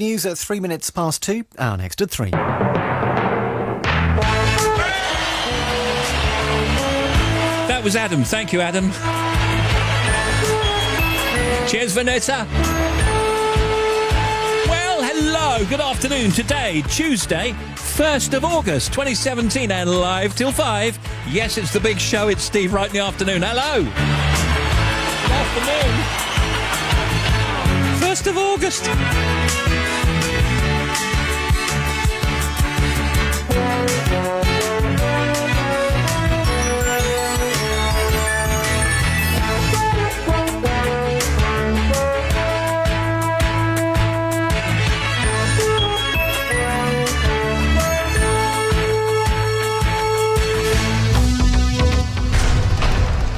News at 3 minutes past 2. Our next at 3. That was Adam. Thank you, Adam. Cheers, Vanessa. Well, hello. Good afternoon. Today, Tuesday, 1st of August, 2017, and live till 5. Yes, it's the big show. It's Steve Wright in the afternoon. Hello. Good afternoon. 1st of August.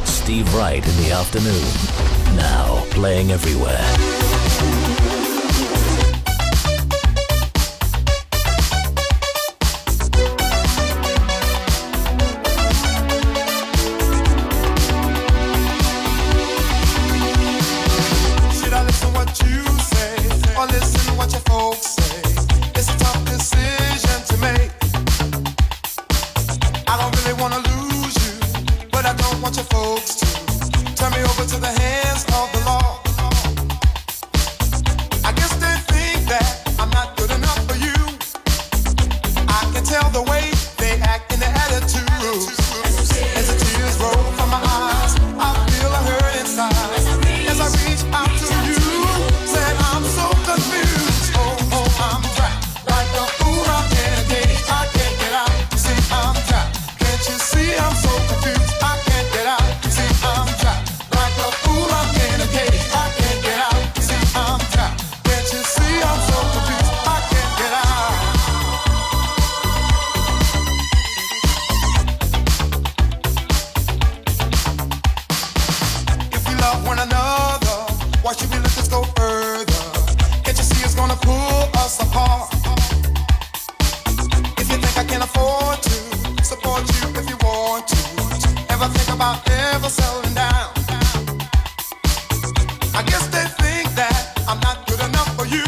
Steve Wright in the afternoon. Now playing everywhere. Should I listen what you say or listen what your folks say? It's a tough decision to make. I don't really want to lose you, but I don't want your folks to turn me over to the hands of the law. I guess they think that I'm not good enough for you. I can tell the way they act in their attitudes. As the tears roll from my eyes, I feel a hurt inside. As I reach out to you, said I'm so confused. Oh, I'm trapped like a fool. I'm in a cage. I can't get out. See, I'm trapped. Can't you see I'm so confused? I can't get out. See, I'm trapped like a fool. I'm in a cage. I can't get out. See, I'm trapped. Can't you see I'm so confused? I can't get out. If we love one another, why should we let this go further? Can't you see it's gonna pull us apart? If you think I can afford to support you if you want to, ever think about ever settling down? I guess they think that I'm not good enough for you.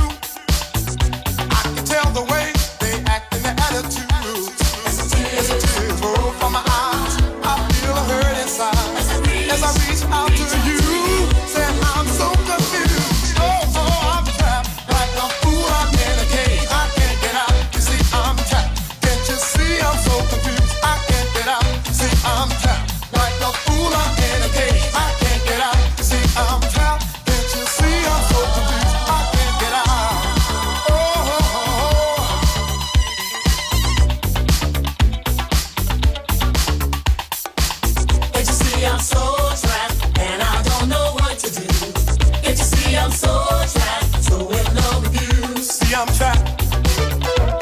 I can tell the way they act in their attitudes. As the tears roll from my eyes, I feel a hurt inside. As I reach out to you, say I'm so confused. Oh, I'm trapped like a fool. I'm in a cage. I can't get out. You see, I'm trapped. Can't you see I'm so confused? I can't get out. See, I'm trapped like a fool. I'm in a cage. I can't get out. You see, I'm trapped. Can't you see I'm so confused? I can't get out. Can't you see I'm so trapped and I don't know what to do? Can't you see I'm so trapped, so in love with you? See, I'm trapped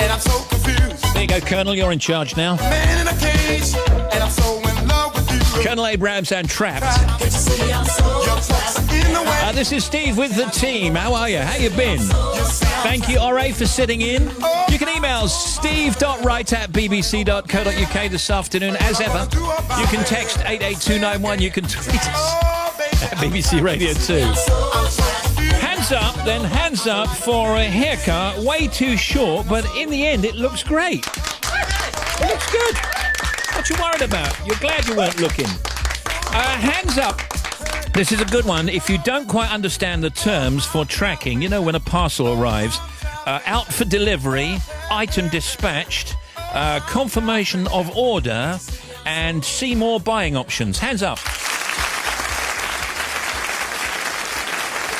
and I'm so confused. There you go, Colonel. You're in charge now. Man in a cage and I'm so in love with you. Colonel Abrams and Trapped. Can't you see I'm so Your folks are in the way. This is Steve with the team. How are you? How you been? Thank you, RA, for sitting in. You can email steve.wright@bbc.co.uk this afternoon, as ever. You can text 88291. You can tweet us at BBC Radio 2. Hands up, then hands up for a haircut. Way too short, but in the end, it looks great. It looks good. What you worried about? You're glad you weren't looking. Hands up. This is a good one. If you don't quite understand the terms for tracking, you know, when a parcel arrives, out for delivery, item dispatched, confirmation of order, and see more buying options. Hands up.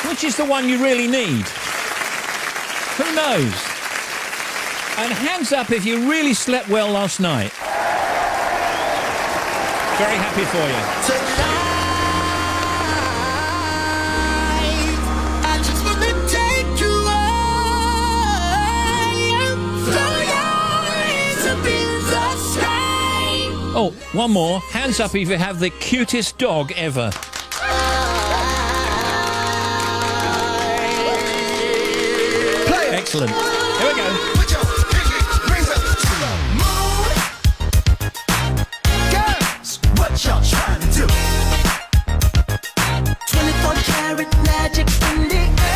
Which is the one you really need? Who knows? And hands up if you really slept well last night. Very happy for you. I just wanna take you Oh, one more. Hands up if you have the cutest dog ever. Excellent. Here we go. Put your pinky rings up to the moon. Girls, what y'all trying to do? 24 karat magic in the air.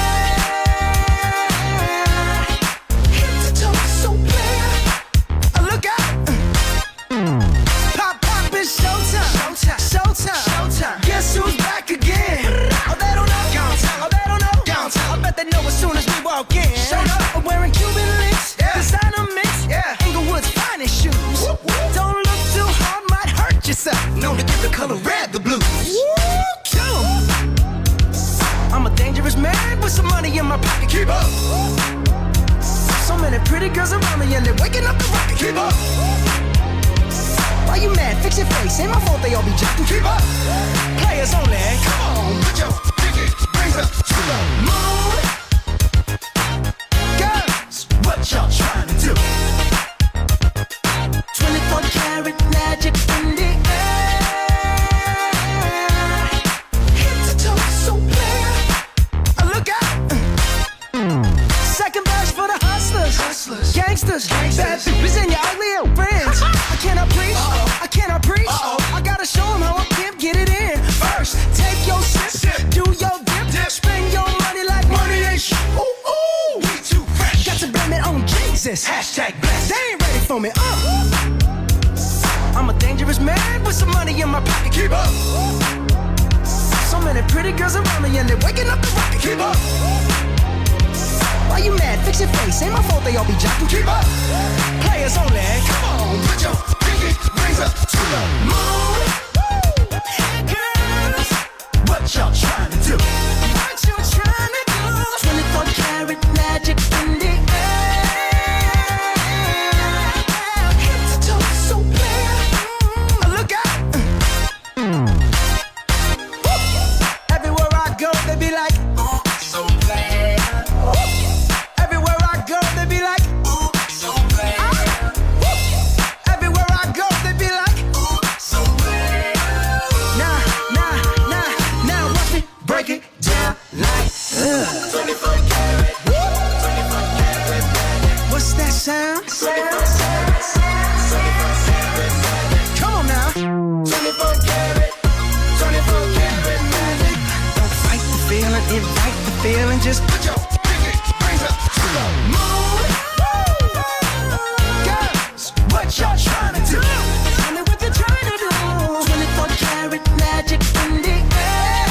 and they're waking up the rocket. Keep up. Why you mad? Fix your face. Ain't my fault they all be jacking. Keep up. Players only. Come on, put your pinky rings up to the moon. Girls, what y'all trying to do? 24 karat magic in the air. Head to toe, so clear. Look out. Second verse for the hustlers. Gangsters. Bad bitches and your ugly old friends. I cannot preach. I cannot preach. I gotta show them how a pimp get it in. First, take your sip. Do your dip. Spend your money like money ain't shit. Ooh, ooh. We too fresh. Got to blame it on Jesus. Hashtag blessed. They ain't ready for me. I'm a dangerous man with some money in my pocket. Keep up. So many pretty girls around me and they're waking up the rocket. Keep up. Why you mad? Fix your face. Ain't my fault they all be jocking. Keep up. Players only. Come on, put your pinky rings up to the moon. Girls, what y'all trying to do? What you trying to do? 24 karat magic in the air. Head to toe, so clear. Look out. Everywhere I go, they be like, oh, so bad. Everywhere I go, they be like, ooh, so bad. Everywhere I go, they be like, ooh, so bad. Now, watch me break it down like 24 karat. 24 karat. What's that sound? Come on now. 24 karat. 24 karat magic. Don't fight the feeling, invite the feeling. Just put your pinky rings up to the moon. Girls, what y'all trying to do? Tell me what you're trying to do. 24 karat magic in the air.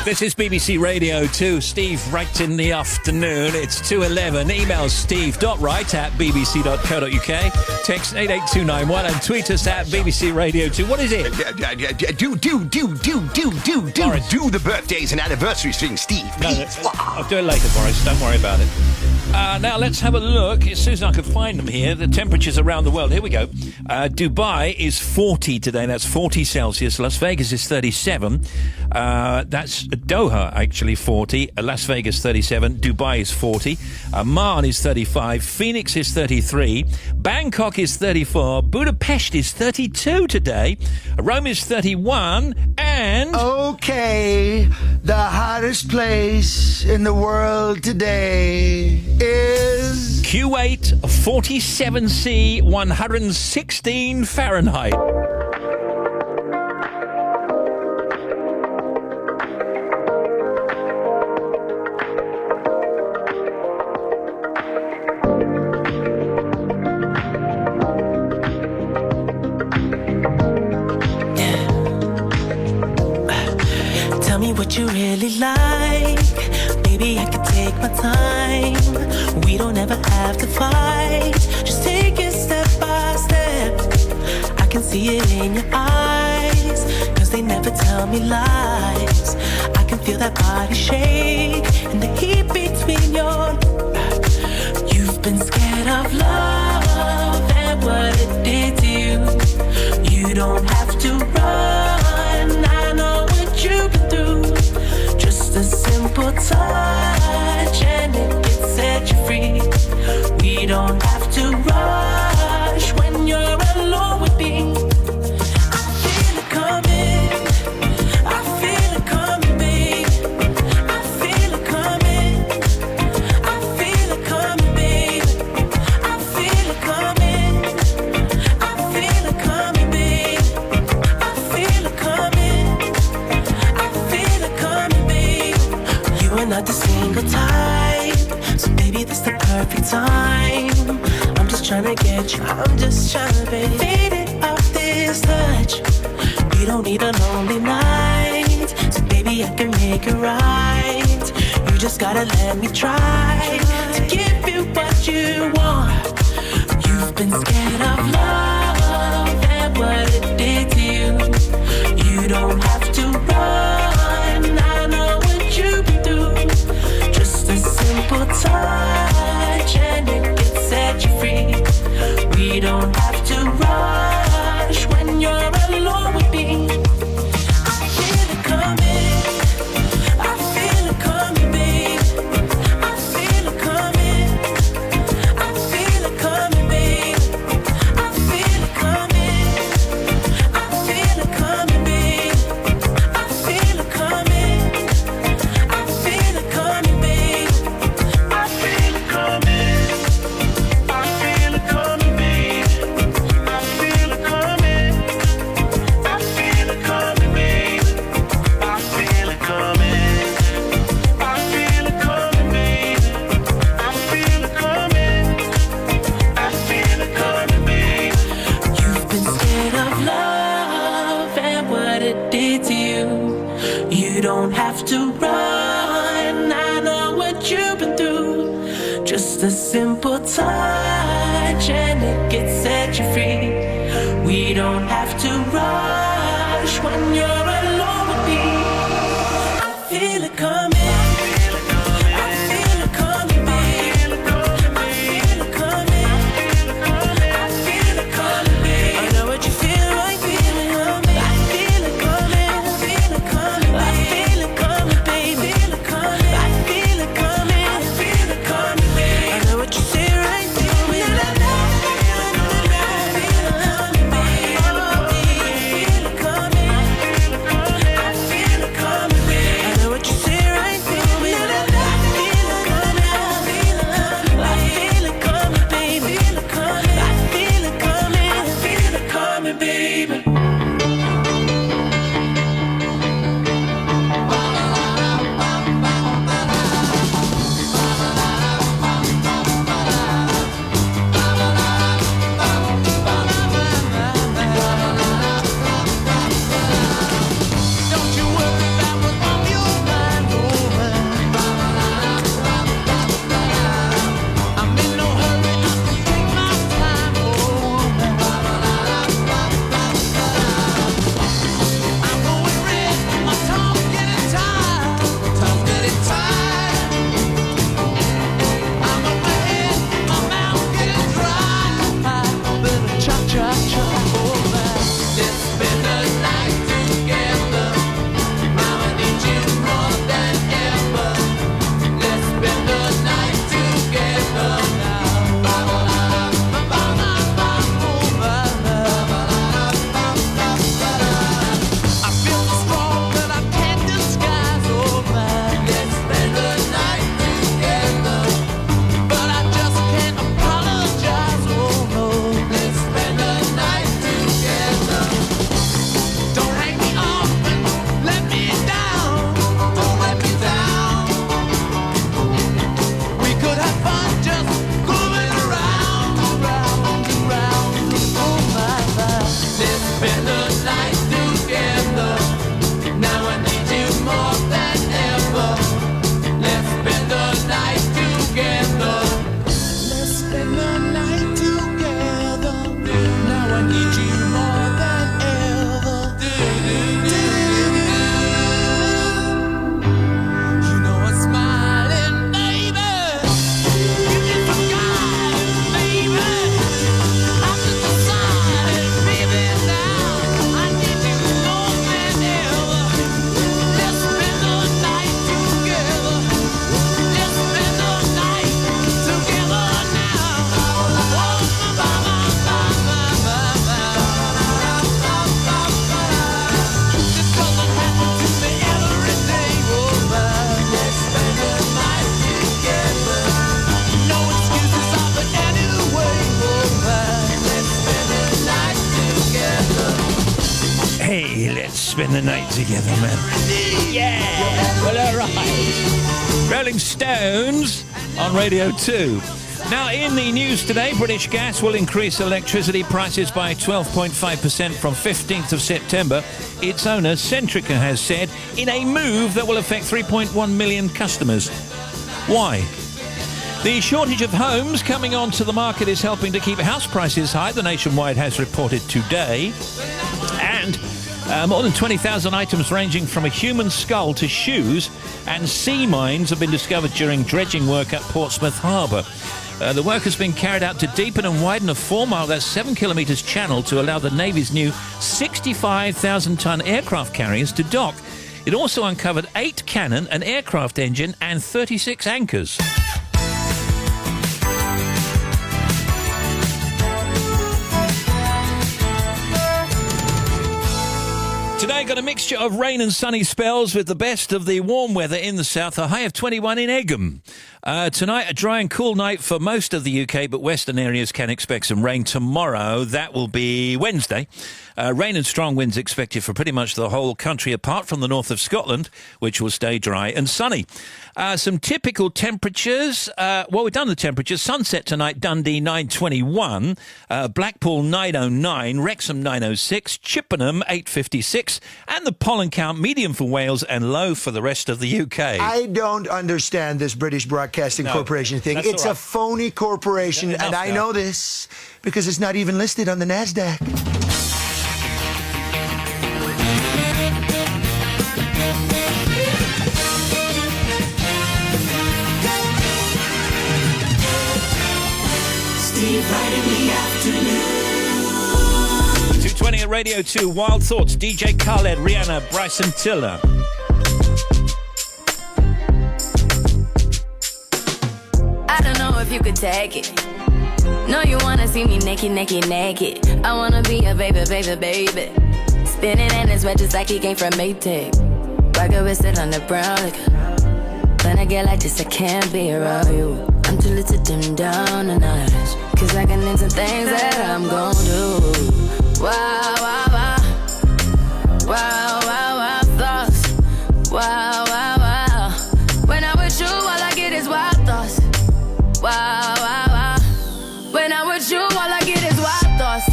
This is BBC Radio 2. Steve Wright in the afternoon. It's 2:11. Email steve.wright@bbc.co.uk. Text 88291 and tweet us at BBC Radio 2. What is it? Do the birthdays and anniversaries thing, Steve. No, I'll do it later, Boris. Don't worry about it. Now, let's have a look. As soon as I can find them here, the temperatures around the world. Here we go. Dubai is 40 today. That's 40 Celsius. Las Vegas is 37. That's Doha, actually, 40. Las Vegas, 37. Dubai is 40. Amman is 35. Phoenix is 33. Bangkok is 34. Budapest is 32 today. Rome is 31. And... Okay, the hottest place in the world today is... Kuwait, 47C, 116 Fahrenheit. Tell me what you really like. Baby, I can take my time. We don't ever have to fight. Just take it step by step. I can see it in your eyes, 'cause they never tell me lies. I can feel that body shake and the heat between your... You've been scared of love and what it did to you. You don't have to run, I know what you've been through. Just a simple touch and it can set you free. We don't have to rush when you're alone with me. I feel it coming, I feel it coming, babe. I feel it coming, I feel it coming, babe. I feel it coming, I feel it coming, babe. I feel it coming, I feel it coming, babe. You are not the single type, so baby, this the perfect time. I'm just trying to get you, I'm just trying to be faded off this touch. We don't need a lonely night, so baby, I can make it right. You just gotta let me try to give you what you want. You've been scared of love and what it did to you. You don't have to run, I know what you've been through. Just a simple touch and it set you free. We don't have to rush when you're alone with me. I feel it coming. I feel it coming, babe. I feel it coming. I feel it coming, babe. I feel it coming. I feel it coming, babe. I feel it coming. I feel it coming, babe. I feel it coming. I feel it coming, babe. I feel it coming. I feel it coming, babe. I feel it coming. I feel it coming, babe. I feel it coming. I feel it coming, babe. You've been scared of love and what it did to you. You don't have to run. I know what you've been through. Just a simple touch and it gets set you free. We don't have to rush when you're alone with me. I feel it coming. I feel it coming, babe. I feel it coming. I feel it coming, babe. I know what you feel like, feeling coming. I feel it coming. I feel it coming, babe. I feel it coming, babe. I feel it coming. I feel it coming. I feel it coming, babe. I know what you say right, feel me. I feel it coming, babe. I feel it coming. I feel it coming, babe. I know what you say right, feel me. I feel it coming. I feel it coming, babe. I feel it coming. I feel it coming. I feel it coming, baby. Don't you worry about what's on your mind, woman. I'm in no hurry, I can take my time, woman. I'm going red, my tongue's getting tired. Tongue's getting tired. I'm up ahead, my mouth's getting dry. Better cha-cha-cha, woman. Let's spend the night together. Mama needs you more than ever. Let's spend the night together now. I feel so strong that I can't disguise, oh man. Let's spend the night together, but I just can't apologize, oh no. Let's spend the night together. Don't hang me up and let me down. Don't let me down. We could have fun just going around, oh my God. Let's spend the night together. Now I need you more than ever. Let's spend the night together. Let's spend the night together. Now I need you more than ever. You know I'm smiling, baby. You just forgot it, baby. I'm just decided, baby, now I need you more than ever. Let's spend the night together. Let's spend the night together now. This doesn't happen to me every day, woman. Let's spend the night together. No excuses of it anyway, woman. Let's spend the night together. Hey, let's spend the night together, man. Yeah! Well, all right. Rolling Stones on Radio 2. Now, in the news today, British Gas will increase electricity prices by 12.5% from 15th of September. Its owner, Centrica, has said, in a move that will affect 3.1 million customers. Why? The shortage of homes coming onto the market is helping to keep house prices high, the Nationwide has reported today. And more than 20,000 items ranging from a human skull to shoes and sea mines have been discovered during dredging work at Portsmouth Harbour. The work has been carried out to deepen and widen a 4-mile, that's 7 kilometres channel to allow the Navy's new 65,000-tonne aircraft carriers to dock. It also uncovered 8 cannon, an aircraft engine and 36 anchors. Today, got a mixture of rain and sunny spells with the best of the warm weather in the south, a high of 21 in Egham. Tonight, a dry and cool night for most of the UK, but western areas can expect some rain tomorrow. That will be Wednesday. Rain and strong winds expected for pretty much the whole country, apart from the north of Scotland, which will stay dry and sunny. Some typical temperatures. We've done the temperatures. Sunset tonight, Dundee 9:21, Blackpool 9:09, Wrexham 9:06, Chippenham 8:56, and the pollen count medium for Wales and low for the rest of the UK. I don't understand this British Broadcasting Corporation thing. It's a phony corporation, and I know this because it's not even listed on the NASDAQ. Steve Wright in the afternoon. 2:20 at Radio 2, Wild Thoughts, DJ Khaled, Rihanna, Bryson Tiller. I don't know if you could take it. No, you wanna see me naked, naked, naked. I wanna be a baby, baby, baby. Spinning in his red just like he came from Maytag. Rocket with it on the brown liquor. When I get like this, I can't be around you. I'm too little to dim down the night. Cause I can into things that I'm gon' do. Wow, wow, wow. Wow, wow, wow, thoughts. Wow, wow, wow. When I'm with you, all I get is wild thoughts. Wow, wow, wow. When I'm with you, all I get is wild thoughts.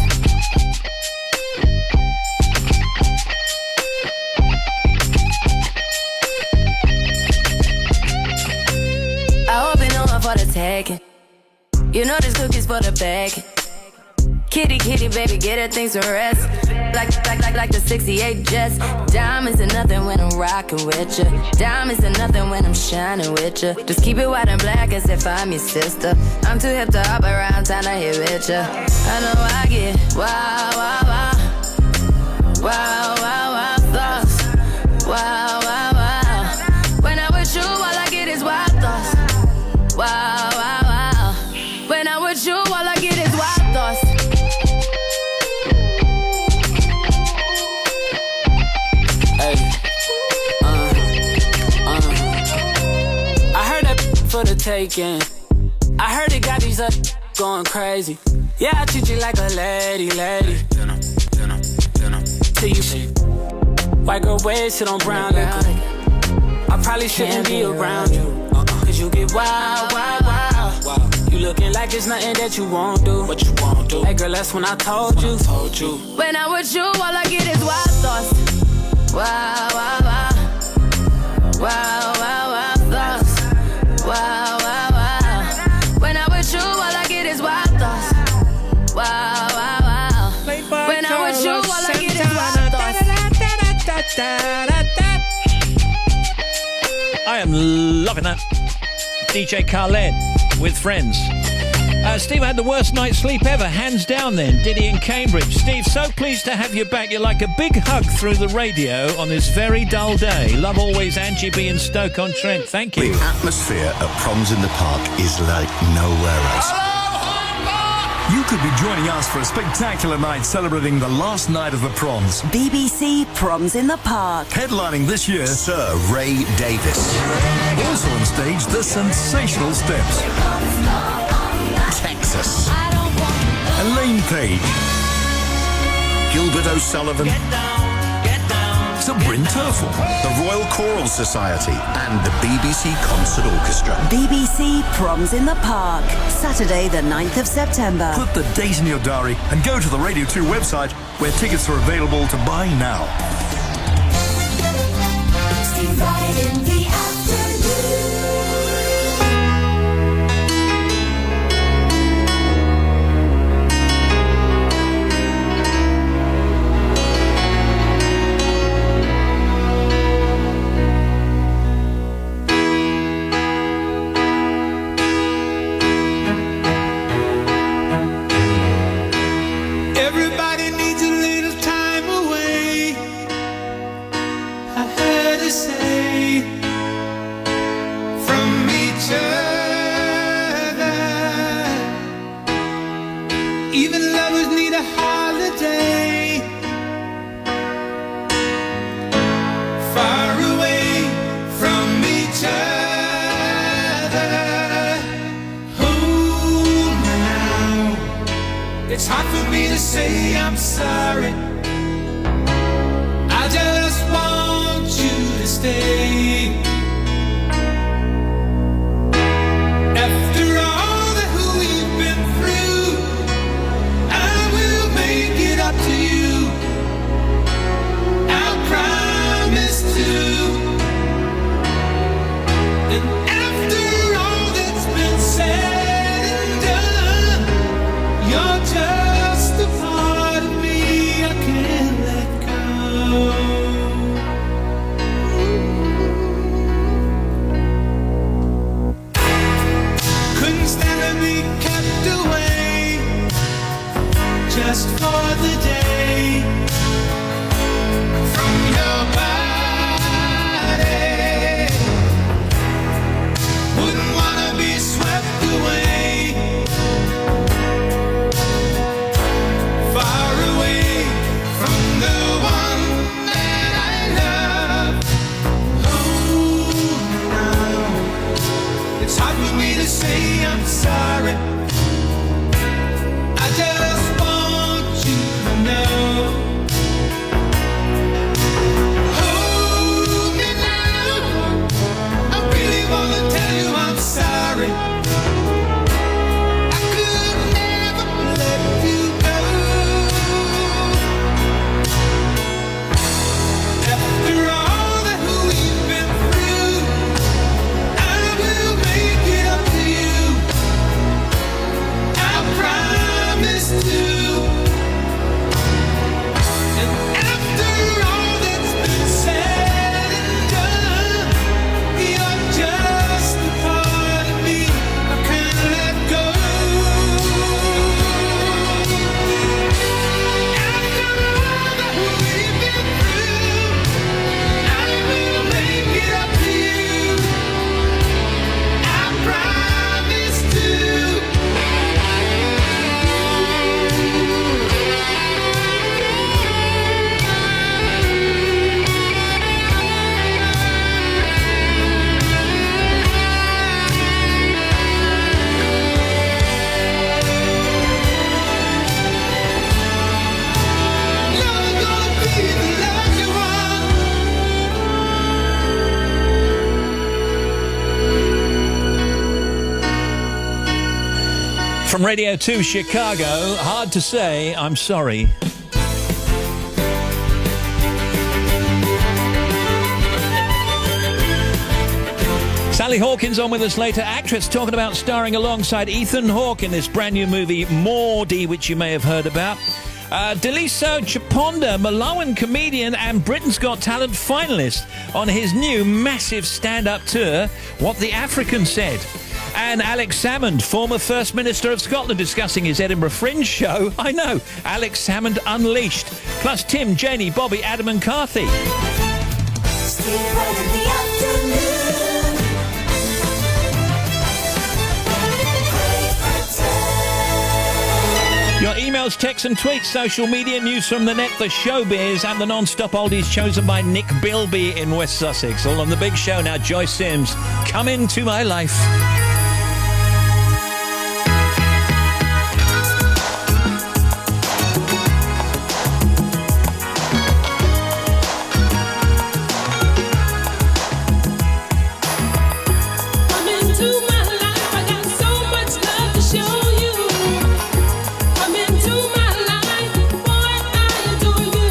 I hope you know I'm for the taking. You know this cookie's for the bag. Kitty, kitty, baby, get her things to rest. Like the 68 Jets. Diamonds are nothing when I'm rocking with ya. Diamonds are nothing when I'm shining with ya. Just keep it white and black as if I'm your sister. I'm too hip to hop around, time to hit with ya. I know I get wow, wow, wow. Wow, wow, wow, thoughts. Wow, wow, wow. When I'm with you, all I get is wild thoughts. Wow, wow, wow. When I'm with you, all I get is wild thoughts. For the taking. I heard it got these going crazy. Yeah, I treat you like a lady. Till you white girl ways sit on brown liquor. I probably shouldn't be around you. Cause you get wild. You looking like it's nothing that you won't do. What you won't do. Hey girl, that's when I told you. When I'm with you, all I get is wild thoughts. Wow, wow, wow. Wow, wow, wow, thoughts. Wow, wow, wow. When I'm with you, all I get is wild thoughts. Wow, wow, wow. When I'm with you, all I get is wild thoughts. I am loving that. DJ Khaled with Friends. Steve had the worst night's sleep ever, hands down then. Diddy in Cambridge. Steve, so pleased to have you back. You're like a big hug through the radio on this very dull day. Love always, Angie B in Stoke-on-Trent. Thank you. The atmosphere at Proms in the Park is like nowhere else. You could be joining us for a spectacular night celebrating the last night of the Proms. BBC Proms in the Park. Headlining this year, Sir Ray Davis. Also on stage, the Sensational Steps. Texas. Elaine Page. Gilbert O'Sullivan. Sir Bryn Terfel. The Royal Choral Society and the BBC Concert Orchestra. BBC Proms in the Park. Saturday the 9th of September. Put the date in your diary and go to the Radio 2 website where tickets are available to buy now. Steve Wright in the afternoon. It's hard for me to say I'm sorry. I just want you to stay. After all that we've been through, I will make it up to you. I promise to. And after all that's been said and done, you're just a part of me I can't let go. Couldn't stand to be kept away just for the day from your body. Wouldn't wanna be swept away, far away from the one that I love. Oh, now it's hard for me to say I'm sorry. I just want you to know. Hold me now. I really wanna tell you I'm sorry. I could never let you go. After all that we've been through, I will make it up to you. I promise to. And after all that's been said and done, you're just a part of me I can't let go. After all that we've been through, I will make it up to you. I promise to. You're gonna be the lucky one. From Radio 2 Chicago, hard to say I'm sorry. Sally Hawkins on with us later. Actress talking about starring alongside Ethan Hawke in this brand new movie, Maudie, which you may have heard about. Deliso Chaponda, Malawian comedian and Britain's Got Talent finalist on his new massive stand-up tour, What the African Said. And Alex Salmond, former First Minister of Scotland, discussing his Edinburgh Fringe show. I know, Alex Salmond Unleashed. Plus Tim, Janie, Bobby, Adam and Carthy. Steve Wright in the afternoon. Your emails, texts and tweets, social media, news from the net, the showbiz and the non-stop oldies chosen by Nick Bilby in West Sussex. All on the big show now. Joyce Sims, Come Into My Life. Come into my life, I got so much love to show you. Come into my life, boy, I adore you.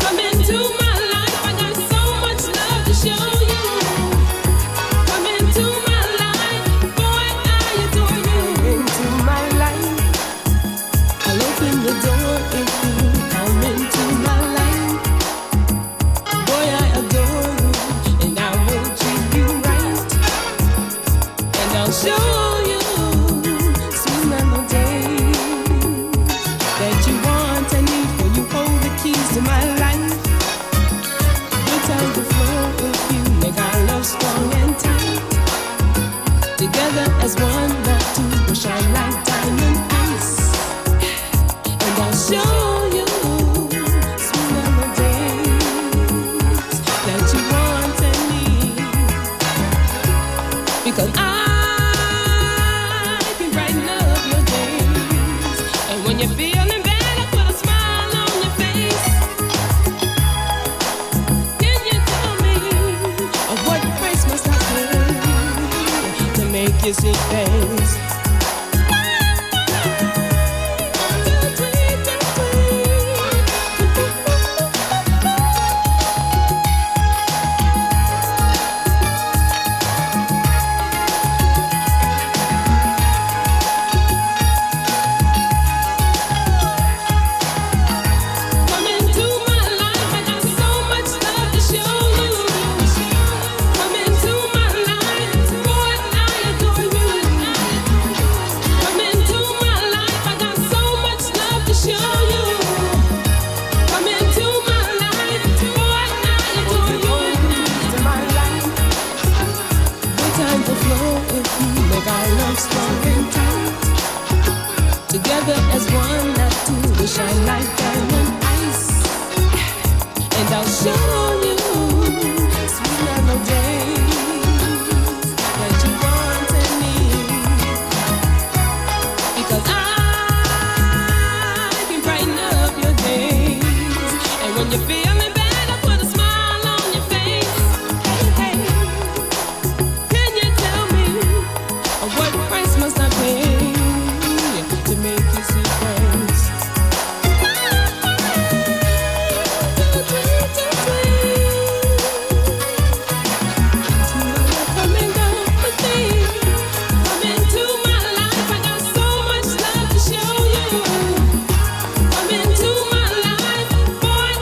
Come into my life, I got so much love to show you. Come into my life, boy, I adore you. Into my life, I'll open the door if you come into my life. Boy, I adore you, and I will treat you right. And I'll show you sweet melodies that you want and need, for you hold the keys to my life. Good time to flow with you, make our love strong and tight. Together as one, the two will shine like diamond ice. And I'll show you sweet melodies that you want and need. Because I can brighten up your day. make you see things. Together as one, not two, we shine like diamond ice. And I'll show you sweet melodies that you wanted me. Because I can brighten up your days. And when you're feeling bad, I put a smile on your face. Hey, hey, can you tell me what price must I pay to make you see things? Come and go with me. Come into my life. I got so much love to show you. Come into my life. Boy,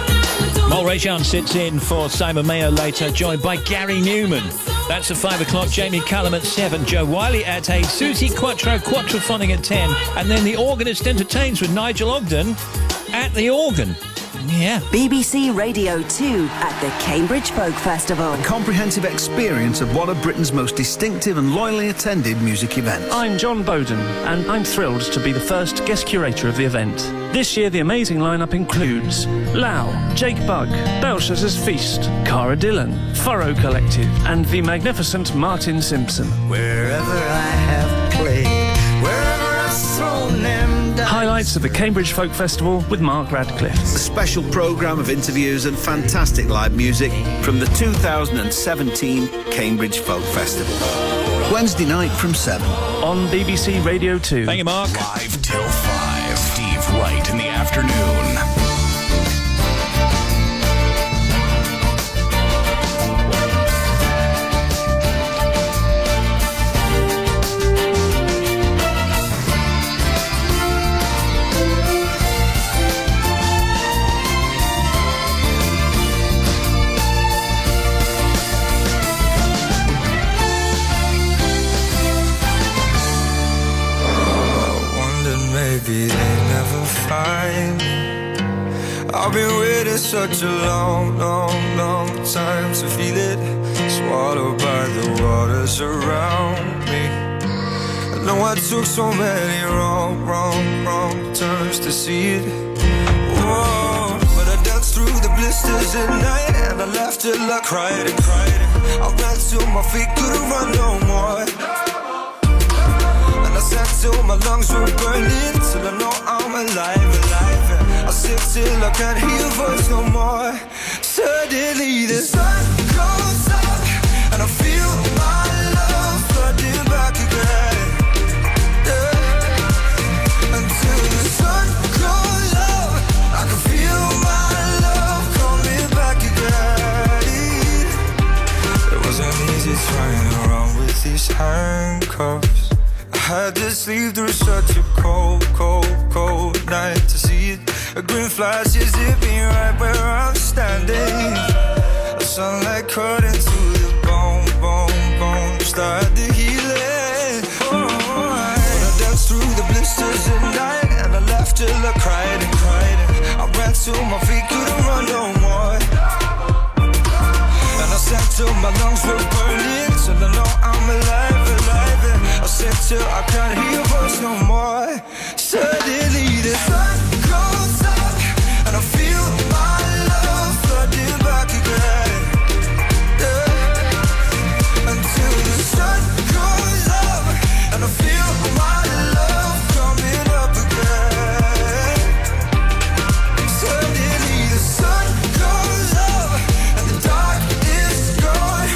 I Mole Ray Jean sits in for Simon Mayo later, joined by Gary Newman. That's at 5 o'clock. Jamie Cullum at 7. Joe Wiley at 8. Susie Quattrophonic at 10. And then the organist entertains with Nigel Ogden at the organ. Yeah. BBC Radio 2 at the Cambridge Folk Festival. A comprehensive experience of one of Britain's most distinctive and loyally attended music events. I'm John Bowden, and I'm thrilled to be the first guest curator of the event. This year, the amazing lineup includes Lau, Jake Bugg, Belshazzar's Feast, Cara Dillon, Furrow Collective, and the magnificent Martin Simpson. Wherever I have played, wherever I've thrown them down. Highlights of the Cambridge Folk Festival with Mark Radcliffe. A special programme of interviews and fantastic live music from the 2017 Cambridge Folk Festival. Wednesday night from 7. On BBC Radio 2. Thank you, Mark. 5 till 5. Steve Wright in the afternoon. Maybe they never find me. I've been waiting such a long, long, long time to feel it, swallowed by the waters around me. I know I took so many wrong turns to see it. Whoa, but I danced through the blisters at night, and I laughed till I cried and cried. I ran till my feet couldn't run no more. I sat till my lungs were burning, till I know I'm alive. I sit till I can't hear your voice no more. Suddenly the sun goes up, and I feel my love flooding back again. Until the sun goes up, I can feel my love coming back again. It wasn't easy trying around with these handcuffs. Had to sleep through such a cold, cold, cold night to see it. A green flash is zipping right where I'm standing. The sunlight cut into the bone, start the healing. Oh, I danced through the blisters at night, and I laughed till I cried and cried. I ran till my feet couldn't run no more. And I sat till my lungs were burning, till I know I'm alive. I said till I can't hear your voice no more. Suddenly the sun goes up, and I feel my love flooding back again. Until the sun goes up, and I feel my love coming up again. Suddenly the sun goes up, and the dark is gone.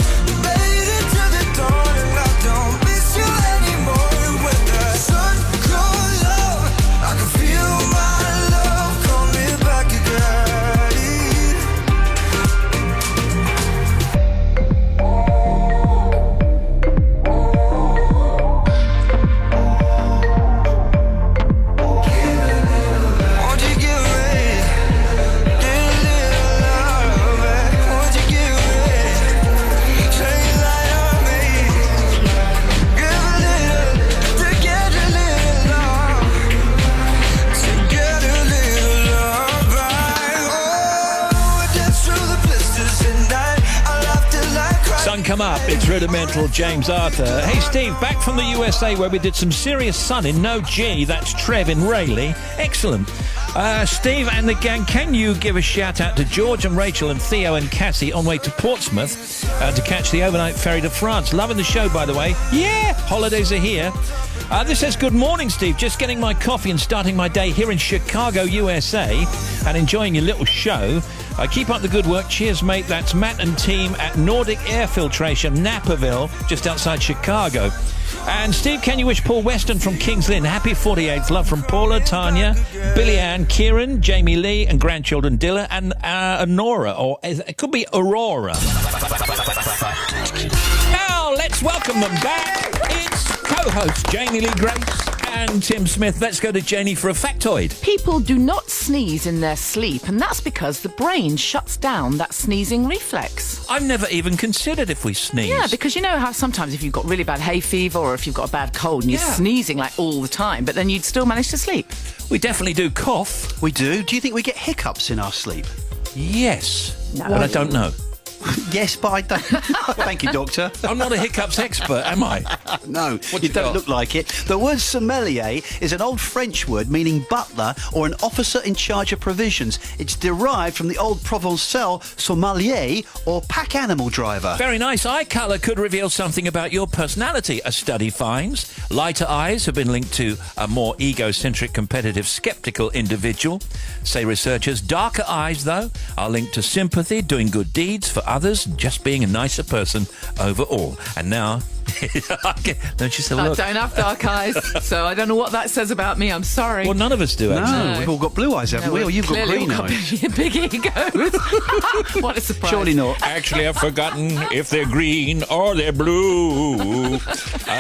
Made it to the dawn, and I don't miss you. come up. It's Rudimental, James Arthur. Hey, Steve, back from the USA where we did some serious sun in No G. That's Trev in Rayleigh. Excellent. Steve and the gang, can you give a shout out to George and Rachel and Theo and Cassie on way to Portsmouth to catch the overnight ferry to France? Loving the show, by the way. Yeah, holidays are here. This says, good morning, Steve. Just getting my coffee and starting my day here in Chicago, USA, and enjoying your little show. Keep up the good work. Cheers, mate. That's Matt and team at Nordic Air Filtration, Naperville, just outside Chicago. And Steve, can you wish Paul Weston from Kings Lynn happy 48th? Love from Paula, Tanya, Billy Ann, Kieran, Jamie Lee, and grandchildren Dilla and Nora, or it could be Aurora. Now, let's welcome them back. It's co-host Jamie Lee Grace and Tim Smith. Let's go to Janie for a factoid. People do not sneeze in their sleep, and that's because the brain shuts down that sneezing reflex. I've never even considered if we sneeze. Yeah, because you know how sometimes if you've got really bad hay fever or if you've got a bad cold and you're sneezing like all the time, but then you'd still manage to sleep. We definitely do cough. We do. Do you think we get hiccups in our sleep? Yes. No. But I don't know. Yes, but I don't. Thank you, Doctor. I'm not a hiccups expert, am I? No, you don't look like it. The word sommelier is an old French word meaning butler or an officer in charge of provisions. It's derived from the old Provençal sommelier or pack animal driver. Very nice. Eye colour could reveal something about your personality, a study finds. Lighter eyes have been linked to a more egocentric, competitive, sceptical individual. Say researchers, darker eyes, though, are linked to sympathy, doing good deeds for others, and just being a nicer person overall. And now, don't you say, look. I don't have dark eyes, so I don't know what that says about me. I'm sorry. Well, none of us do, actually. No, we've all got blue eyes, haven't we? Or you've got green eyes. Big egos. What a surprise. Surely not. Actually, I've forgotten if they're green or they're blue.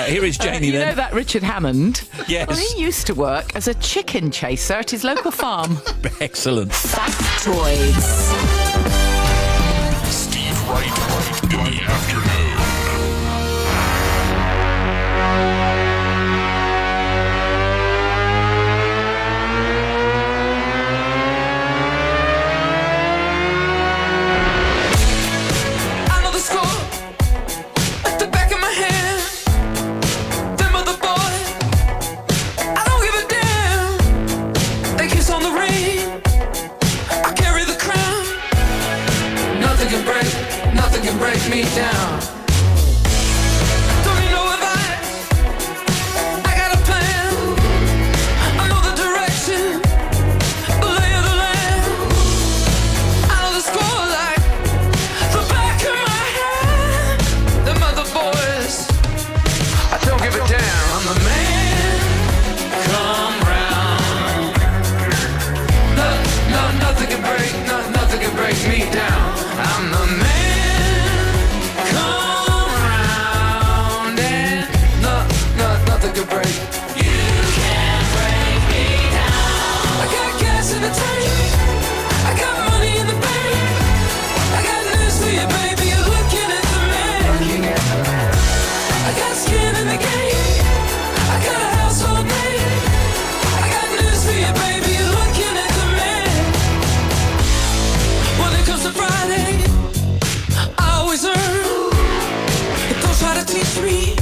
Here is Janie, you then. know that Richard Hammond? Yes. Well, he used to work as a chicken chaser at his local farm. Excellent. Factoids. Steve Wright in the afternoon. I know the score at the back of my hand. Them other boys, I don't give a damn. They kiss on the ring. I carry the crown. Nothing can break me down. Don't need no advice. I got a plan. I know the direction, the lay of the land. I know the score like the back of my hand. Them other boys, I don't give a damn. I'm the man. Come round. Nothing can break me down. I'm the man. Come round and nothing can break. You can't break me down. I got gas in the tank. I got money in the bank. I got news for you, baby. You're looking at the man. I got skin in the game. I got a household name. I got news for you, baby. You're looking at the man. When it comes to Friday, I always earn. But don't try to teach me.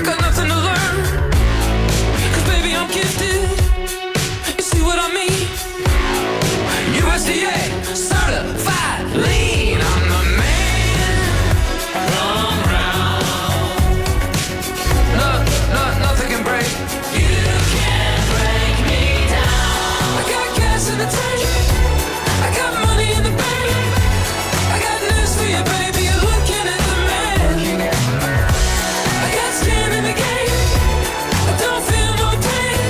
Got nothing to learn. 'Cause baby, I'm gifted. You see what I mean? USDA certified lean. I'm the man. Come round. Nothing can break. You can't break me down. I got gas in the tank. I got money in the bank. I got news for you, baby. You're looking at the man. I got skin in the game. I don't feel no pain.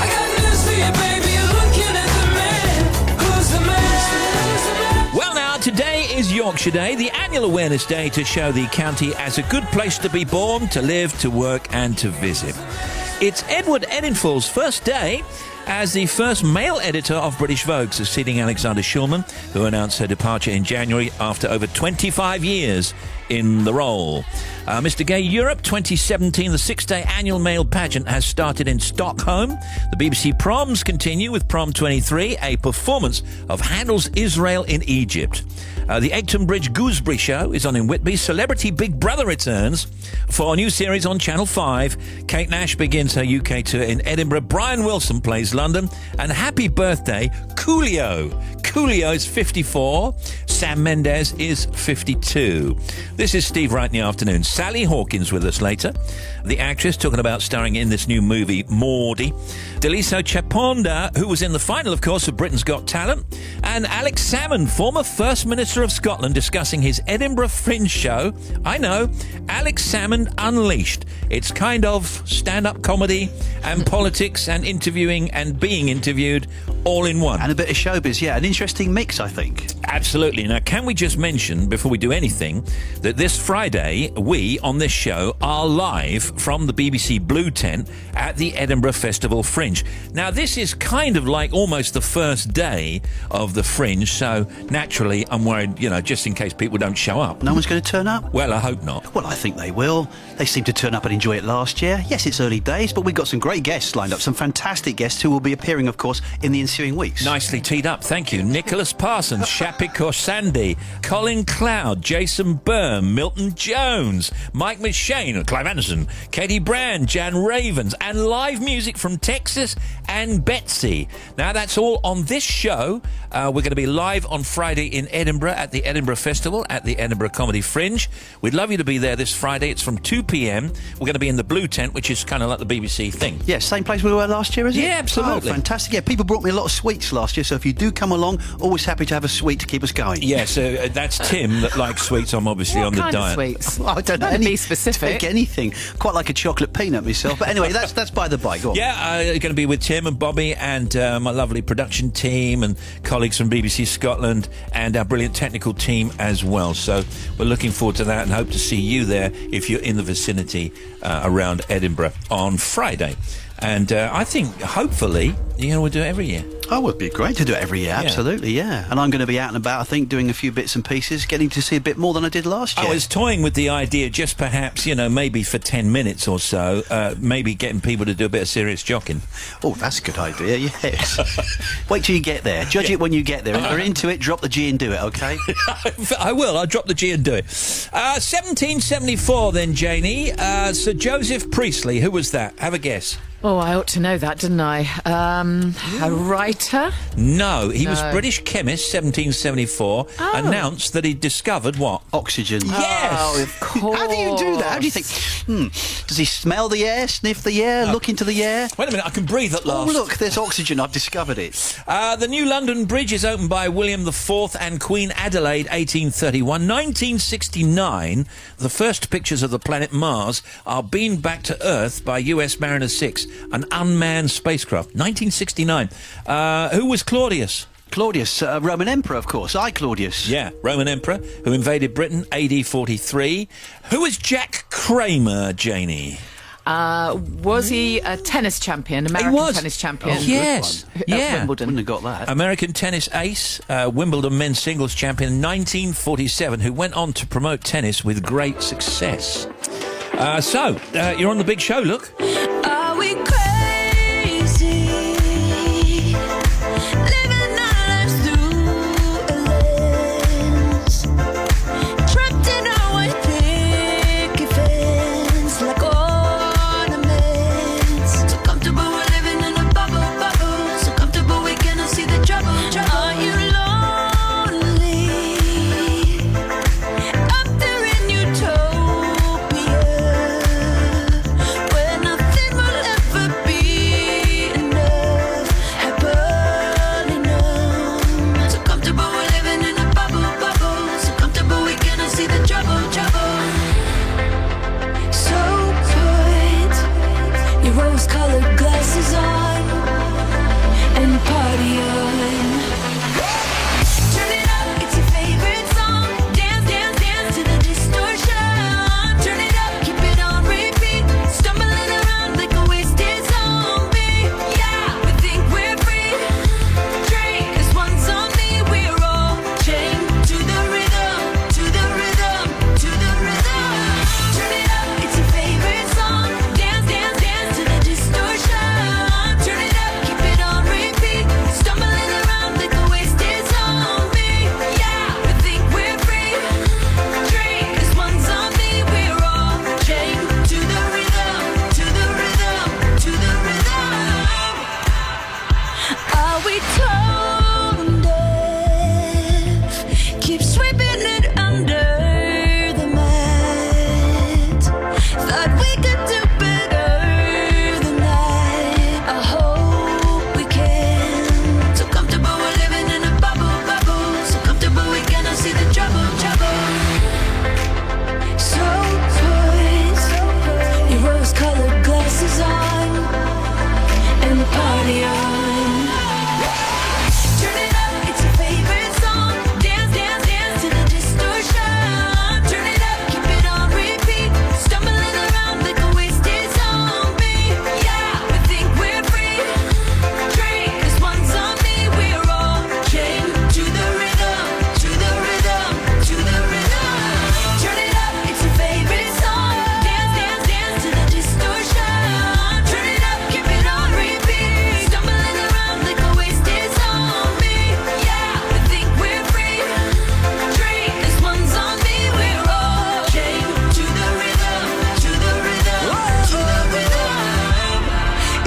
I got news for you, baby. You're looking at the man. Who's the man? Well, now, today is Yorkshire Day, the annual awareness day to show the county as a good place to be born, to live, to work and to visit. It's Edward Enninful's first day as the first male editor of British Vogue, succeeding Alexander Shulman, who announced her departure in January after over 25 years in the role. Mr. Gay Europe 2017, the 6-day annual male pageant has started in Stockholm. The BBC Proms continue with Prom 23, a performance of Handel's Israel in Egypt. The Egton Bridge Gooseberry Show is on in Whitby. Celebrity Big Brother returns for a new series on Channel 5. Kate Nash begins her UK tour in Edinburgh. Brian Wilson plays London. And happy birthday, Coolio. Coolio is 54. Sam Mendes is 52. This is Steve Wright in the afternoon. Sally Hawkins with us later. The actress talking about starring in this new movie, Maudie. Daliso Chaponda, who was in the final, of course, of Britain's Got Talent. And Alex Salmond, former First Minister of Scotland, discussing his Edinburgh Fringe show. I know, Alex Salmond Unleashed. It's kind of stand-up comedy and politics and interviewing and being interviewed all in one. And a bit of showbiz, yeah. An interesting mix, I think. Absolutely. Now, can we just mention, before we do anything, that this Friday, we, on this show, are live from the BBC Blue Tent at the Edinburgh Festival Fringe. Now, this is kind of like almost the first day of the Fringe, so naturally, I'm worried, just in case people don't show up. No one's going to turn up? Well, I hope not. Well, I think they will. They seem to turn up and enjoy it last year. Yes, it's early days, but we've got some great guests lined up, some fantastic guests who will be appearing, of course, in the ensuing weeks. Nicely teed up, thank you. Nicholas Parsons, Shapik Korsandi, Colin Cloud, Jason Byrne, Milton Jones, Mike McShane, Clive Anderson, Katie Brand, Jan Ravens, and live music from Texas and Betsy. Now, that's all on this show. We're going to be live on Friday in Edinburgh at the Edinburgh Festival at the Edinburgh Comedy Fringe. We'd love you to be there this Friday. It's from 2 p.m. We're going to be in the Blue Tent, which is kind of like the BBC thing. Yeah, same place we were last year, is it? Yeah, absolutely. Oh, fantastic. Yeah, people brought me a lot of sweets last year, so if you do come along, always happy to have a sweet to keep us going. Yeah, so that's Tim that likes sweets. I'm obviously on the diet. What kind of sweets? I don't know. Be specific. Take anything. Quite like a chocolate peanut myself. But anyway, that's by the by. Go on. Yeah, going to be with Tim and Bobby and my lovely production team and colleagues from BBC Scotland and our brilliant technical team as well. So we're looking forward to that and hope to see you there if you're in the vicinity around Edinburgh on Friday. And I think, hopefully, we'll do it every year. Oh, it would be great to do it every year, absolutely, yeah. And I'm going to be out and about, I think, doing a few bits and pieces, getting to see a bit more than I did last year. I was toying with the idea, just perhaps, maybe for 10 minutes or so, maybe getting people to do a bit of serious jogging. Oh, that's a good idea, yes. Wait till you get there. Judge it when you get there. If you're into it, drop the G and do it, OK? I will. I'll drop the G and do it. 1774 then, Janie. Sir Joseph Priestley. Who was that? Have a guess. Oh, I ought to know that, didn't I? A writer? No, he was British chemist, 1774, announced that he discovered what? Oxygen. Yes! Oh, of course. How do you do that? How do you think, does he smell the air, sniff the air, look into the air? Wait a minute, I can breathe at last. Oh, look, there's oxygen, I've discovered it. The new London Bridge is opened by William IV and Queen Adelaide, 1831. 1969, the first pictures of the planet Mars are beamed back to Earth by US Mariner 6. An unmanned spacecraft. 1969. Who was Claudius? Claudius, Roman Emperor, of course. Claudius. Yeah, Roman Emperor, who invaded Britain, AD 43. Who was Jack Kramer, Janie? Was he a tennis champion? American tennis champion? Oh, yes. Yeah. Wimbledon. Wouldn't have got that. American tennis ace, Wimbledon men's singles champion in 1947, who went on to promote tennis with great success. So, you're on the big show, look. Are we crazy? Living our lives through a lens. Trapped in our white picket fence like ornaments. So comfortable we're living in a bubble. So comfortable we cannot see the trouble. Are you lonely? Up there in utopia, where nothing will ever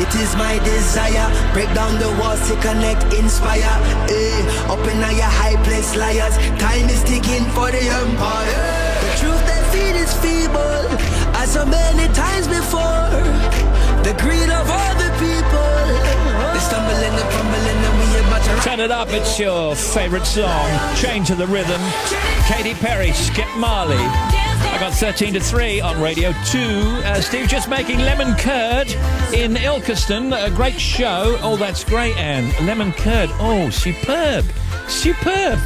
It is my desire. Break down the walls to connect, inspire. Up in your high place, liars. Time is ticking for the empire. The truth they feed is feeble, as so many times before. The greed of all the people. They stumbling and fumbling and we about to Turn it up, it's your favourite song. Chain to the rhythm. Katy Perry, Skip Marley. I got 13 to 3 on Radio 2. Steve just making lemon curd in Ilkeston. A great show. Oh, that's great, Anne. Lemon curd. Oh, superb. Superb.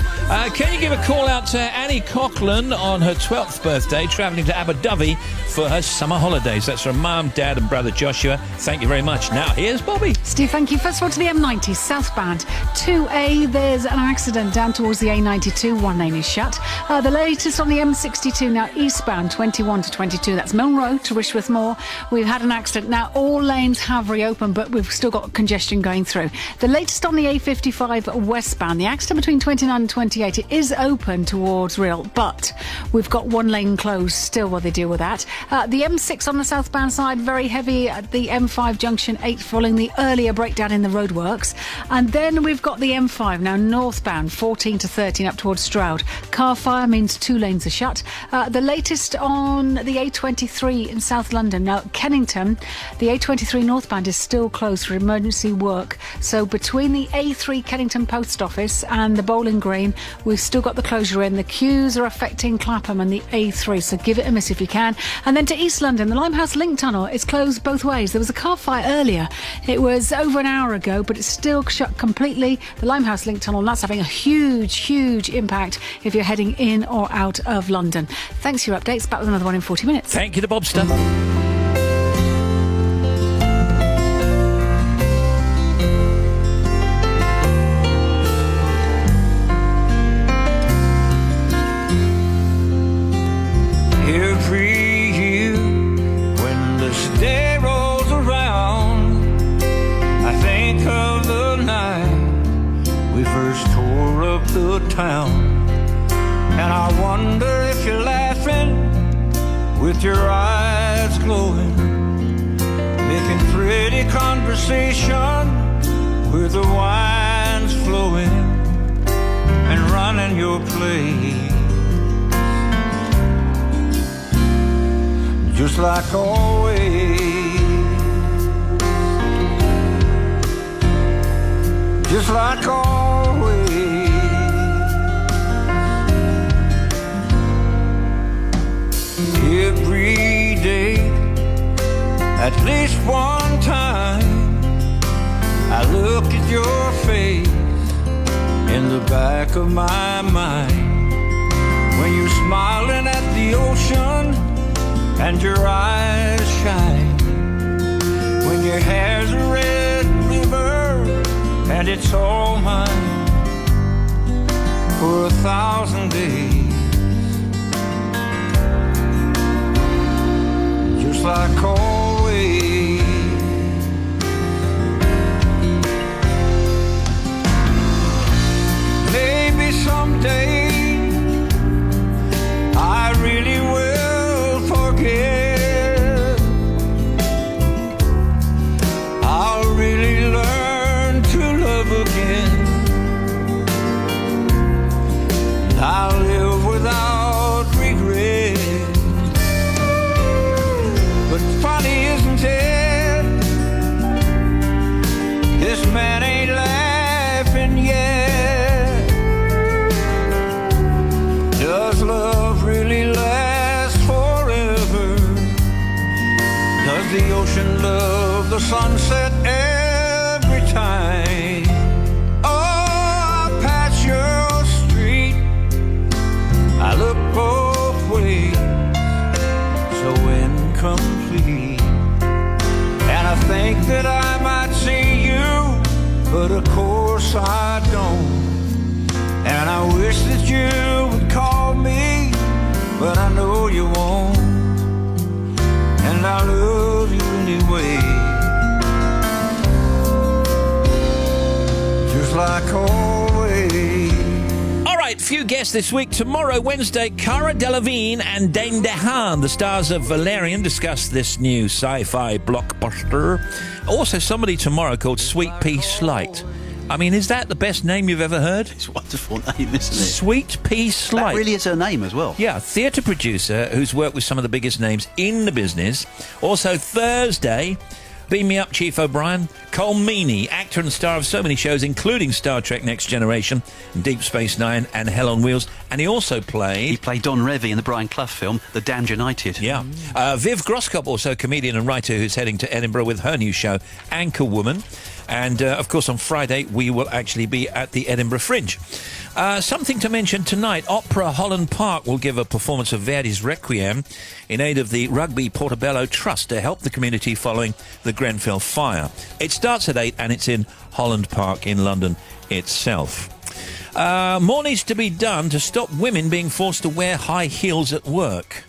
Can you give a call out to Annie Coughlin on her 12th birthday, travelling to Abu Dhabi for her summer holidays? That's from Mum, Dad and brother Joshua. Thank you very much. Now, here's Bobby. Steve, thank you. First of all, to the M90 southbound 2A. There's an accident down towards the A92. One lane is shut. The latest on the M62 now eastbound 21 to 22. That's Mill Road to Rishworth Moor. We've had an accident. Now, all lanes have reopened, but we've still got congestion going through. The latest on the A55 westbound. The accident between 29 and 28. It is open towards Rhyl, but we've got one lane closed still while they deal with that. The M6 on the southbound side, very heavy at the M5 junction 8 following the earlier breakdown in the roadworks. And then we've got the M5 now northbound 14 to 13 up towards Stroud. Car fire means 2 lanes are shut. The latest on the A23 in South London. Now, Kennington, the A23 northbound is still closed for emergency work. So between the A3 Kennington Post Office and the Bowling Green, we've still got the closure in. The queues are affecting Clapham and the A3, so give it a miss if you can. And then to East London, the Limehouse Link Tunnel is closed both ways. There was a car fire earlier. It was over an hour ago, but it's still shut completely. The Limehouse Link Tunnel, and that's having a huge, huge impact if you're heading in or out of London. Thanks for your updates. Back with another one in 40 minutes. Thank you to Bobster. Every year when this day rolls around, I think of the night we first tore up the town. And I wonder if you're laughing with your eyes glowing, making pretty conversation with the wine's flowing and running your place. Just like always, just like always. Every day, at least one time, I look at your face in the back of my mind. When you're smiling at the ocean and your eyes shine, when your hair's a red river and it's all mine for 1,000 days. Just like always, maybe someday I really will forget. I'll really learn to love again. I'll live without regret. But funny, isn't it? This man ain't laughing yet. Does love really last forever? Does the ocean love the sunset every time? Oh, I pass your street, I look both ways, so incomplete. And I think that I might see you, but of course I don't. And I wish that you would call me, but I know you won't. And I love you anyway, just like always. All right, Few guests this week. Tomorrow, Wednesday, Cara Delevingne and Dane DeHaan, the stars of Valerian, discuss this new sci-fi blockbuster. Also, somebody tomorrow called Sweet Pea Slight. I mean, is that the best name you've ever heard? It's a wonderful name, isn't it? Sweet Pea Slight. That really is her name as well. Yeah, theatre producer who's worked with some of the biggest names in the business. Also, Thursday, beam me up, Chief O'Brien. Cole Meany, actor and star of so many shows, including Star Trek Next Generation, Deep Space Nine, and Hell on Wheels. And he also played... He played Don Revy in the Brian Clough film, The Damned United. Yeah. Viv Groskop, also comedian and writer, who's heading to Edinburgh with her new show, Anchorwoman. And, of course, on Friday, we will actually be at the Edinburgh Fringe. Something to mention tonight, Opera Holland Park will give a performance of Verdi's Requiem in aid of the Rugby Portobello Trust to help the community following the Grenfell fire. It starts at 8 and it's in Holland Park in London itself. More needs to be done to stop women being forced to wear high heels at work.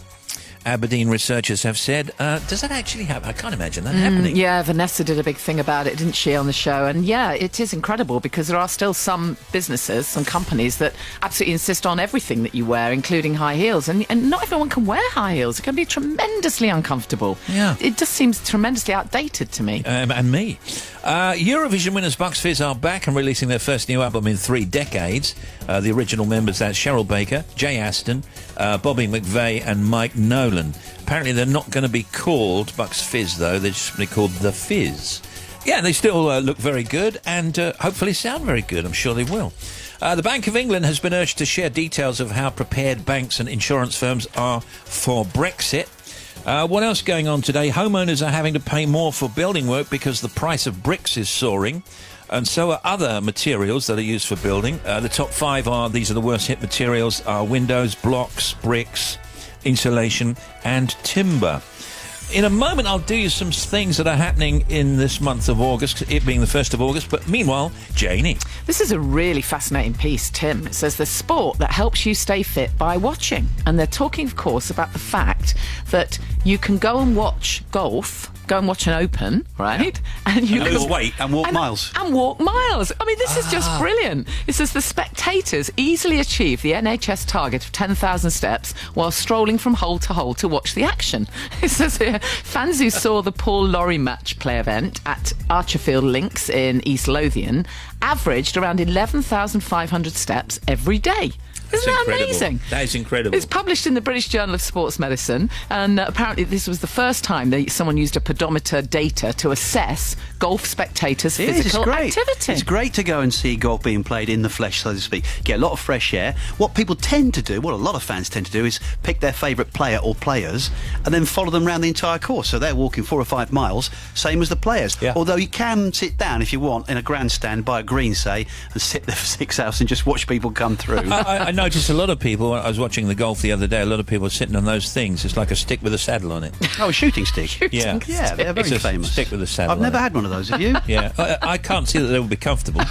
Aberdeen researchers have said. Does that actually happen? I can't imagine that happening. Yeah, Vanessa did a big thing about it, didn't she, on the show? And yeah, it is incredible because there are still some businesses, some companies that absolutely insist on everything that you wear, including high heels. And not everyone can wear high heels. It can be tremendously uncomfortable. Yeah. It just seems tremendously outdated to me. And me. Eurovision winners Bucks Fizz are back and releasing their first new album in 3 decades. The original members, that's Cheryl Baker, Jay Aston, Bobby McVeigh and Mike Nolan. Apparently they're not going to be called Bucks Fizz, though. They're just going to be called The Fizz. Yeah, they still look very good and hopefully sound very good. I'm sure they will. The Bank of England has been urged to share details of how prepared banks and insurance firms are for Brexit. What else going on today? Homeowners are having to pay more for building work because the price of bricks is soaring. And so are other materials that are used for building. The top 5 are, these are the worst hit materials, are windows, blocks, bricks, insulation and timber. In a moment, I'll do you some things that are happening in this month of August, it being the 1st of August. But meanwhile, Janie. This is a really fascinating piece, Tim. It says the sport that helps you stay fit by watching. And they're talking, of course, about the fact that you can go and watch golf, go and watch an Open, right? Yeah. And you can lose weight and walk miles. And walk miles. I mean, this is just brilliant. It says the spectators easily achieve the NHS target of 10,000 steps while strolling from hole to hole to watch the action. It says here, fans who saw the Paul Lawrie match play event at Archerfield Links in East Lothian averaged around 11,500 steps every day. Isn't that amazing? That is incredible. It's published in the British Journal of Sports Medicine, and apparently this was the first time that someone used a pedometer data to assess golf spectators' physical activity. It's great to go and see golf being played in the flesh, so to speak. Get a lot of fresh air. What people tend to do, what a lot of fans tend to do, is pick their favourite player or players and then follow them around the entire course. So they're walking 4 or 5 miles, same as the players. Yeah. Although you can sit down if you want in a grandstand by a green, say, and sit there for 6 hours and just watch people come through. I noticed a lot of people, I was watching the golf the other day, a lot of people are sitting on those things. It's like a stick with a saddle on it. Oh, a shooting stick? Yeah. Yeah, they're very famous. Stick with a saddle. I've never had one of those, have you? Yeah. I can't see that they would be comfortable.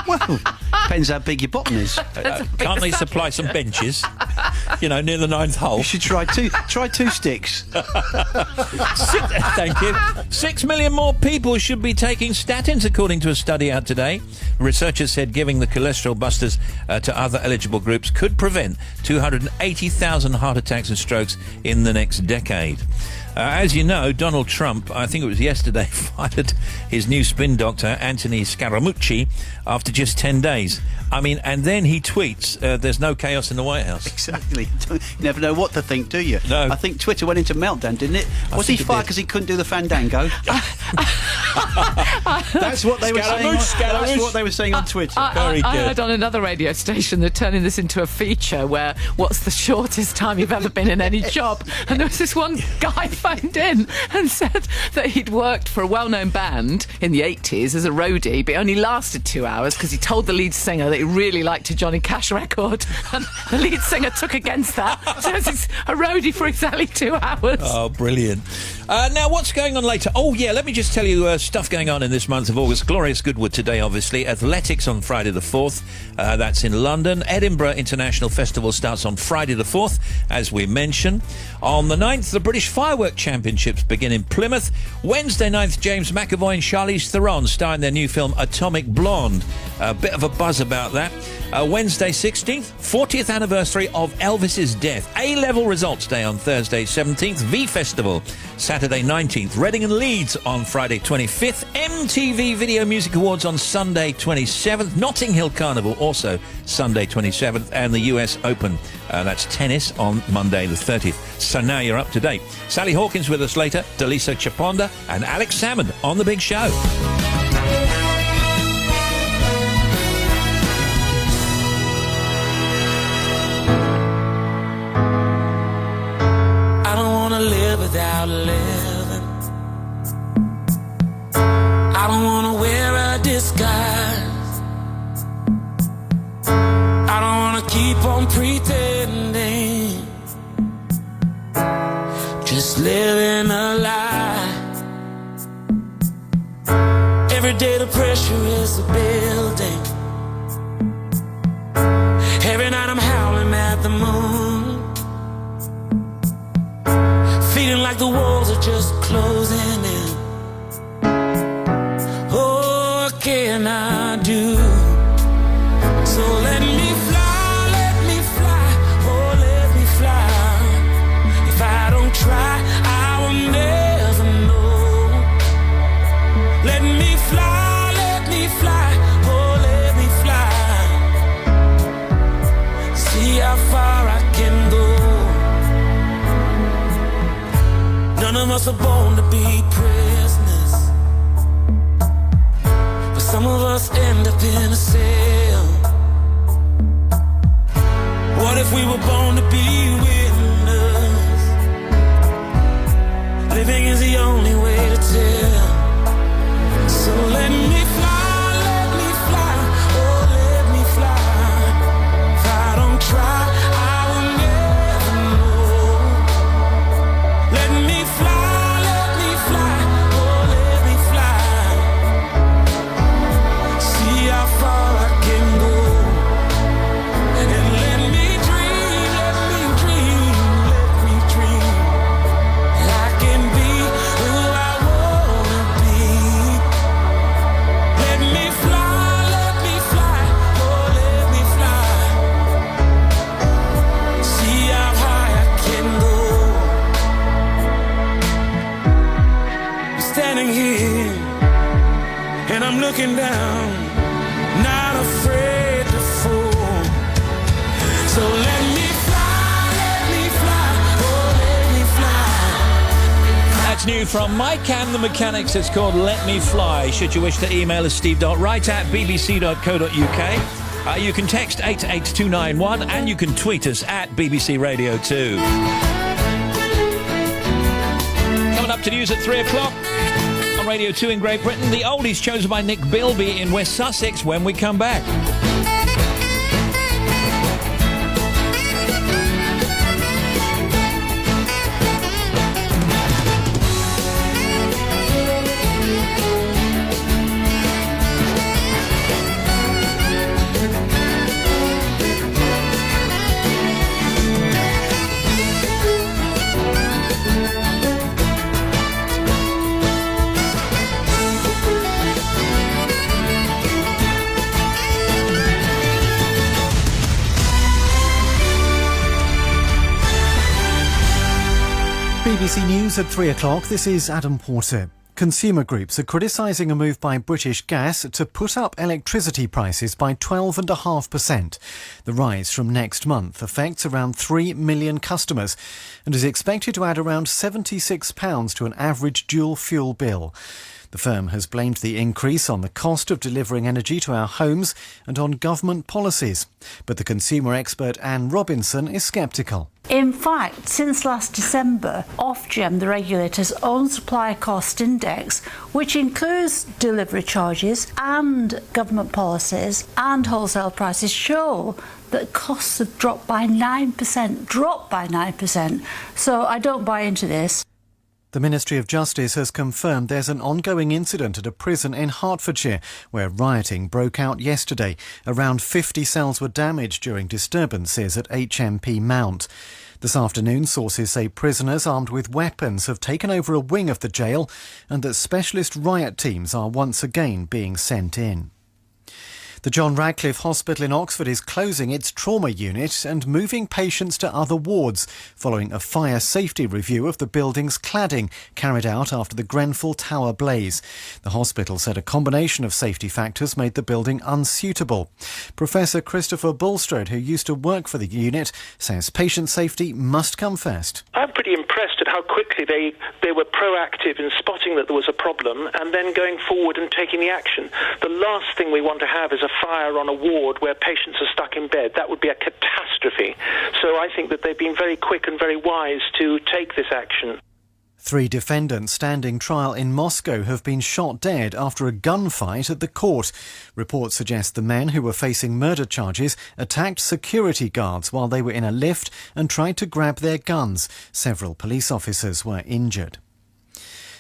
Well, depends how big your bottom is. Can't they supply some benches? You know, near the 9th hole. You should try two sticks. Thank you. 6 million more people should be taking statins, according to a study out today. Researchers said giving the cholesterol busters to other eligible groups could prevent 280,000 heart attacks and strokes in the next decade. As you know, Donald Trump, I think it was yesterday, fired his new spin doctor, Anthony Scaramucci, after just 10 days. I mean, and then he tweets, there's no chaos in the White House. Exactly. You never know what to think, do you? No. I think Twitter went into meltdown, didn't it? Was he fired because he couldn't do the fandango? That's what they were saying. That's what they were saying on Twitter. I heard on another radio station they're turning this into a feature where what's the shortest time you've ever been in any job? And there was this one guy phoned in and said that he'd worked for a well-known band in the 80s as a roadie, but it only lasted 2 hours because he told the lead singer that he really liked a Johnny Cash record, and the lead singer took against that. So he's a roadie for exactly 2 hours. Oh, brilliant. Now, what's going on later? Oh, yeah, let me just tell you stuff going on in this month of August. Glorious Goodwood today, obviously. Athletics on Friday the 4th. That's in London. Edinburgh International Festival starts on Friday the 4th, as we mentioned. On the 9th, the British Firework Championships begin in Plymouth. Wednesday 9th, James McAvoy and Charlize Theron star in their new film Atomic Blonde. A bit of a buzz about that. Wednesday 16th, 40th anniversary of Elvis's death. A-level results day on Thursday 17th. V Festival Saturday 19th. Reading and Leeds on Friday 25th. MTV Video Music Awards on Sunday 27th. Notting Hill Carnival also Sunday 27th. And the US Open, that's tennis, on Monday the 30th. So now you're up to date. Sally Hawkins with us later. Delisa Chaponda and Alex Salmon on The Big Show. Live without living. I don't wanna wear a disguise. I don't wanna keep on pretending. Just living a lie. Every day the pressure is building. Every night I'm howling at the moon. Feeling like the walls are just closing in. Oh, what can I do? So let me fly, oh, let me fly. If I don't try, I will never know. Let me fly, oh, let me fly. See how far I can go. None of us are born to be prisoners, but some of us end up in a cell. What if we were born to be winners? Living is the only way to tell. So let me fly, oh, let me fly. If I don't try, looking down, not afraid to fall. So let me fly, oh, let me fly. That's new from Mike and the Mechanics. It's called Let Me Fly. Should you wish to email us, steve.wright@bbc.co.uk. You can text 88291 and you can tweet us at BBC Radio 2. Coming up to news at 3 o'clock. Radio 2 in Great Britain. The oldies chosen by Nick Bilby in West Sussex when we come back. BBC News at 3 o'clock. This is Adam Porter. Consumer groups are criticising a move by British Gas to put up electricity prices by 12.5%. The rise from next month affects around 3 million customers and is expected to add around £76 to an average dual fuel bill. The firm has blamed the increase on the cost of delivering energy to our homes and on government policies. But the consumer expert Anne Robinson is sceptical. In fact, since last December, Ofgem, the regulator's own supply cost index, which includes delivery charges and government policies and wholesale prices, show that costs have dropped by 9%. So I don't buy into this. The Ministry of Justice has confirmed there's an ongoing incident at a prison in Hertfordshire where rioting broke out yesterday. Around 50 cells were damaged during disturbances at HMP Mount. This afternoon, sources say prisoners armed with weapons have taken over a wing of the jail and that specialist riot teams are once again being sent in. The John Radcliffe Hospital in Oxford is closing its trauma unit and moving patients to other wards following a fire safety review of the building's cladding carried out after the Grenfell Tower blaze. The hospital said a combination of safety factors made the building unsuitable. Professor Christopher Bulstrode, who used to work for the unit, says patient safety must come first. I'm pretty impressed at how quickly they were proactive in spotting that there was a problem and then going forward and taking the action. The last thing we want to have is a fire on a ward where patients are stuck in bed. That would be a catastrophe. So I think that they've been very quick and very wise to take this action. 3 defendants standing trial in Moscow have been shot dead after a gunfight at the court. Reports suggest the men who were facing murder charges attacked security guards while they were in a lift and tried to grab their guns. Several police officers were injured.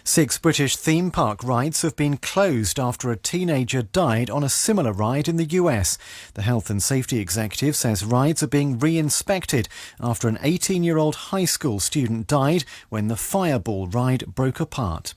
6 British theme park rides have been closed after a teenager died on a similar ride in the US. The health and safety executive says rides are being re-inspected after an 18-year-old high school student died when the Fireball ride broke apart.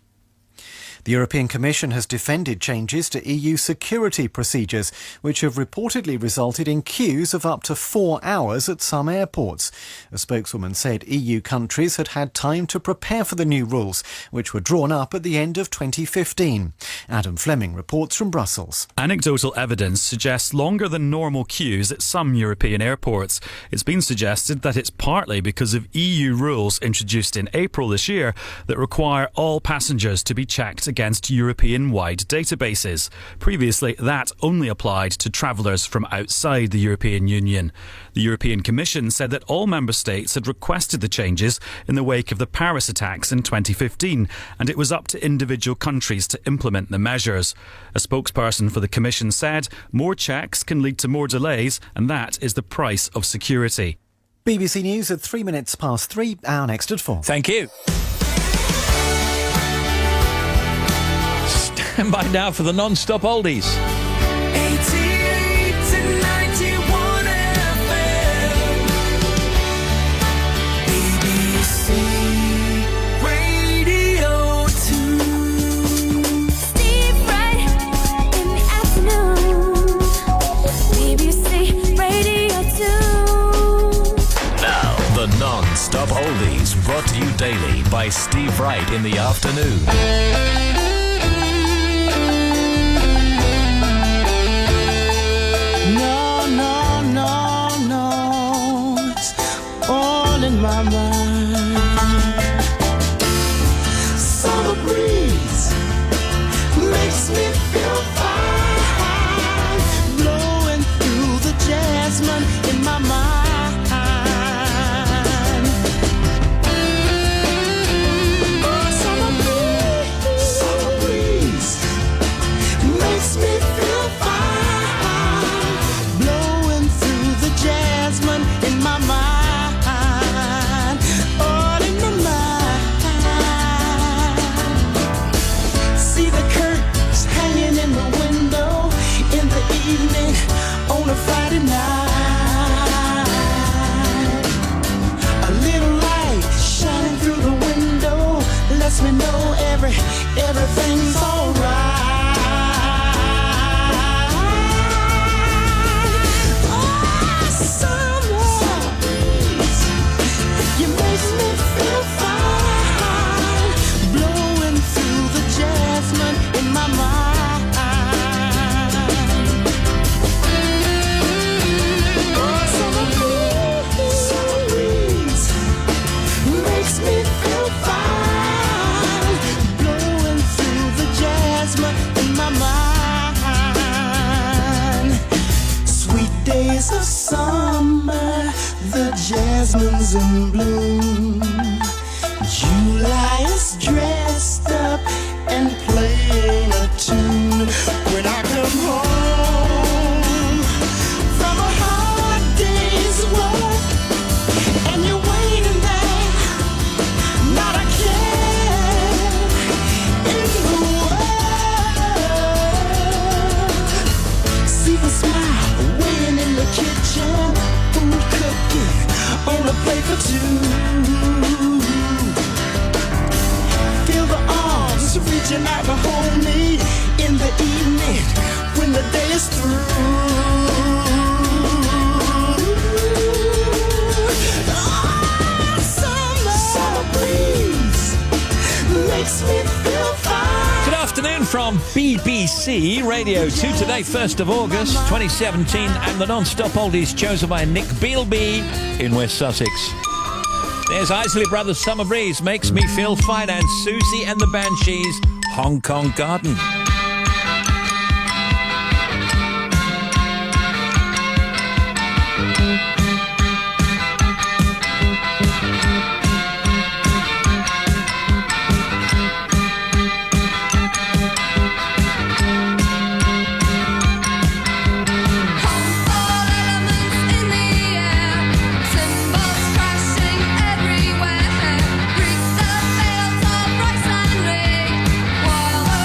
The European Commission has defended changes to EU security procedures, which have reportedly resulted in queues of up to 4 hours at some airports. A spokeswoman said EU countries had had time to prepare for the new rules, which were drawn up at the end of 2015. Adam Fleming reports from Brussels. Anecdotal evidence suggests longer than normal queues at some European airports. It's been suggested that it's partly because of EU rules introduced in April this year that require all passengers to be checked against European-wide databases. Previously, that only applied to travellers from outside the European Union. The European Commission said that all member states had requested the changes in the wake of the Paris attacks in 2015, and it was up to individual countries to implement the measures. A spokesperson for the Commission said more checks can lead to more delays, and that is the price of security. BBC News at 3 minutes past 3, our next at 4. Thank you. Stand by now for the non-stop oldies. 88 to 91 FM. BBC Radio 2. Steve Wright in the afternoon. BBC Radio 2. Now, the non-stop oldies brought to you daily by Steve Wright in the afternoon. My mind. Summer breeze makes me feel fine, blowing through the jasmine in my mind. Oh, summer breeze makes me feel fine, blowing through the jasmine in my mind. On a Friday night, a little light shining through the window lets me know everything's alright. Oh, summer breeze, you make me feel fine, blowing through the jasmine in my mind. Days of summer, the jasmine's in bloom. July is dressed up and playing a tune. When I come home from a hard day's work and you're waiting there, not a care afternoon from BBC Radio 2 today, 1st of August 2017, and the non-stop oldies chosen by Nick Bealby in West Sussex. There's Isley Brothers' Summer Breeze, Makes Me Feel Fine, and Susie and the Banshees' Hong Kong Garden. Everywhere, reach the fields of rice and wheat, while the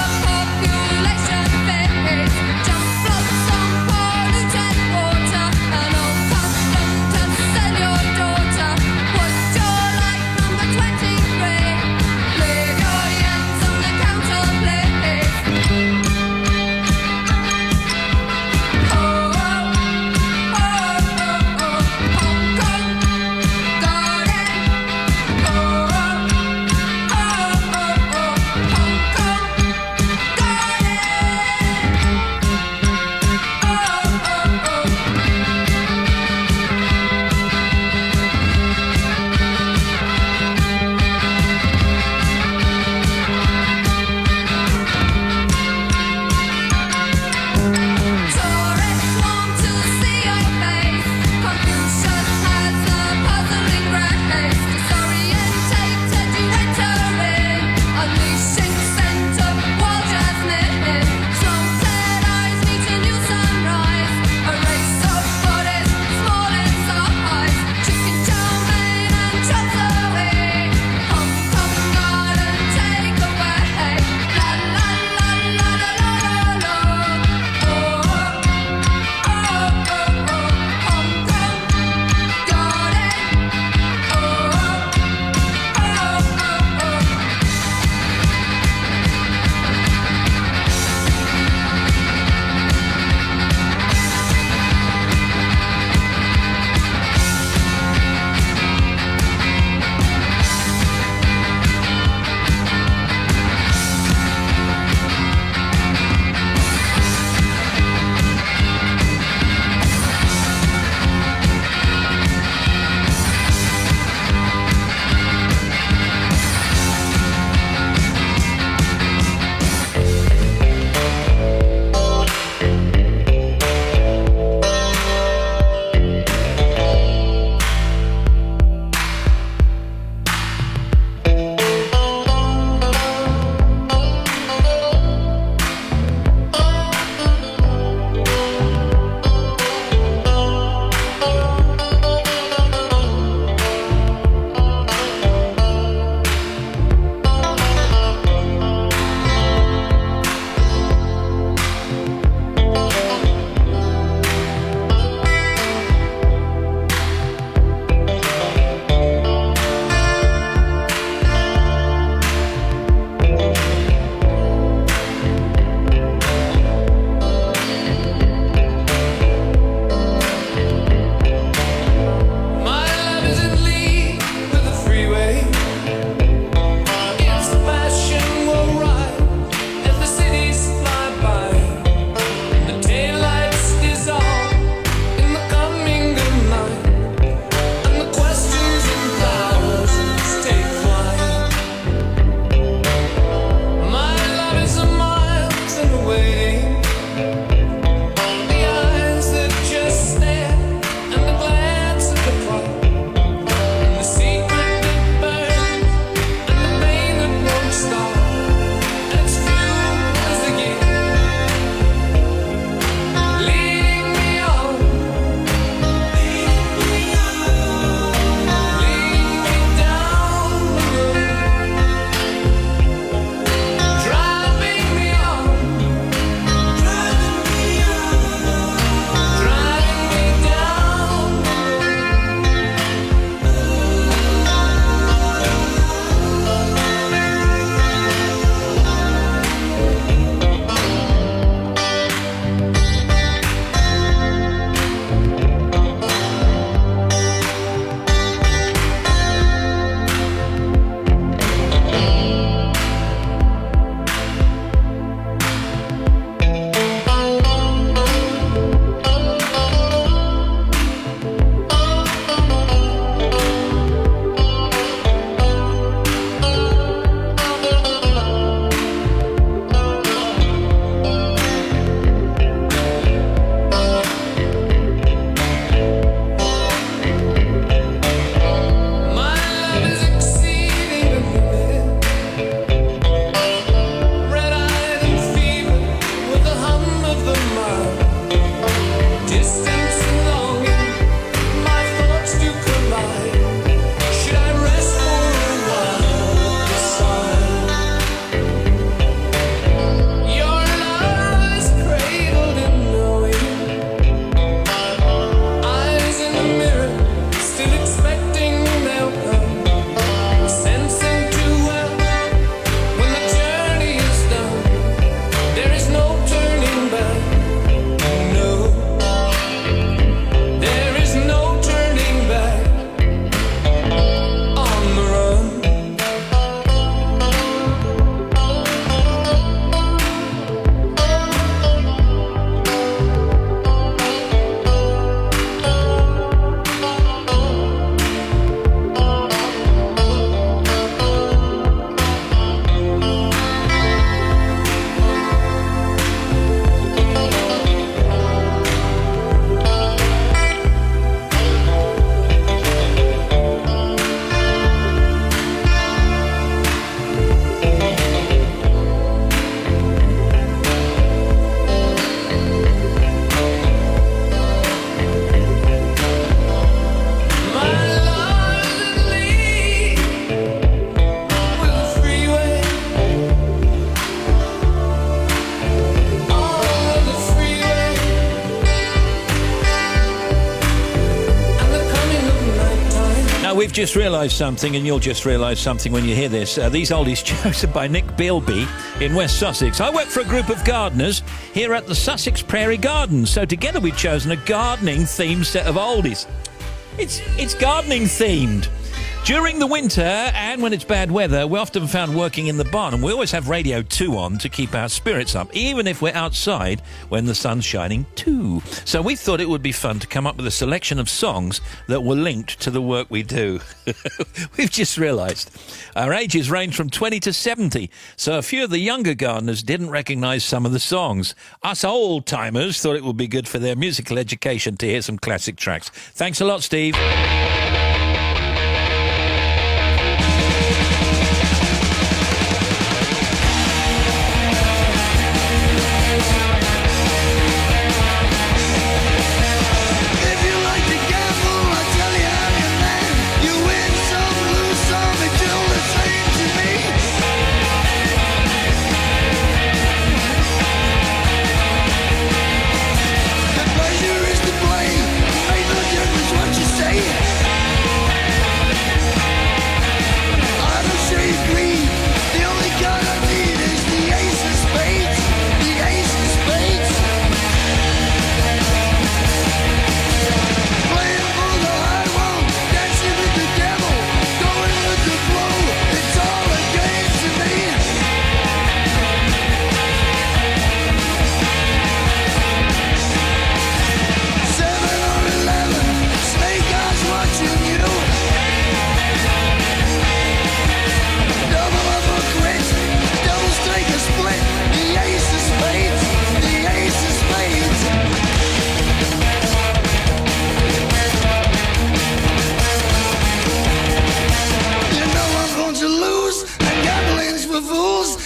we've just realised something, and you'll just realise something when you hear this. These oldies chosen by Nick Bilby in West Sussex. I work for a group of gardeners here at the Sussex Prairie Gardens, so together we've chosen a gardening-themed set of oldies. It's gardening themed. During the winter and when it's bad weather, we're often found working in the barn, and we always have Radio 2 on to keep our spirits up, even if we're outside when the sun's shining too. So we thought it would be fun to come up with a selection of songs that were linked to the work we do. We've just realised our ages range from 20 to 70, so a few of the younger gardeners didn't recognise some of the songs. Us old-timers thought it would be good for their musical education to hear some classic tracks. Thanks a lot, Steve.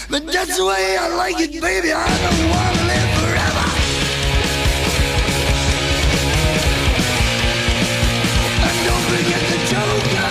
But that's the way I like it, baby. I don't want to live forever. And don't forget the Joker.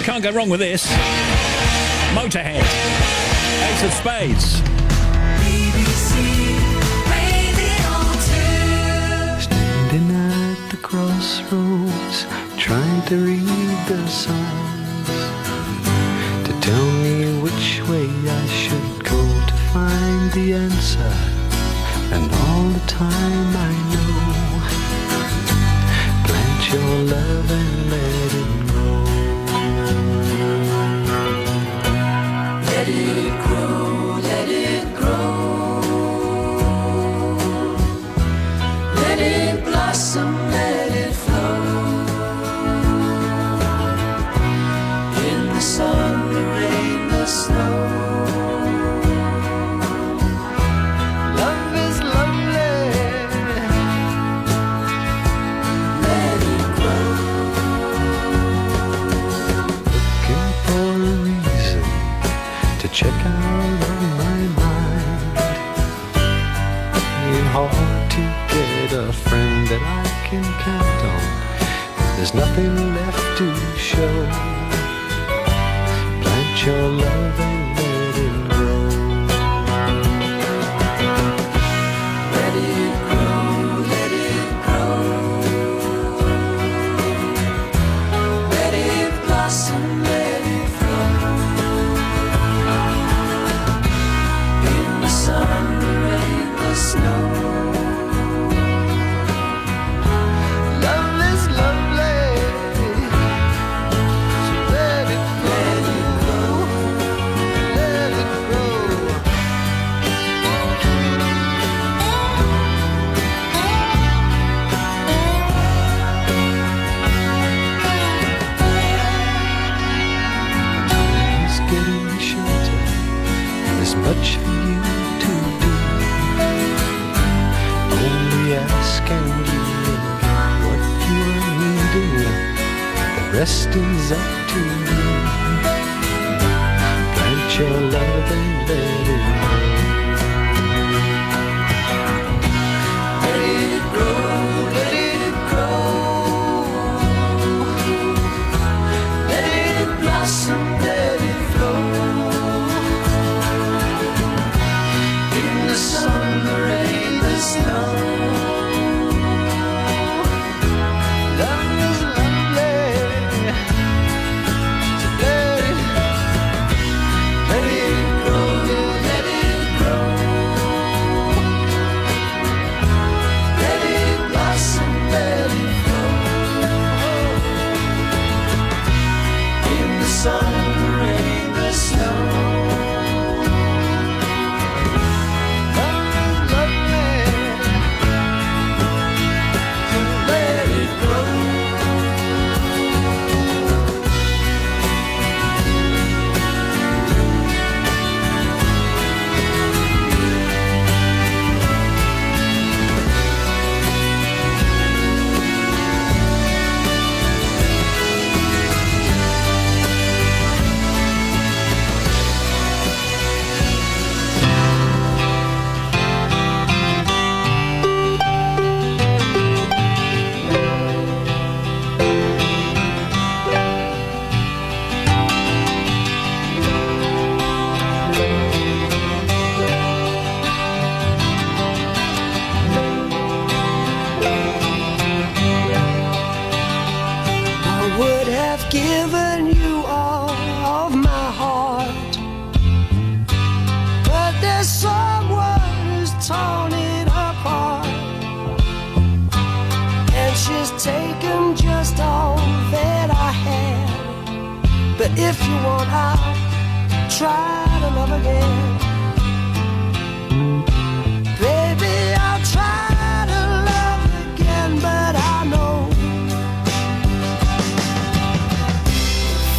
Can't go wrong with this. Motorhead. Ace of Spades. Standing at the crossroads, trying to read the signs to tell me which way I should go to find the answer. And all the time I know, plant your love and let it grow. Let it grow, let it grow. Let it blossom, let it flow. In the sun, the rain, the snow. Love is lovely. Let it grow. Looking for a reason to check out of my mind. It's hard to get a friend that I can count on. There's nothing left to show. Plant your love and let it grow. Let it grow, let it grow. Let it blossom, let it flow. In the sun, the rain, the snow. rest is up to you. Plant your love and let it grow. Let it grow, let it grow. Let it blossom, let it flow. In the sun, the rain, the snow. If you want, I'll try to love again. Baby, I'll try to love again, but I know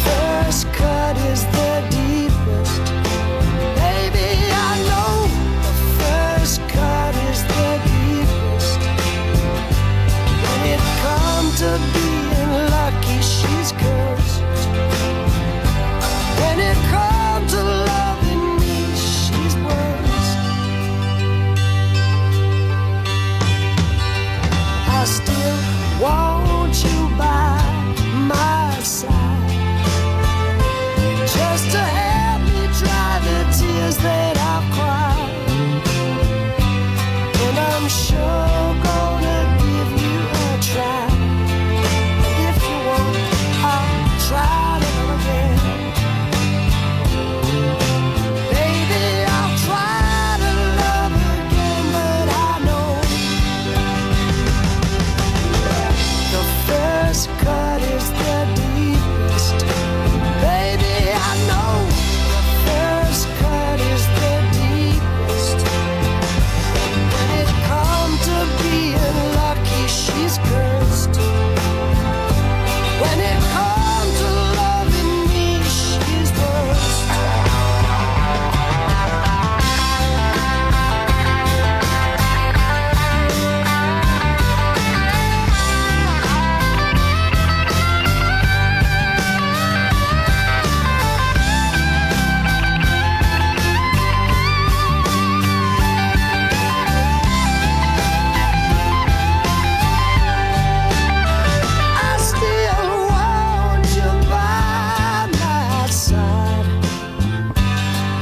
first cut is the deepest. Baby, I know the first cut is the deepest. When it comes to being lucky, she's cursed. When it comes to loving me, she's worse. I still want you by my side, just to help me dry the tears that I've cried. And I'm sure gonna give you a try. If you want, I'll try to love again. Cut is the deepest. Baby, I know the first cut is the deepest. When it comes to being lucky, she's cursed. When it comes to loving me, she's worse.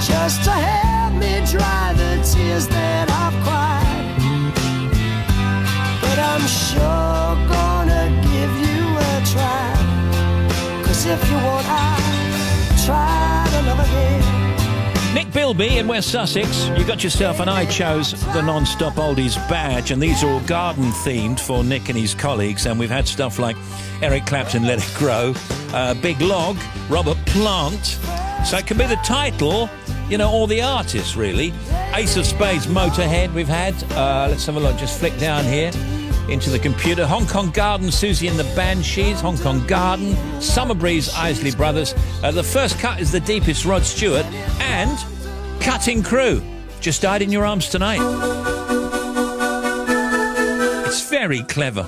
Just to help me dry the tears that I've cried. But I'm sure gonna give you a try. 'Cause if you want, I'll try to love again. Nick Bilby in West Sussex, you got yourself an I Chose the Non-Stop Oldies badge, and these are all garden themed for Nick and his colleagues, and we've had stuff like Eric Clapton, Let It Grow, Big Log, Robert Plant, so it can be the title, you know, or the artist really. Ace of Spades, Motorhead we've had, let's have a look, just flick down here into the computer. Hong Kong Garden, Susie and the Banshees, Hong Kong Garden, Summer Breeze, Isley Brothers. The first cut is the deepest, Rod Stewart, and Cutting Crew, Just Died in Your Arms Tonight. It's very clever.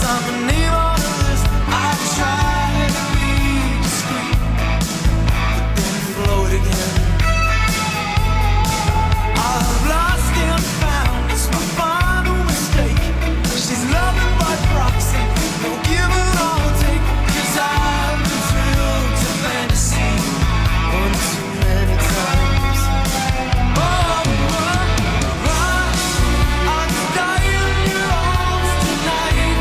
sign my name on the list. I try to be discreet, but then blow it again. I've lost and found, it's my final mistake. She's loving by proxy, no give and all take. 'Cause I've been thrilled to fantasy one too many times. Oh, I just died in your arms tonight.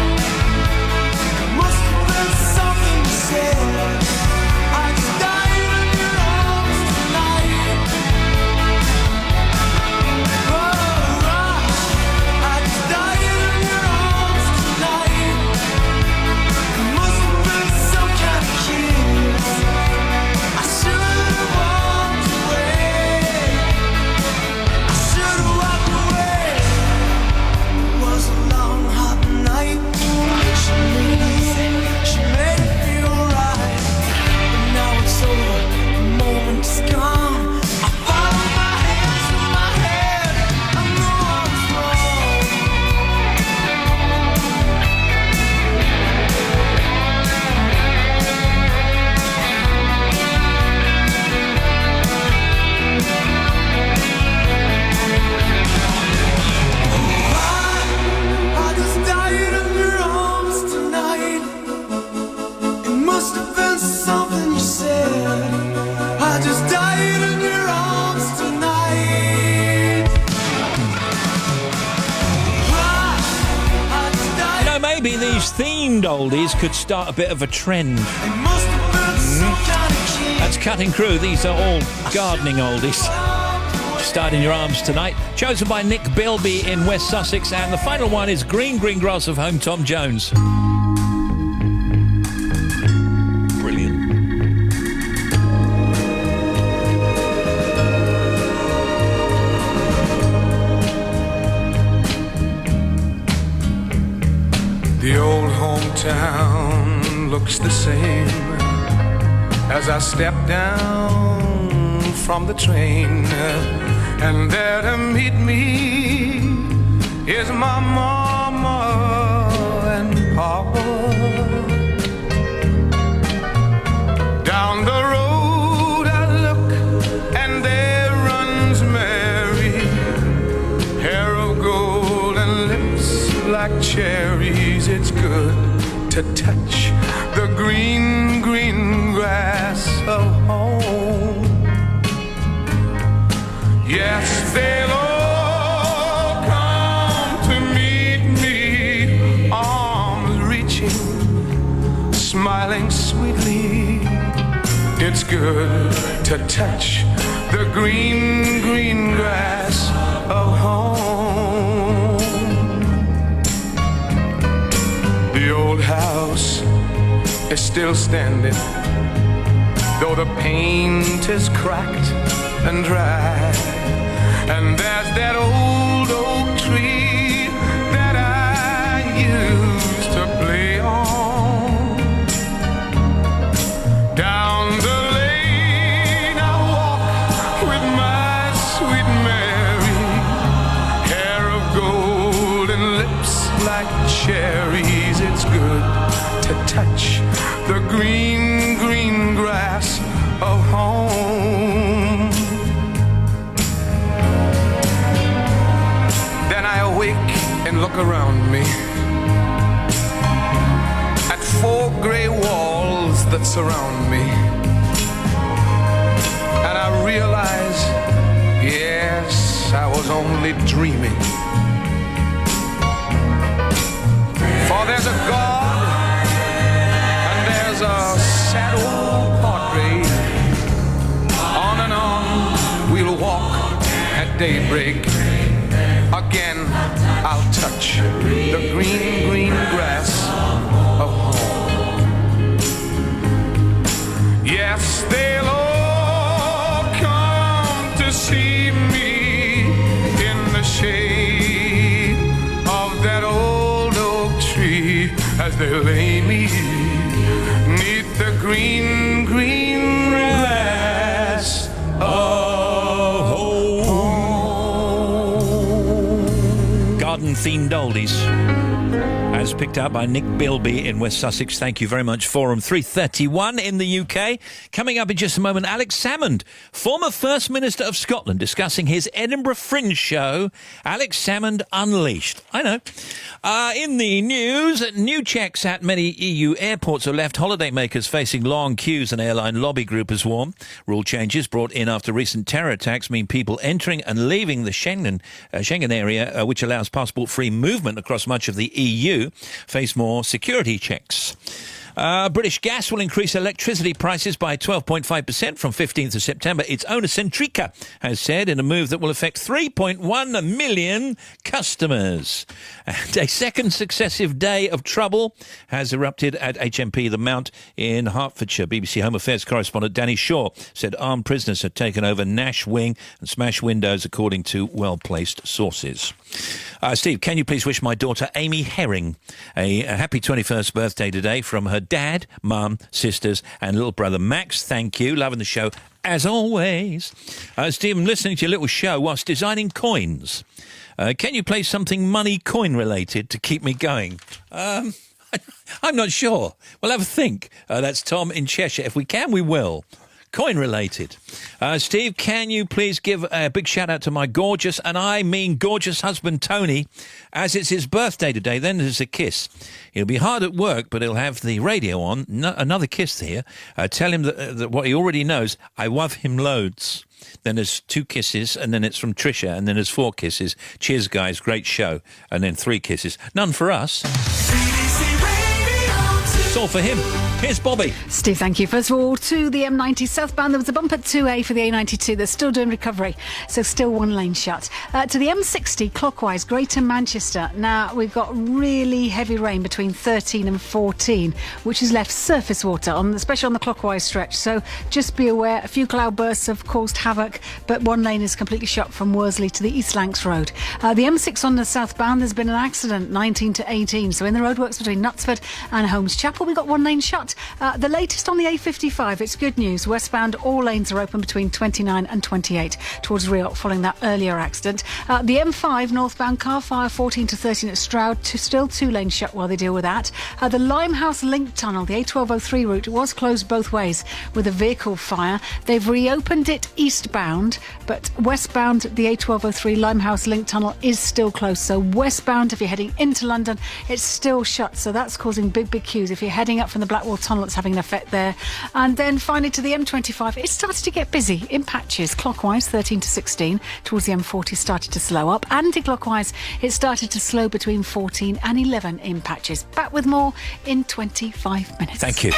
It must have been something you said. I just died in your arms tonight. I just died in your arms tonight. It must have been some kind of kiss. I should have walked away. I should have walked away. It was a long, hot night. She made it easy. She made it feel right. But now it's over. The moment is gone. I follow my hands through my head. I know I was wrong. I just died in your arms tonight. It must have been something you said. I just died in your arms tonight. You know, maybe these themed oldies could start a bit of a trend. That's Cutting Crew. These are all gardening oldies. Start in Your Arms Tonight. Chosen by Nick Bilby in West Sussex. And the final one is Green, Green Grass of Home, Tom Jones. Brilliant. The old hometown looks the same as I step down from the train, and there to meet me is my mama and papa. Down the road I look, and there runs Mary, hair of gold and lips like cherries. It's good to touch the green, green grass of home. Yes, they'll all come to meet me, arms reaching, smiling sweetly. It's good to touch the green, green grass of home. The old house is still standing, though the paint is cracked and dry. And there's that old oak tree that I used to play on. Down the lane I walk with my sweet Mary, hair of gold and lips like cherries. It's good to touch the green, green grass of home. Then I awake and look around me at four gray walls that surround me, and I realize, yes, I was only dreaming. For there's a God and there's a sad old portrait. On and on we'll walk at daybreak. Again I'll touch the green, green grass of home. Yes, they'll all come to see me in the shade of that old oak tree, as they lay me neath the green, green grass of home. Garden-themed oldies. As picked up by Nick Bilby in West Sussex. Thank you very much. Forum 331 in the UK. Coming up in just a moment, Alex Salmond, former First Minister of Scotland, discussing his Edinburgh Fringe show, Alex Salmond Unleashed. I know. In the news, new checks at many EU airports have left holidaymakers facing long queues, an airline lobby group has warned. Rule changes brought in after recent terror attacks mean people entering and leaving the Schengen area, which allows passport-free movement across much of the EU, face more security checks. British Gas will increase electricity prices by 12.5% from 15th of September. Its owner, Centrica, has said, in a move that will affect 3.1 million customers. And a second successive day of trouble has erupted at HMP The Mount in Hertfordshire. BBC Home Affairs correspondent Danny Shaw said armed prisoners had taken over Nash Wing and smashed windows, according to well-placed sources. Steve, can you please wish my daughter Amy Herring a happy 21st birthday today from her dad, mum, sisters and little brother Max. Thank you. Loving the show as always. Steve, I'm listening to your little show whilst designing coins. Can you play something money coin related to keep me going? I'm not sure. We'll have a think. That's Tom in Cheshire. If we can, we will. Coin related. Steve, can you please give a big shout out to my gorgeous, and I mean gorgeous husband Tony, as it's his birthday today. Then there's a kiss. He'll be hard at work, but he'll have the radio on. Another kiss here. Tell him that what he already knows. I love him loads. Then there's 2 kisses, and then it's from Trisha, and then there's 4 kisses. Cheers, guys. Great show. And then 3 kisses. None for us. It's all for him. Here's Bobby. Steve, thank you. First of all, to the M90 southbound, there was a bump at 2A for the A92. They're still doing recovery, so still one lane shut. To the M60 clockwise, Greater Manchester. Now, we've got really heavy rain between 13 and 14, which has left surface water, especially on the clockwise stretch. So just be aware, a few cloud bursts have caused havoc, but one lane is completely shut from Worsley to the East Lancs Road. The M6 on the southbound, there's been an accident, 19 to 18. So in the roadworks between Knutsford and Holmes Chapel, we've got one lane shut. The latest on the A55, it's good news. Westbound, all lanes are open between 29 and 28 towards Riot following that earlier accident. The M5 northbound, car fire 14 to 13 at Stroud, still 2 lanes shut while they deal with that. The Limehouse Link Tunnel, the A1203 route, was closed both ways with a vehicle fire. They've reopened it eastbound, but westbound, the A1203 Limehouse Link Tunnel is still closed. So westbound, if you're heading into London, it's still shut. So that's causing big queues. If you're heading up from the Blackwall Tunnel, it's having an effect there. And then finally to the M25, it started to get busy in patches. Clockwise, 13 to 16 towards the M40 started to slow up. Anti-clockwise, it started to slow between 14 and 11 in patches. Back with more in 25 minutes. Thank you.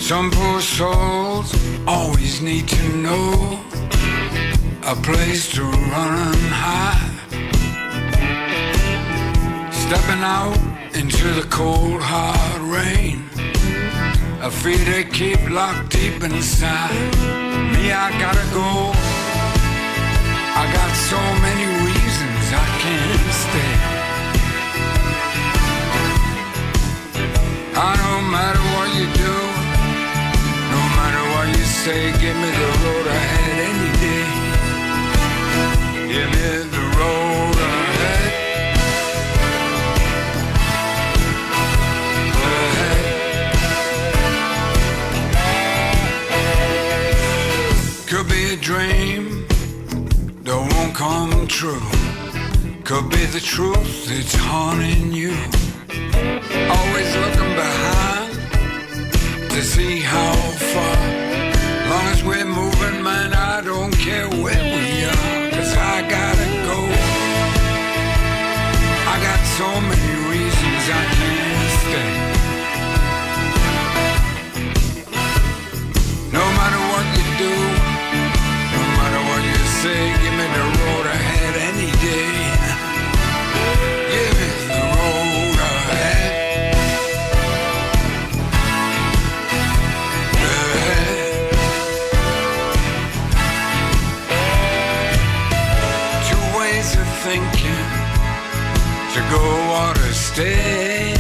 Some poor souls always need to know a place to run and hide. Stepping out into the cold hard rain, a feet they keep locked deep inside. Me, I gotta go. I got so many reasons I can't stay. No matter what you do, no matter what you say, give me the road ahead any day. Give me the road ahead. Could be a dream that won't come true. Could be the truth that's haunting you. to see how far. Long as we're moving, man, I don't care where we are. 'Cause I gotta go. I got so many reasons I can't stay. No matter what you do, no matter what you say, give me the road ahead any day. Give me the road ahead. Two ways of thinking, to go or to stay.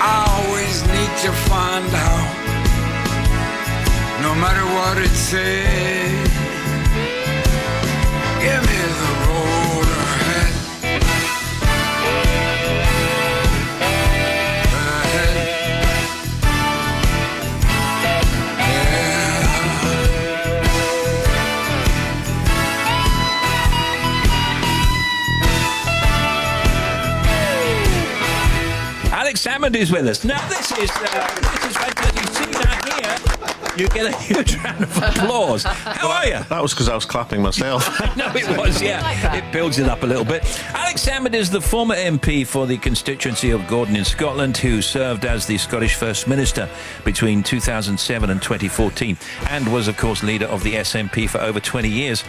I always need to find out, no matter what it says. Give me the road ahead. Ahead. Alex Salmond is with us. Now, this is fantastic. You see that here? You get a huge round of applause. How are you? That was because I was clapping myself. No, it was, yeah. It builds it up a little bit. Alex Salmond is the former MP for the constituency of Gordon in Scotland, who served as the Scottish First Minister between 2007 and 2014, and was, of course, leader of the SNP for over 20 years.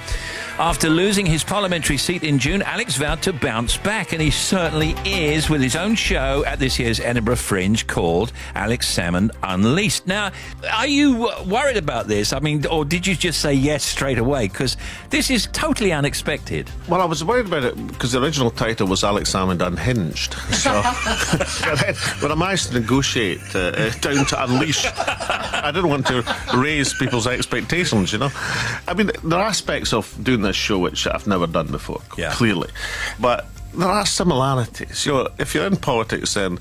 After losing his parliamentary seat in June, Alex vowed to bounce back, and he certainly is, with his own show at this year's Edinburgh Fringe called Alex Salmond Unleashed. Now, are you worried about this? I mean, or did you just say yes straight away? Because this is totally unexpected. Well, I was worried about it because the original title was Alex Salmond Unhinged. So when I managed to negotiate down to Unleashed, I didn't want to raise people's expectations, you know. I mean, there are aspects of doing this show which I've never done before, clearly. But there are similarities. You know, if you're in politics, then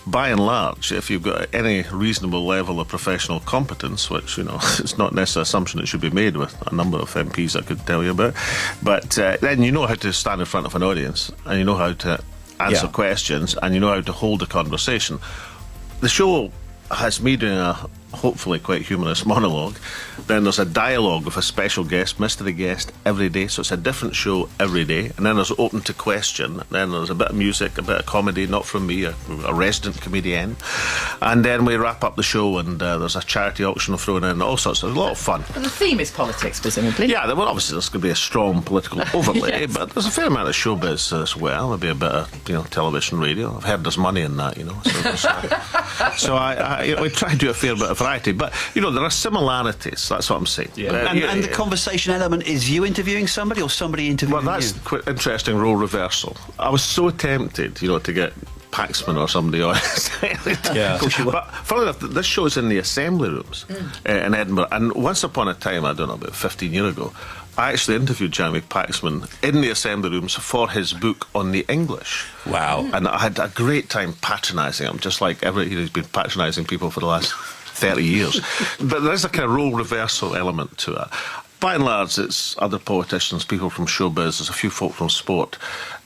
by and large, if you've got any reasonable level of professional competence, which, you know, it's not necessarily an assumption it should be made with a number of MPs I could tell you about, but then you know how to stand in front of an audience, and you know how to answer questions, and you know how to hold a conversation. The show has me doing a hopefully quite humorous monologue. Then there's a dialogue with a special guest, mystery guest, every day. So it's a different show every day. And then there's open to question. Then there's a bit of music, a bit of comedy, not from me, a resident comedian. And then we wrap up the show, and there's a charity auction thrown in, all sorts. There's a lot of fun. And the theme is politics, presumably. Yeah, well, obviously there's going to be a strong political overlay, but there's a fair amount of showbiz as well. There'll be a bit of, you know, television, radio. I've heard there's money in that, you know. So I you know, we try to do a fair bit of variety, but you know, there are similarities. That's what I'm saying. And the conversation element is you interviewing somebody or somebody interviewing you? Well, that's quite interesting role reversal. I was so tempted, you know, to get Paxman or somebody on. But funnily enough, this show's in the assembly rooms in Edinburgh, and once upon a time, I don't know, about 15 years ago, I actually interviewed Jeremy Paxman in the assembly rooms for his book on the English. Wow. And I had a great time patronising him, just like he's been patronising people for the last 30 years. But there is a kind of role reversal element to it. By and large, it's other politicians, people from showbiz, there's a few folk from sport.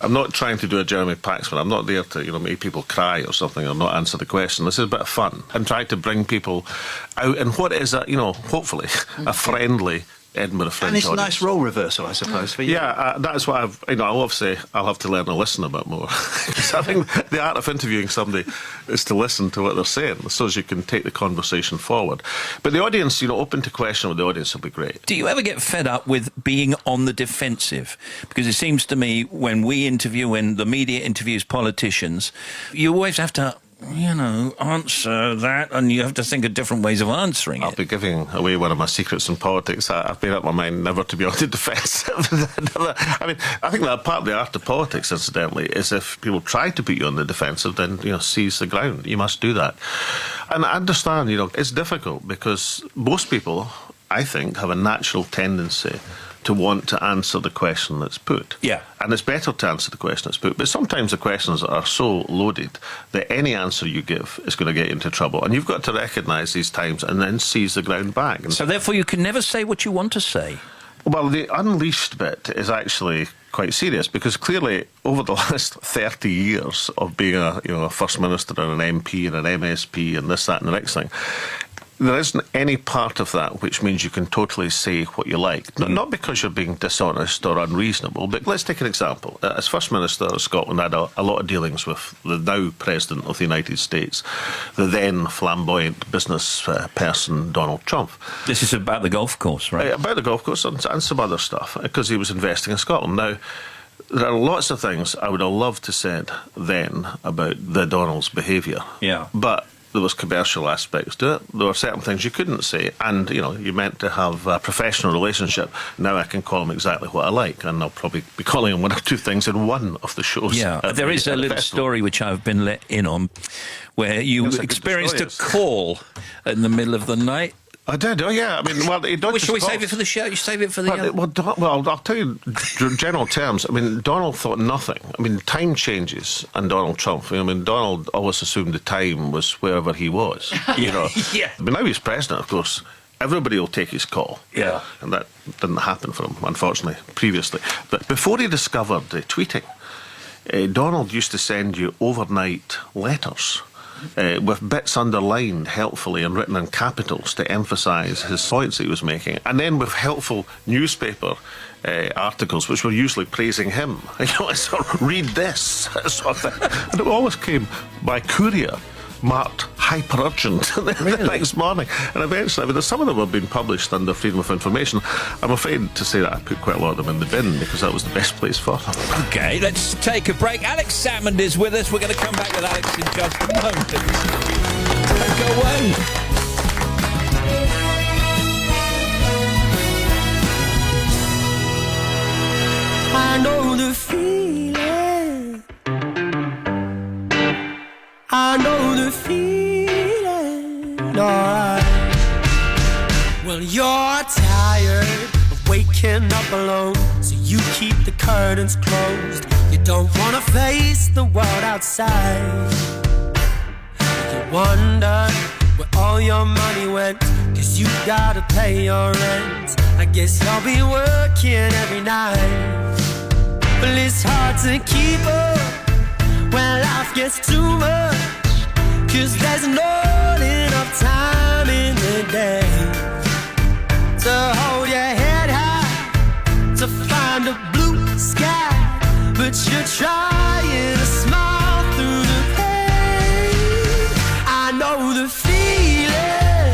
I'm not trying to do a Jeremy Paxman. I'm not there to, you know, make people cry or something or not answer the question. This is a bit of fun. And try to bring people out in what is, you know, hopefully a friendly Edinburgh Fringe And it's audience. a nice role reversal, I suppose, for you. Yeah, that's what I've, you know, obviously I'll have to learn to listen a bit more. Because I think the art of interviewing somebody is to listen to what they're saying, so as you can take the conversation forward. But the audience, you know, open to question with the audience will be great. Do you ever get fed up with being on the defensive? Because it seems to me when we interview, when the media interviews politicians, you always have to, you know, answer that, and you have to think of different ways of answering it. I'll be giving away one of my secrets in politics. I've made up my mind never to be on the defensive. I mean, I think that part of the art of politics, incidentally, is if people try to put you on the defensive, then, you know, seize the ground. You must do that. And I understand, you know, it's difficult because most people, I think, have a natural tendency to want to answer the question that's put. Yeah. And it's better to answer the question that's put. But sometimes the questions are so loaded that any answer you give is going to get you into trouble. And you've got to recognise these times and then seize the ground back. And so therefore you can never say what you want to say. Well, the unleashed bit is actually quite serious because clearly over the last 30 years of being a First Minister and an MP and an MSP and this, that and the next thing, there isn't any part of that which means you can totally say what you like. Not because you're being dishonest or unreasonable, but let's take an example. As First Minister of Scotland, I had a lot of dealings with the now President of the United States, the then flamboyant business person, Donald Trump. This is about the golf course, right? About the golf course and some other stuff, because he was investing in Scotland. Now, there are lots of things I would have loved to said then about the Donald's behaviour. Yeah. But there was commercial aspects to it. There were certain things you couldn't say, and you meant to have a professional relationship. Now I can call him exactly what I like, and I'll probably be calling him one or two things in one of the shows. Yeah, there is a little story which I've been let in on, where you experienced a call in the middle of the night. I did, oh yeah. I mean, well, shall we save it for the show? You save it for the... Well, I'll tell you general terms. I mean, Donald thought nothing. I mean, time changes and Donald Trump. I mean, Donald always assumed the time was wherever he was, Yeah. But now he's president, of course. Everybody will take his call. Yeah. And that didn't happen for him, unfortunately, previously. But before he discovered tweeting, Donald used to send you overnight letters with bits underlined helpfully and written in capitals to emphasise his points that he was making, and then with helpful newspaper articles which were usually praising him. Sort of, read this sort of thing. And it always came by courier, marked hyper urgent the next morning. And eventually, some of them have been published under Freedom of Information. I'm afraid to say that I put quite a lot of them in the bin because that was the best place for them. Okay, let's take a break. Alex Salmond is with us. We're going to come back with Alex in just a moment. Don't go away. I know the feeling. I know the feeling. Alright. Well, you're tired of waking up alone, so you keep the curtains closed. You don't wanna face the world outside. You wonder where all your money went, 'cause you gotta pay your rent. I guess you'll be working every night. Well, it's hard to keep up when life gets too much, 'cause there's not enough time in the day to hold your head high, to find a blue sky, but you're trying to smile through the pain. I know the feeling.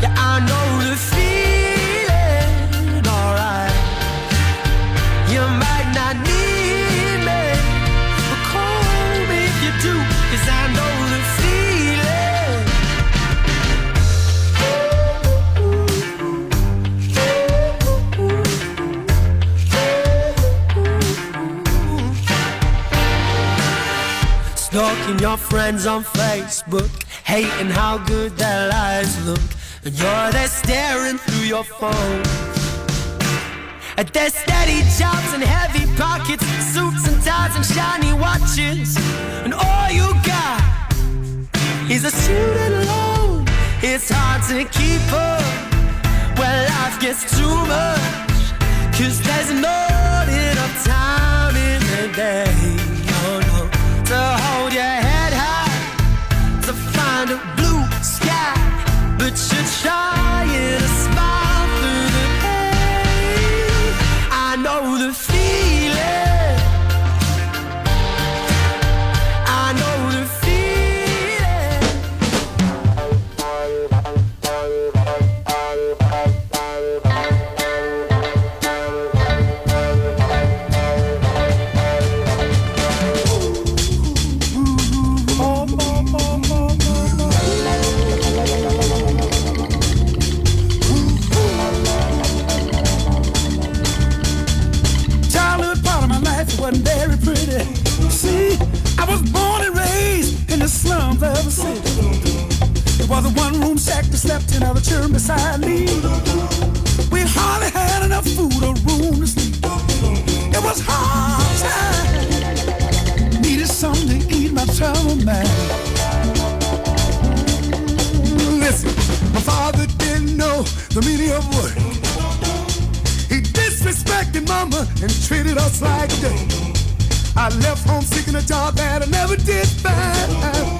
Yeah, I know the feeling. Alright. You might not need me, but call me if you do, 'cause I know the feeling. Stalking your friends on Facebook, hating how good their lives look, and you're there staring through your phone at their steady jobs and heavy pockets, suits and ties and shiny watches, and all you got is a student loan. It's hard to keep up when life gets too much, 'cause there's not enough time in the day, oh no, to hold your head high, to find a blue sky, but you're trying to smile through the pain. I know the feeling. I know the feeling. Childhood part of my life wasn't very pretty. See, I was born and raised in the slums of the city. It was a one-room shack that slept in, other children beside me. We hardly had enough food or room to sleep. It was hard time. Needed something to eat, my troubled mind. Listen, my father didn't know the meaning of and treated us like dirt. I left home seeking a job that I never did find.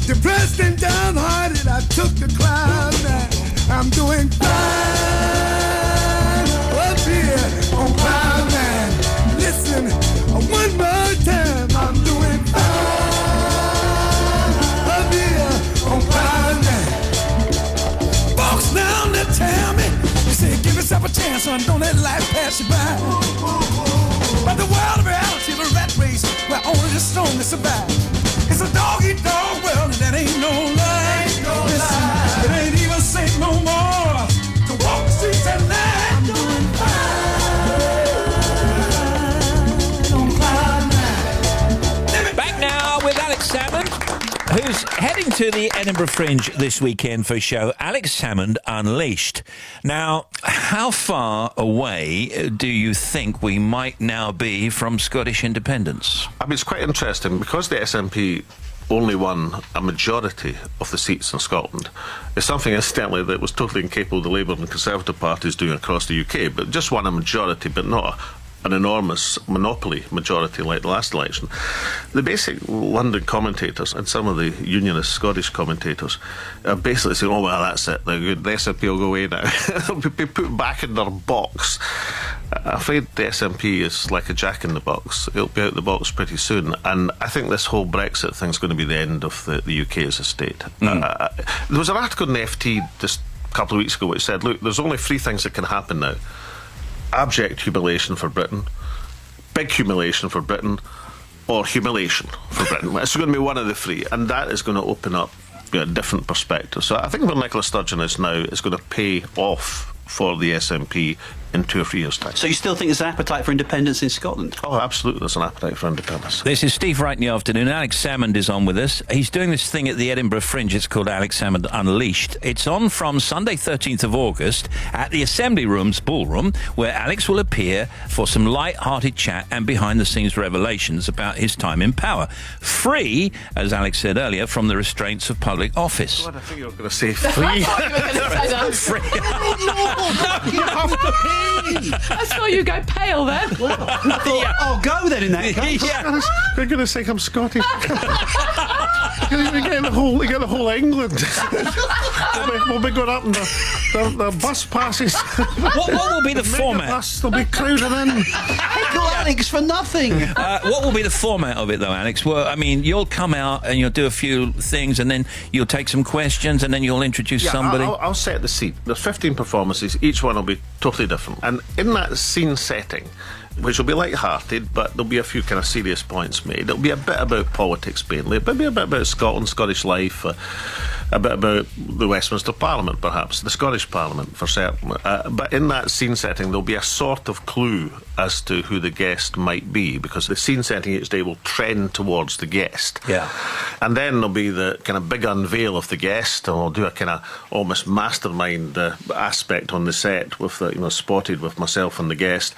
Depressed and downhearted, I took the cloud. Now I'm doing fine up here on cloud nine. Listen, one more time, I'm doing fine up here on cloud nine. Folks now they tell me, they say give yourself a chance, son, don't let life pass you by. But the world of reality, the rat race, where only the strongest survive. It's a dog-eat-dog world, and that ain't no lie. Listen, it ain't even safe no more to walk the streets at night. I'm doing fine on cloud nine. Back now with Alex Salmond, who's heading to the Edinburgh Fringe this weekend for a show, Alex Salmond Unleashed. Now, how far away do you think we might now be from Scottish independence? I mean, it's quite interesting because the SNP only won a majority of the seats in Scotland. It's something, incidentally, that was totally incapable of the Labour and Conservative parties doing across the UK, but just won a majority, but not an enormous monopoly majority like the last election. The basic London commentators and some of the unionist Scottish commentators are basically saying, oh, well, that's it, they're good. The SNP will go away now. They'll be put back in their box. I'm afraid the SNP is like a jack in the box. It'll be out the box pretty soon. And I think this whole Brexit thing's going to be the end of the UK as a state. There was an article in the FT just a couple of weeks ago which said, look, there's only three things that can happen now. Abject humiliation for Britain, big humiliation for Britain, or humiliation for Britain. It's going to be one of the three, and that is going to open up a different perspective. So I think where Nicola Sturgeon is now is going to pay off for the SNP in 2 or 3 years' time. So you still think there's an appetite for independence in Scotland? Oh, absolutely, there's an appetite for independence. This is Steve Wright in the afternoon. Alex Salmond is on with us. He's doing this thing at the Edinburgh Fringe. It's called Alex Salmond Unleashed. It's on from Sunday 13th of August at the Assembly Rooms Ballroom, where Alex will appear for some light-hearted chat and behind-the-scenes revelations about his time in power. Free, as Alex said earlier, from the restraints of public office. God, I think you were going to say free. I thought you were going to say that. Free. You have to pay! I saw you go pale then. I thought, I'll go then in that case. Yeah. For goodness sake, I'm Scottish. You get the whole England. We'll be going up in the bus passes. What will be the format? They'll be crowding in. Heckle Alex for nothing. What will be the format of it, though, Alex? Well, I mean, you'll come out and you'll do a few things, and then you'll take some questions, and then you'll introduce somebody. I'll set the scene. There's 15 performances. Each one will be totally different. And in that scene setting, which will be light-hearted, but there'll be a few kind of serious points made. It'll be a bit about politics, mainly. Maybe a bit about Scotland, Scottish life, a bit about the Westminster Parliament, perhaps, the Scottish Parliament, for certain. But in that scene setting, there'll be a sort of clue as to who the guest might be, because the scene setting each day will trend towards the guest. Yeah. And then there'll be the kind of big unveil of the guest, and we'll do a kind of almost mastermind aspect on the set, with spotted with myself and the guest.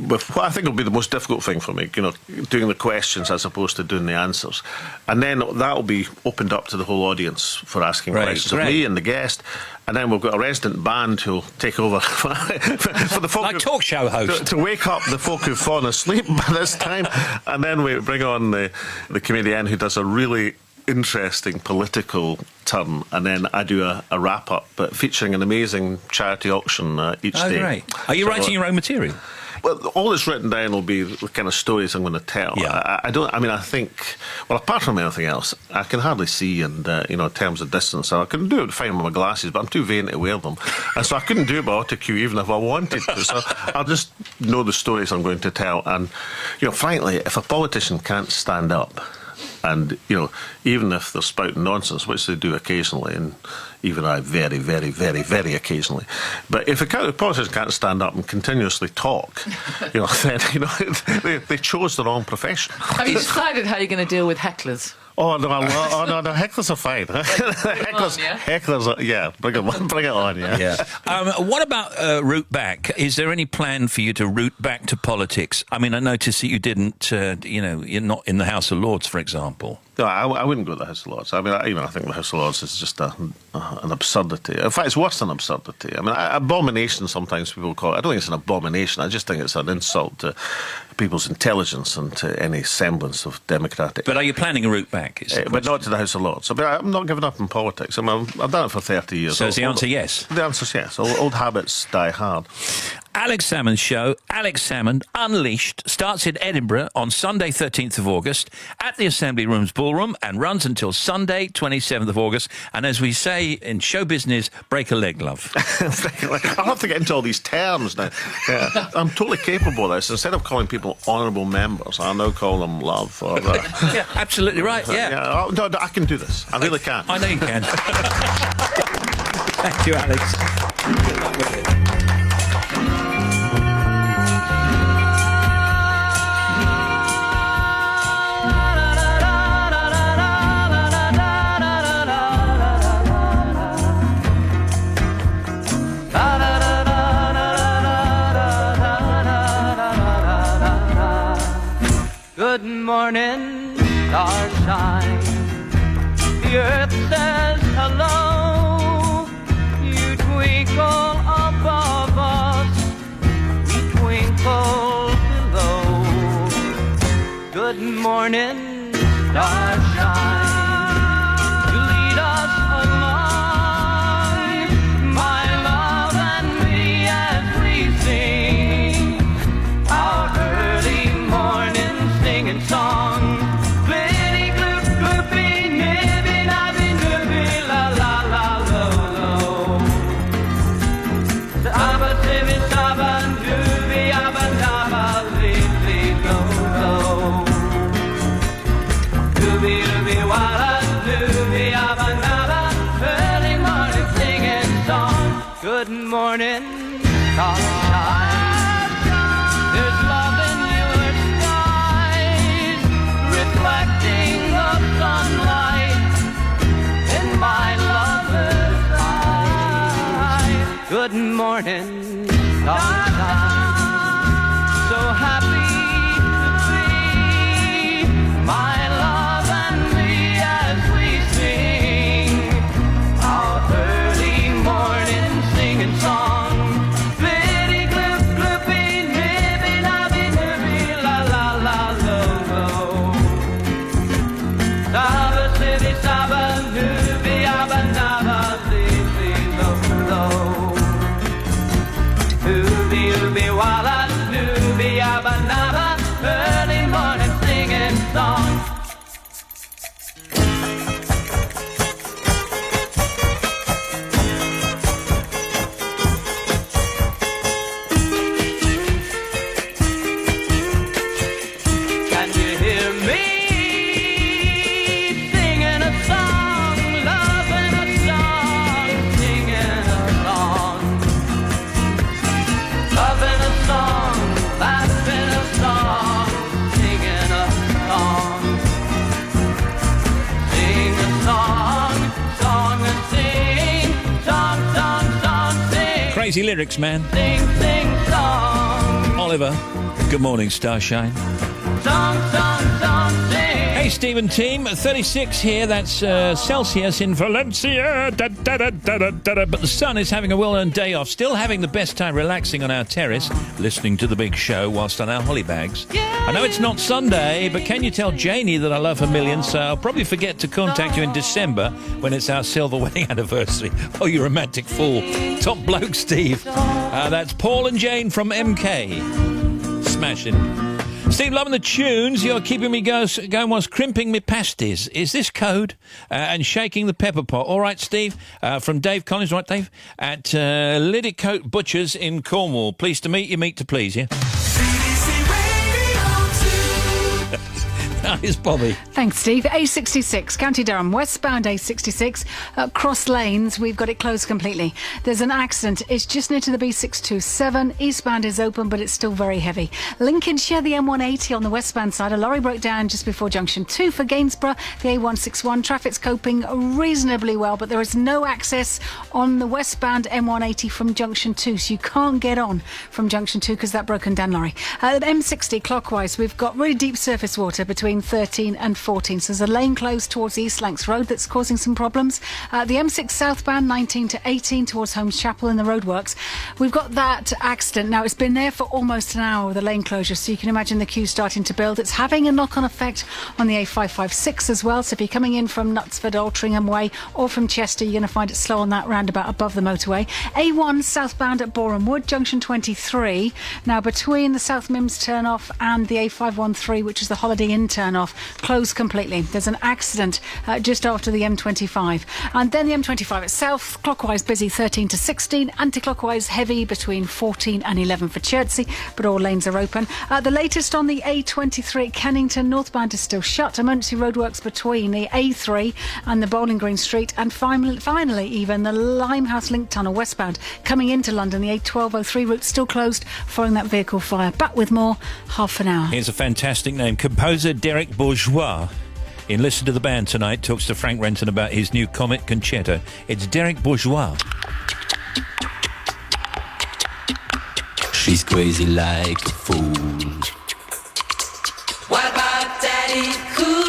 With what I think will be the most difficult thing for me, doing the questions as opposed to doing the answers. And then that'll be opened up to the whole audience for asking questions of me and the guest. And then we've got a resident band who'll take over for the folk. Like talk show host. To wake up the folk who've fallen asleep by this time. And then we bring on the comedian who does a really interesting political turn, and then I do a wrap-up, but featuring an amazing charity auction each day. Great. Are you writing your own material? Well, all that's written down will be the kind of stories I'm going to tell. Yeah. I think, well, apart from anything else, I can hardly see, and, in terms of distance, I can do it fine with my glasses, but I'm too vain to wear them. And so I couldn't do it by autocue even if I wanted to. So I'll just know the stories I'm going to tell. And, frankly, if a politician can't stand up, and, even if they're spouting nonsense, which they do occasionally, and even I very, very, very, very occasionally. But if a politician can't stand up and continuously talk, then, they chose the wrong profession. Have you decided how you're going to deal with hecklers? Oh, no, hecklers are fine. Hecklers are, bring it on, yeah. What about route back? Is there any plan for you to route back to politics? I mean, I noticed that you didn't, you're not in the House of Lords, for example. No, I wouldn't go to the House of Lords. I mean, I think the House of Lords is just an absurdity. In fact, it's worse than absurdity. I mean, abomination, sometimes people call it. I don't think it's an abomination. I just think it's an insult to people's intelligence and to any semblance of democratic... But are you planning a route back? But not to the House of Lords. I mean, I'm not giving up in politics. I mean, I've done it for 30 years. So is the answer yes? The answer's yes. Old habits die hard. Alex Salmond's show, Alex Salmond Unleashed, starts in Edinburgh on Sunday 13th of August at the Assembly Rooms Ballroom and runs until Sunday 27th of August. And as we say in show business, break a leg, love. I'll have to get into all these terms now. Yeah, I'm totally capable of this. Instead of calling people honourable members, I now call them love. Or, yeah, absolutely right, yeah. No, I can do this. I really can. I know you can. Thank you, Alex. Good luck with it. Good morning, starshine. The earth says hello. You twinkle above us, we twinkle below. Good morning, starshine. You lead us along, my love and me, as we sing our early morning singing song. Glitty gloop gloopy, nibby nabby nibby, la la la lo lo. Abba tibby sabba dooby abba dabba lee lo lo. Dooby dooby walla dooby abba nabba, early morning singing song. Good morning, sunshine. There's love in your skies, reflecting the sunlight in my lover's eyes. Good morning, sunshine. So happy to be my love and me as we sing our early morning singing song. Glitty gloop gloopy, nibby nabby nibby, la la la lo lo. Saba sibby saba nubby abba nabba lee lo lo. Ooby ooby walla nubby abba nabba, early morning singing song. Can you hear me singing a song, loving a song, singing a song, loving a song, laughing a song, singing a song, sing a song, song and sing, song, song, song, sing. Crazy lyrics, man. Sing, sing, song. Oliver, good morning, Starshine. Song, song, song, sing. Hey, Stephen team, 36 here. That's Celsius in Valencia. Da, da, da, da, da, da, da. But the sun is having a well-earned day off. Still having the best time relaxing on our terrace, listening to the big show whilst on our holly bags. I know it's not Sunday, but can you tell Janie that I love her millions? So I'll probably forget to contact you in December when it's our silver wedding anniversary. Oh, you romantic fool. Top bloke, Steve. That's Paul and Jane from MK. Smashing. Steve, loving the tunes. You're keeping me going whilst crimping me pasties. Is this code? And shaking the pepper pot. All right, Steve. From Dave Collins, right, Dave? At Liddicote Butchers in Cornwall. Pleased to meet you, meet to please you. Here's Bobby. Thanks, Steve. A66, County Durham, westbound A66, cross lanes. We've got it closed completely. There's an accident. It's just near to the B627. Eastbound is open, but it's still very heavy. Lincolnshire, the M180 on the westbound side. A lorry broke down just before junction 2 for Gainsborough. The A161, traffic's coping reasonably well, but there is no access on the westbound M180 from junction 2, so you can't get on from junction 2 because that broken down lorry. The M60 clockwise, we've got really deep surface water between M13 and 14. So there's a lane closed towards East Lancs Road that's causing some problems. The M6 southbound 19 to 18 towards Holmes Chapel in the roadworks. We've got that accident. Now, it's been there for almost an hour with a lane closure, so you can imagine the queue starting to build. It's having a knock-on effect on the A556 as well. So if you're coming in from Knutsford, Altrincham Way, or from Chester, you're going to find it slow on that roundabout above the motorway. A1 southbound at Boreham Wood, junction 23. Now, between the South Mims turn-off and the A513, which is the Holiday Inn turn-off, closed completely. There's an accident just after the M25. And then the M25 itself, clockwise busy 13 to 16, anti-clockwise heavy between 14 and 11 for Chertsey, but all lanes are open. The latest on the A23 at Kennington, northbound is still shut. Emergency roadworks between the A3 and the Bowling Green Street, and finally even the Limehouse Link Tunnel westbound coming into London, the A1203 route still closed following that vehicle fire. Back with more, half an hour. Here's a fantastic name. Composer Derek Bourgeois, in Listen to the Band tonight, talks to Frank Renton about his new Comet Concerto. It's Derek Bourgeois. She's crazy like a fool. What about Daddy Cool?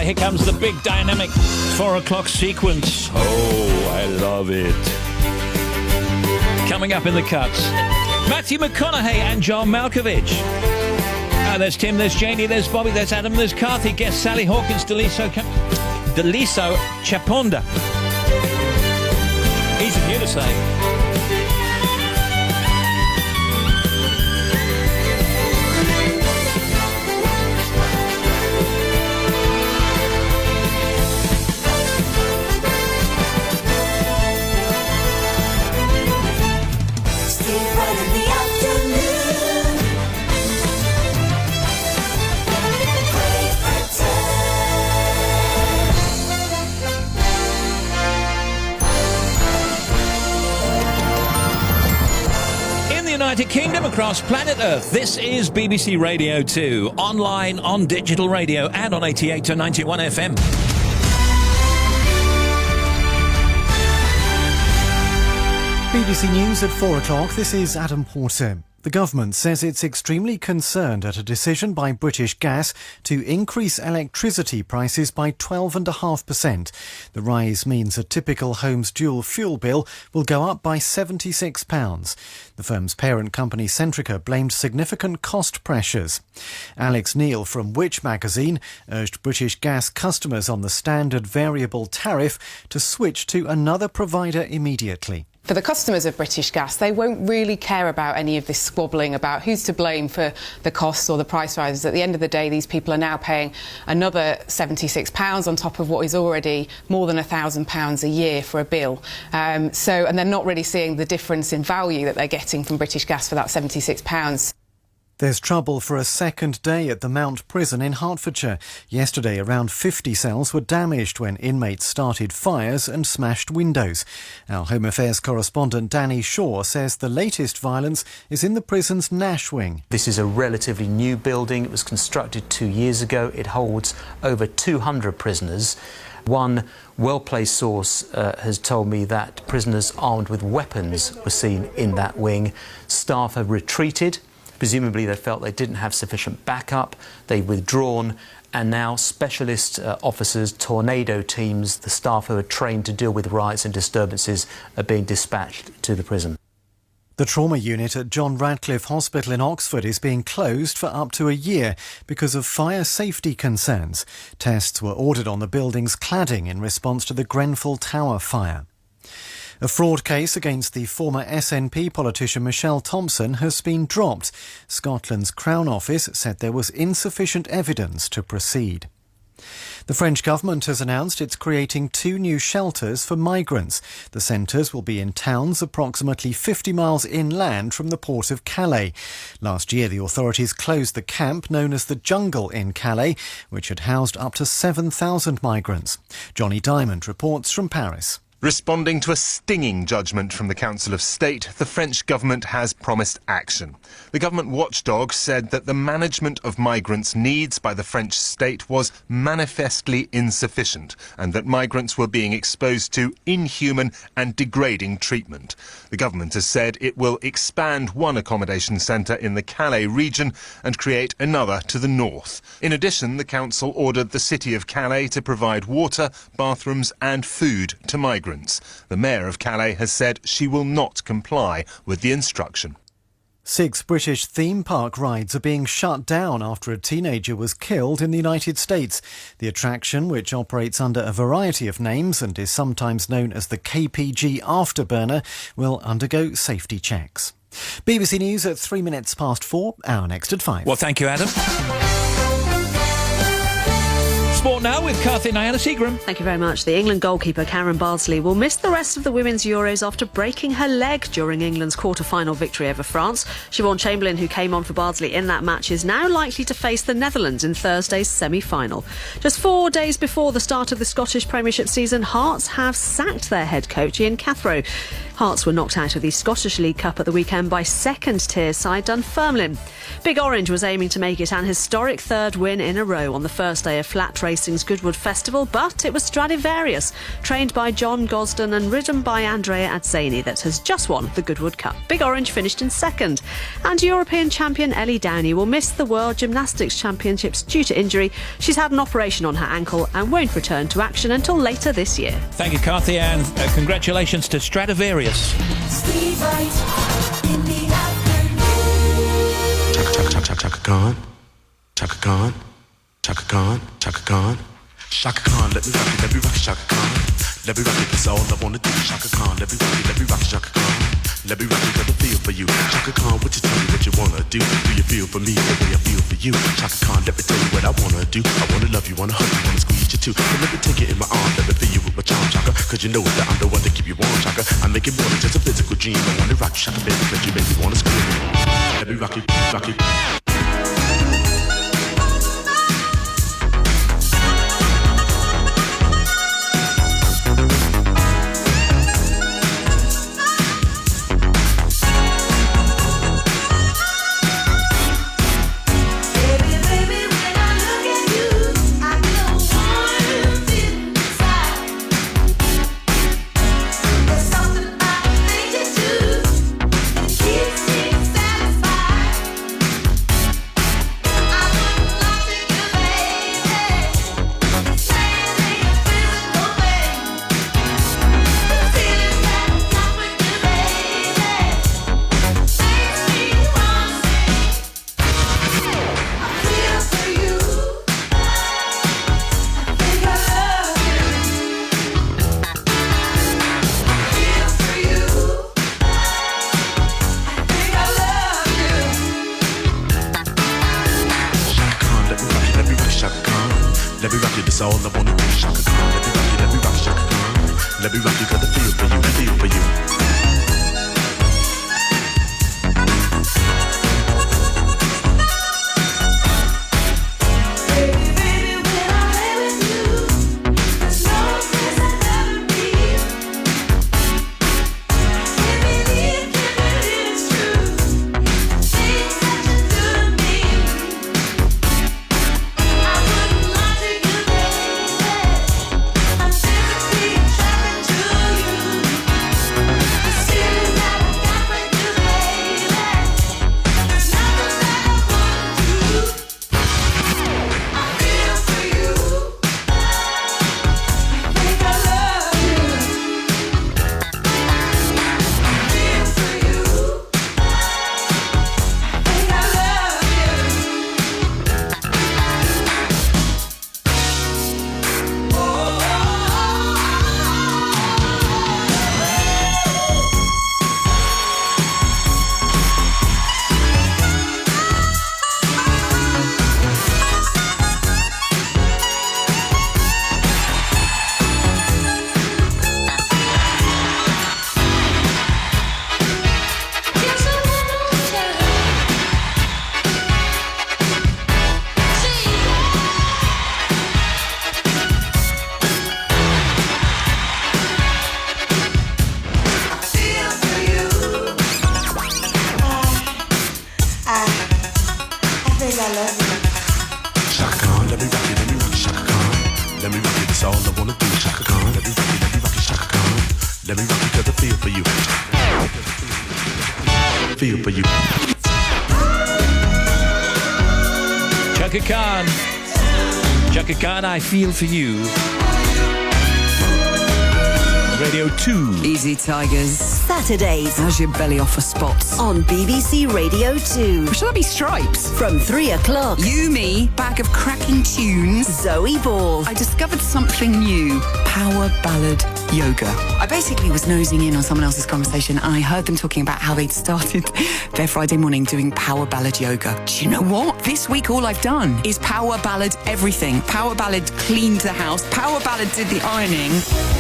Here comes the big dynamic 4 o'clock sequence. Oh, I love it. Coming up in the cuts, Matthew McConaughey and John Malkovich. There's Tim, there's Janie, there's Bobby, there's Adam, there's Carthy. Guest Sally Hawkins, Deliso Chaponda. Easy for you to say. United Kingdom, across planet Earth. This is BBC Radio 2, online, on digital radio, and on 88 to 91 FM. BBC News at 4 o'clock. This is Adam Porter. The government says it's extremely concerned at a decision by British Gas to increase electricity prices by 12.5%. The rise means a typical home's dual fuel bill will go up by £76. The firm's parent company Centrica blamed significant cost pressures. Alex Neil from Which magazine urged British Gas customers on the standard variable tariff to switch to another provider immediately. For the customers of British Gas, they won't really care about any of this squabbling about who's to blame for the costs or the price rises. At the end of the day, these people are now paying another £76 on top of what is already more than £1,000 a year for a bill. And they're not really seeing the difference in value that they're getting from British Gas for that £76. There's trouble for a second day at the Mount Prison in Hertfordshire. Yesterday, around 50 cells were damaged when inmates started fires and smashed windows. Our Home Affairs correspondent Danny Shaw says the latest violence is in the prison's Nash wing. This is a relatively new building. It was constructed 2 years ago. It holds over 200 prisoners. One well-placed source has told me that prisoners armed with weapons were seen in that wing. Staff have retreated. Presumably they felt they didn't have sufficient backup. They've withdrawn, and now specialist officers, tornado teams, the staff who are trained to deal with riots and disturbances are being dispatched to the prison. The trauma unit at John Radcliffe Hospital in Oxford is being closed for up to a year because of fire safety concerns. Tests were ordered on the building's cladding in response to the Grenfell Tower fire. A fraud case against the former SNP politician Michelle Thompson has been dropped. Scotland's Crown Office said there was insufficient evidence to proceed. The French government has announced it's creating 2 new shelters for migrants. The centres will be in towns approximately 50 miles inland from the port of Calais. Last year, the authorities closed the camp known as the Jungle in Calais, which had housed up to 7,000 migrants. Johnny Diamond reports from Paris. Responding to a stinging judgment from the Council of State, the French government has promised action. The government watchdog said that the management of migrants' needs by the French state was manifestly insufficient and that migrants were being exposed to inhuman and degrading treatment. The government has said it will expand one accommodation centre in the Calais region and create another to the north. In addition, the council ordered the city of Calais to provide water, bathrooms and food to migrants. The mayor of Calais has said she will not comply with the instruction. 6 British theme park rides are being shut down after a teenager was killed in the United States. The attraction, which operates under a variety of names and is sometimes known as the KPG Afterburner, will undergo safety checks. BBC News at 3 minutes past 4, our next at 5. Well, thank you, Adam. Sport now with Kathy and Diana Seagram. Thank you very much. The England goalkeeper Karen Bardsley will miss the rest of the Women's Euros after breaking her leg during England's quarter-final victory over France. Siobhan Chamberlain, who came on for Bardsley in that match, is now likely to face the Netherlands in Thursday's semi-final. Just 4 days before the start of the Scottish Premiership season, Hearts have sacked their head coach Ian Cathro. Hearts were knocked out of the Scottish League Cup at the weekend by second-tier side Dunfermline. Big Orange was aiming to make it an historic third win in a row on the first day of flat racing's Goodwood Festival, but it was Stradivarius, trained by John Gosden and ridden by Andrea Azzani, that has just won the Goodwood Cup. Big Orange finished in second. And European champion Ellie Downey will miss the World Gymnastics Championships due to injury. She's had an operation on her ankle and won't return to action until later this year. Thank you, Kathy, and congratulations to Stradivarius. Steve Wright in the Chaka Khan, Chaka Khan, Chaka Khan, Chaka Khan, Chaka Khan, let me rock it, Chaka Khan, let me rock it, that's all I wanna do, Chaka Khan, let me rock it, Chaka Khan, let me rock it, got a feel for you, Chaka Khan, what you tell me what you wanna do you feel for me the way I feel for you, Chaka Khan, let me tell you what I wanna do, I wanna love you, wanna hug you, wanna squeeze you too, and let me take it in my arms, let me feel you with my charm, Chaka, cause you know that I'm the one to keep you warm, Chaka, I make it more than just a physical dream, I wanna rock you, Chaka, baby, cause you make me wanna scream, let me rock it, rock it. let me rock you, that's all I wanna do. Shaka Khan, let me rock you, Shaka Khan. Let me rock you, got the feel for you, feel for you. Chaka Khan, I feel for you. Radio 2. Easy, Tigers. Saturdays. How's your belly off for spots? On BBC Radio 2. Or should that be Stripes? From 3 o'clock. You, me, bag of cracking tunes. Zoe Ball. I discovered something new. Power ballad yoga. I basically was nosing in on someone else's conversation and I heard them talking about how they'd started their Friday morning doing power ballad yoga. Do you know what? This week all I've done is power ballad everything. Power ballad cleaned the house. Power ballad did the ironing.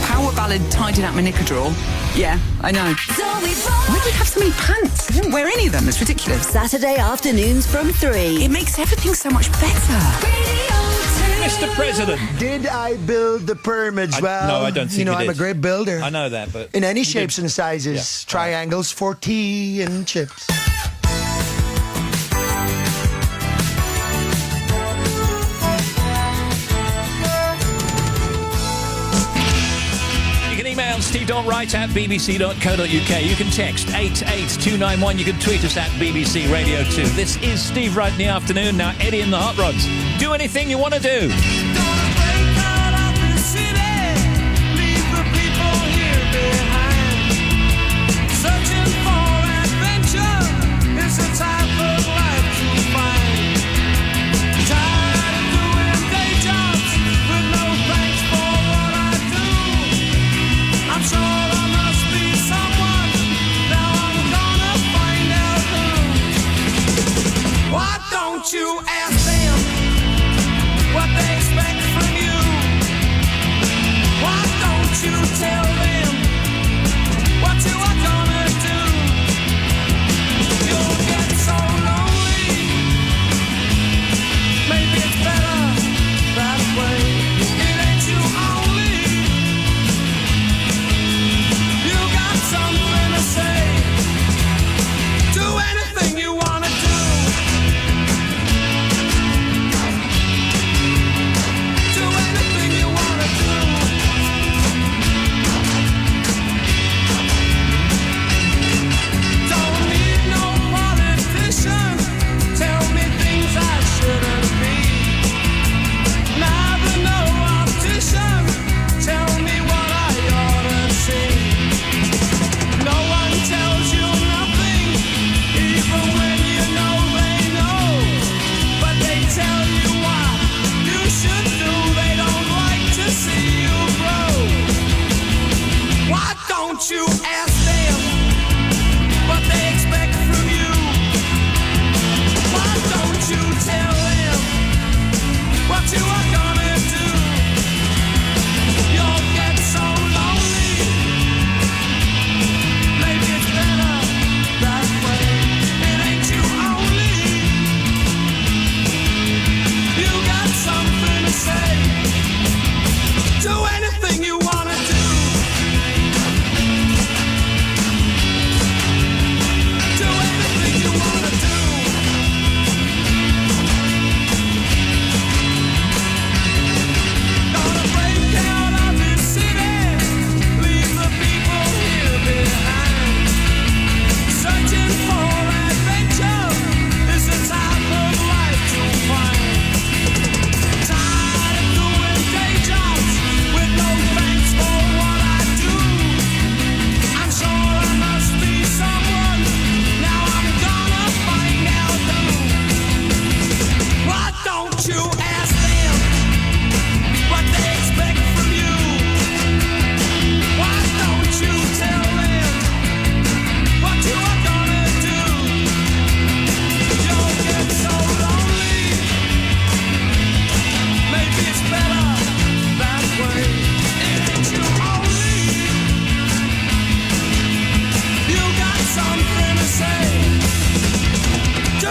Power ballad tidied up my knicker drawer. Yeah, I know. Why do we have so many pants? I didn't wear any of them. It's ridiculous. Saturday afternoons from 3. It makes everything so much better. Mr. President. Did I build the pyramids? Well, no, I don't think you know, you I'm did. a great builder. I know that, but in any you shapes did. and sizes, Yeah. triangles for tea and chips. You can email steve.wright at bbc.co.uk. You can text 88291. You can tweet us at BBC Radio 2. This is Steve Wright in the afternoon. Now, Eddie and the Hot Rods. Do anything you want to do. Why don't you ask them what they expect?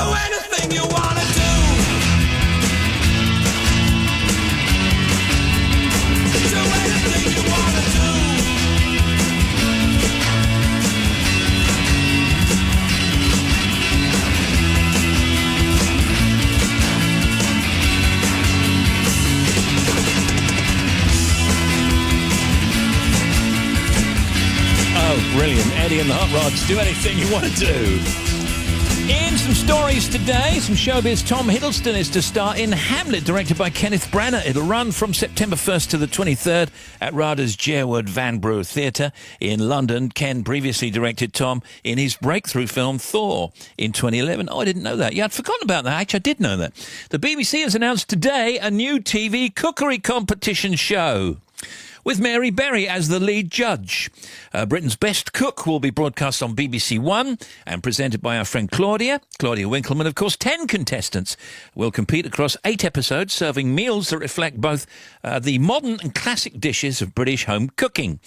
anything you wanna do. Do anything you wanna do. Oh, brilliant. Eddie and the Hot Rods, do anything you want to do. In some stories today, some showbiz. Tom Hiddleston is to star in Hamlet, directed by Kenneth Branagh. It'll run from September 1st to the 23rd at RADA's Jerwood Vanbrugh Theatre in London. Ken previously directed Tom in his breakthrough film Thor in 2011. Oh, I didn't know that. Yeah, I'd forgotten about that. Actually, I did know that. The BBC has announced today a new TV cookery competition show, with Mary Berry as the lead judge. Britain's Best Cook will be broadcast on BBC One and presented by our friend Claudia Winkleman. Of course, 10 contestants will compete across 8 episodes, serving meals that reflect both the modern and classic dishes of British home cooking.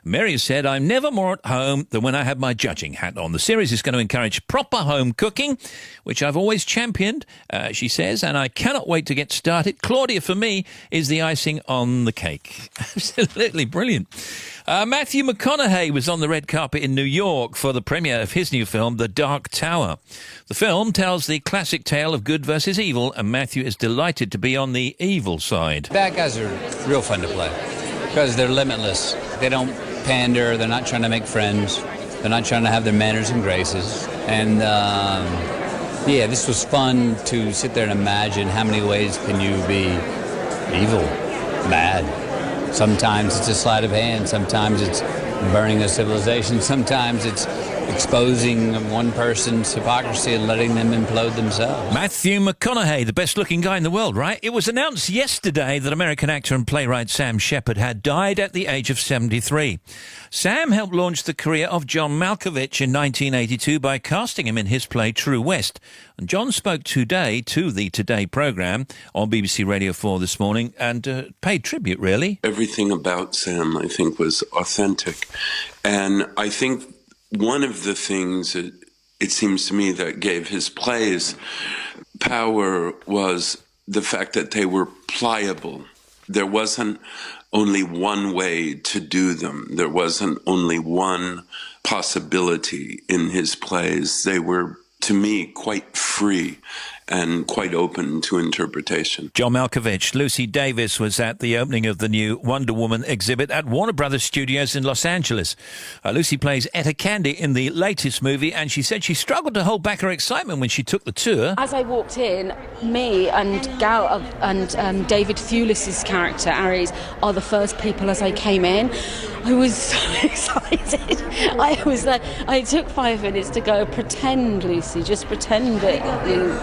Mary has said, "I'm never more at home than when I have my judging hat on." The series is going to encourage proper home cooking, which I've always championed, she says, and I cannot wait to get started. Claudia, for me, is the icing on the cake. Absolutely brilliant. Matthew McConaughey was on the red carpet in New York for the premiere of his new film, The Dark Tower. The film tells the classic tale of good versus evil, and Matthew is delighted to be on the evil side. Bad guys are real fun to play because they're limitless. They don't pander. They're not trying to make friends. They're not trying to have their manners and graces. And yeah, this was fun to sit there and imagine how many ways can you be evil, bad. Sometimes it's a sleight of hand. Sometimes it's burning a civilization. Sometimes it's exposing one person's hypocrisy and letting them implode themselves. Matthew McConaughey, the best-looking guy in the world, right? It was announced yesterday that American actor and playwright Sam Shepard had died at the age of 73. Sam helped launch the career of John Malkovich in 1982 by casting him in his play True West. And John spoke today to the Today programme on BBC Radio 4 this morning and paid tribute, really. Everything about Sam, I think, was authentic. And I think one of the things that it seems to me that gave his plays power was the fact that they were pliable. There wasn't only one way to do them. There wasn't only one possibility in his plays. They were, to me, quite free and quite open to interpretation. John Malkovich. Lucy Davis was at the opening of the new Wonder Woman exhibit at Warner Brothers Studios in Los Angeles. Lucy plays Etta Candy in the latest movie, and she said she struggled to hold back her excitement when she took the tour. As I walked in, me and Gal and David Thewlis's character, Aries, are the first people as I came in. I was so excited. I was like, I took 5 minutes to go, pretend, Lucy, just pretend it.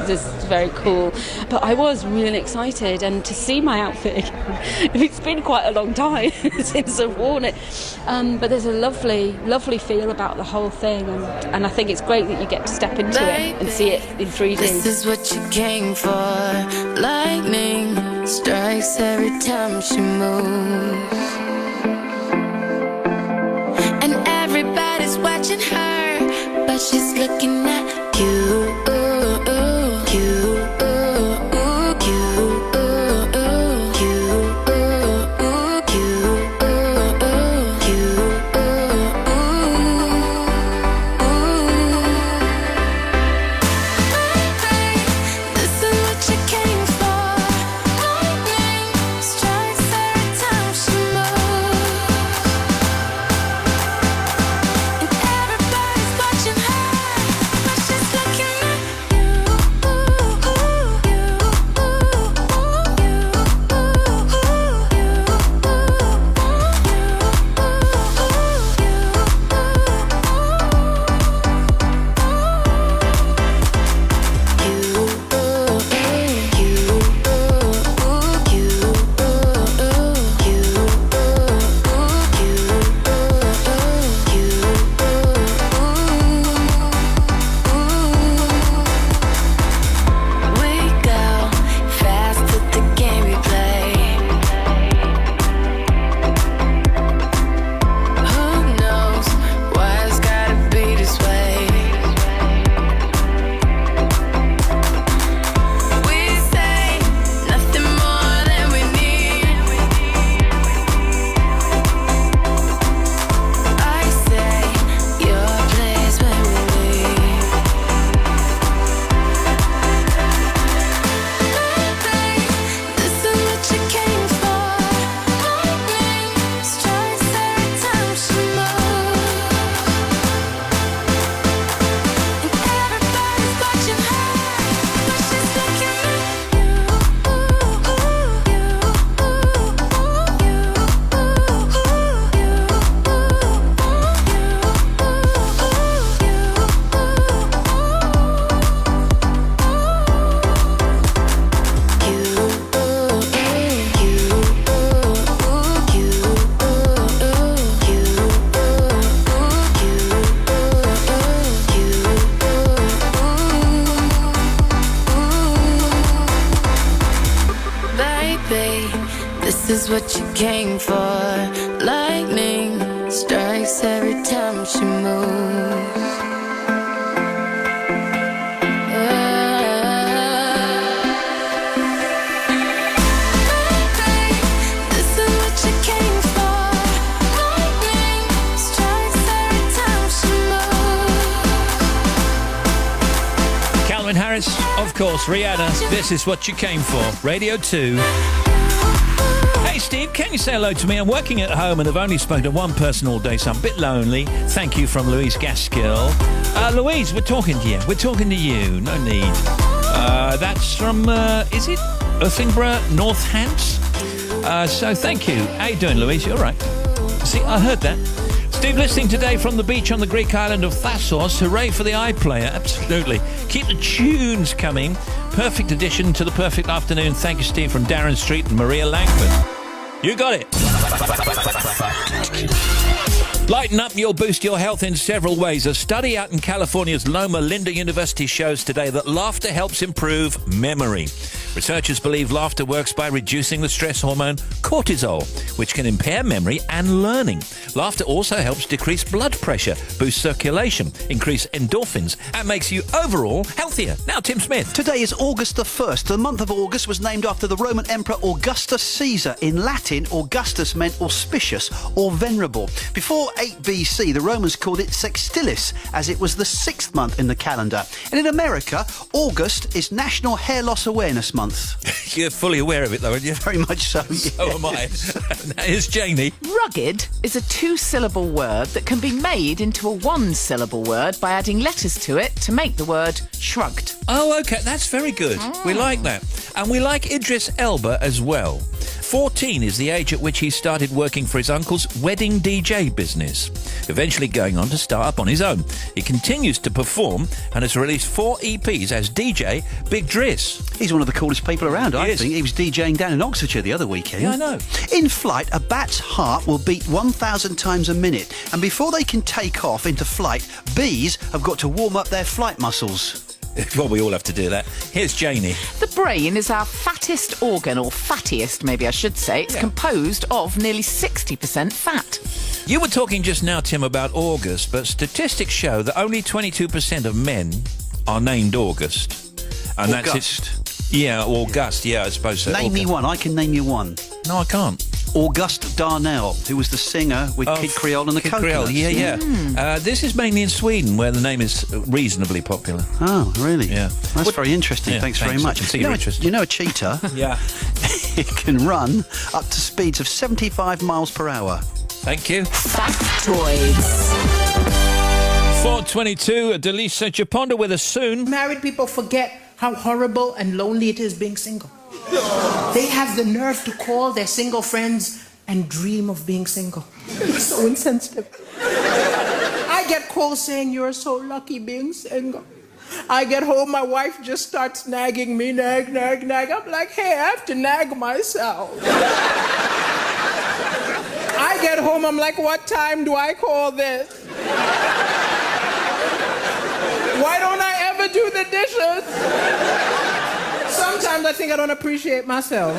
This is very cool. But I was really excited, and to see my outfit again. It's been quite a long time since I've worn it. But there's a lovely, lovely feel about the whole thing, and I think it's great that you get to step into it and see it in 3D. This is what you came for. Lightning strikes every time she moves. And everybody's watching her, but she's looking at you. This is what you came for. Lightning strikes every time she moves. This is what you came for. Lightning strikes every time she moves. Calvin Harris, of course, Rihanna. This is what you came for. Radio 2. Hey Steve, can you say hello to me? I'm working at home and I've only spoken to one person all day, so I'm a bit lonely. Thank you from Louise Gaskill. Louise, we're talking to you. We're talking to you. No need. That's from, is it Uthlingborough, North Hants? So thank you. How you doing, Louise? You all right? See, I heard that. Steve, listening today from the beach on the Greek island of Thassos. Hooray for the iPlayer. Absolutely. Keep the tunes coming. Perfect addition to the perfect afternoon. Thank you, Steve, from Darren Street and Maria Langford. You got it. Lighten up, you'll boost your health in several ways. A study out in California's Loma Linda University shows today that laughter helps improve memory. Researchers believe laughter works by reducing the stress hormone cortisol, which can impair memory and learning. Laughter also helps decrease blood pressure, boost circulation, increase endorphins, and makes you overall healthier. Now, Tim Smith. Today is August the 1st. The month of August was named after the Roman Emperor Augustus Caesar. In Latin, Augustus meant auspicious or venerable. Before 8 BC, the Romans called it Sextilis, as it was the 6th month in the calendar. And in America, August is National Hair Loss Awareness Month. You're fully aware of it, though, aren't you? Very much so, yes. So am I. Here's Janie. Rugged is a 2-syllable word that can be made into a 1-syllable word by adding letters to it to make the word shrugged. Oh, OK, that's very good. We like that. And we like Idris Elba as well. 14 is the age at which he started working for his uncle's wedding DJ business, eventually going on to start up on his own. He continues to perform and has released 4 EPs as DJ Big Driss. He's one of the coolest people around, I think. He was DJing down in Oxfordshire the other weekend. Yeah, I know. In flight, a bat's heart will beat 1,000 times a minute, and before they can take off into flight, bees have got to warm up their flight muscles. Well, we all have to do that. Here's Janie. The brain is our fattest organ, or fattiest, maybe I should say. It's composed of nearly 60% fat. You were talking just now, Tim, about August, but statistics show that only 22% of men are named August. And August. That's it. Yeah, August. Yeah, I suppose so. Name me one. I can name you one. No, I can't. Auguste Darnell, who was the singer with Kid Creole and the Kid Coconuts. Creole, yeah. This is mainly in Sweden, where the name is reasonably popular. Oh, really? Yeah. That's very interesting. Yeah, thanks very thanks. much. I can see You know, you're interested. you know a cheetah? Yeah. It can run up to speeds of 75 miles per hour. Thank you. Factoids. 4:22, Delisa Japonda with us soon. Married people forget how horrible and lonely it is being single. They have the nerve to call their single friends and dream of being single. It's so insensitive. I get calls saying, "You're so lucky being single." I get home, my wife just starts nagging me, nag. I'm like, hey, I have to nag myself. I get home, I'm like, what time do I call this? Why don't I ever do the dishes? Sometimes I think I don't appreciate myself.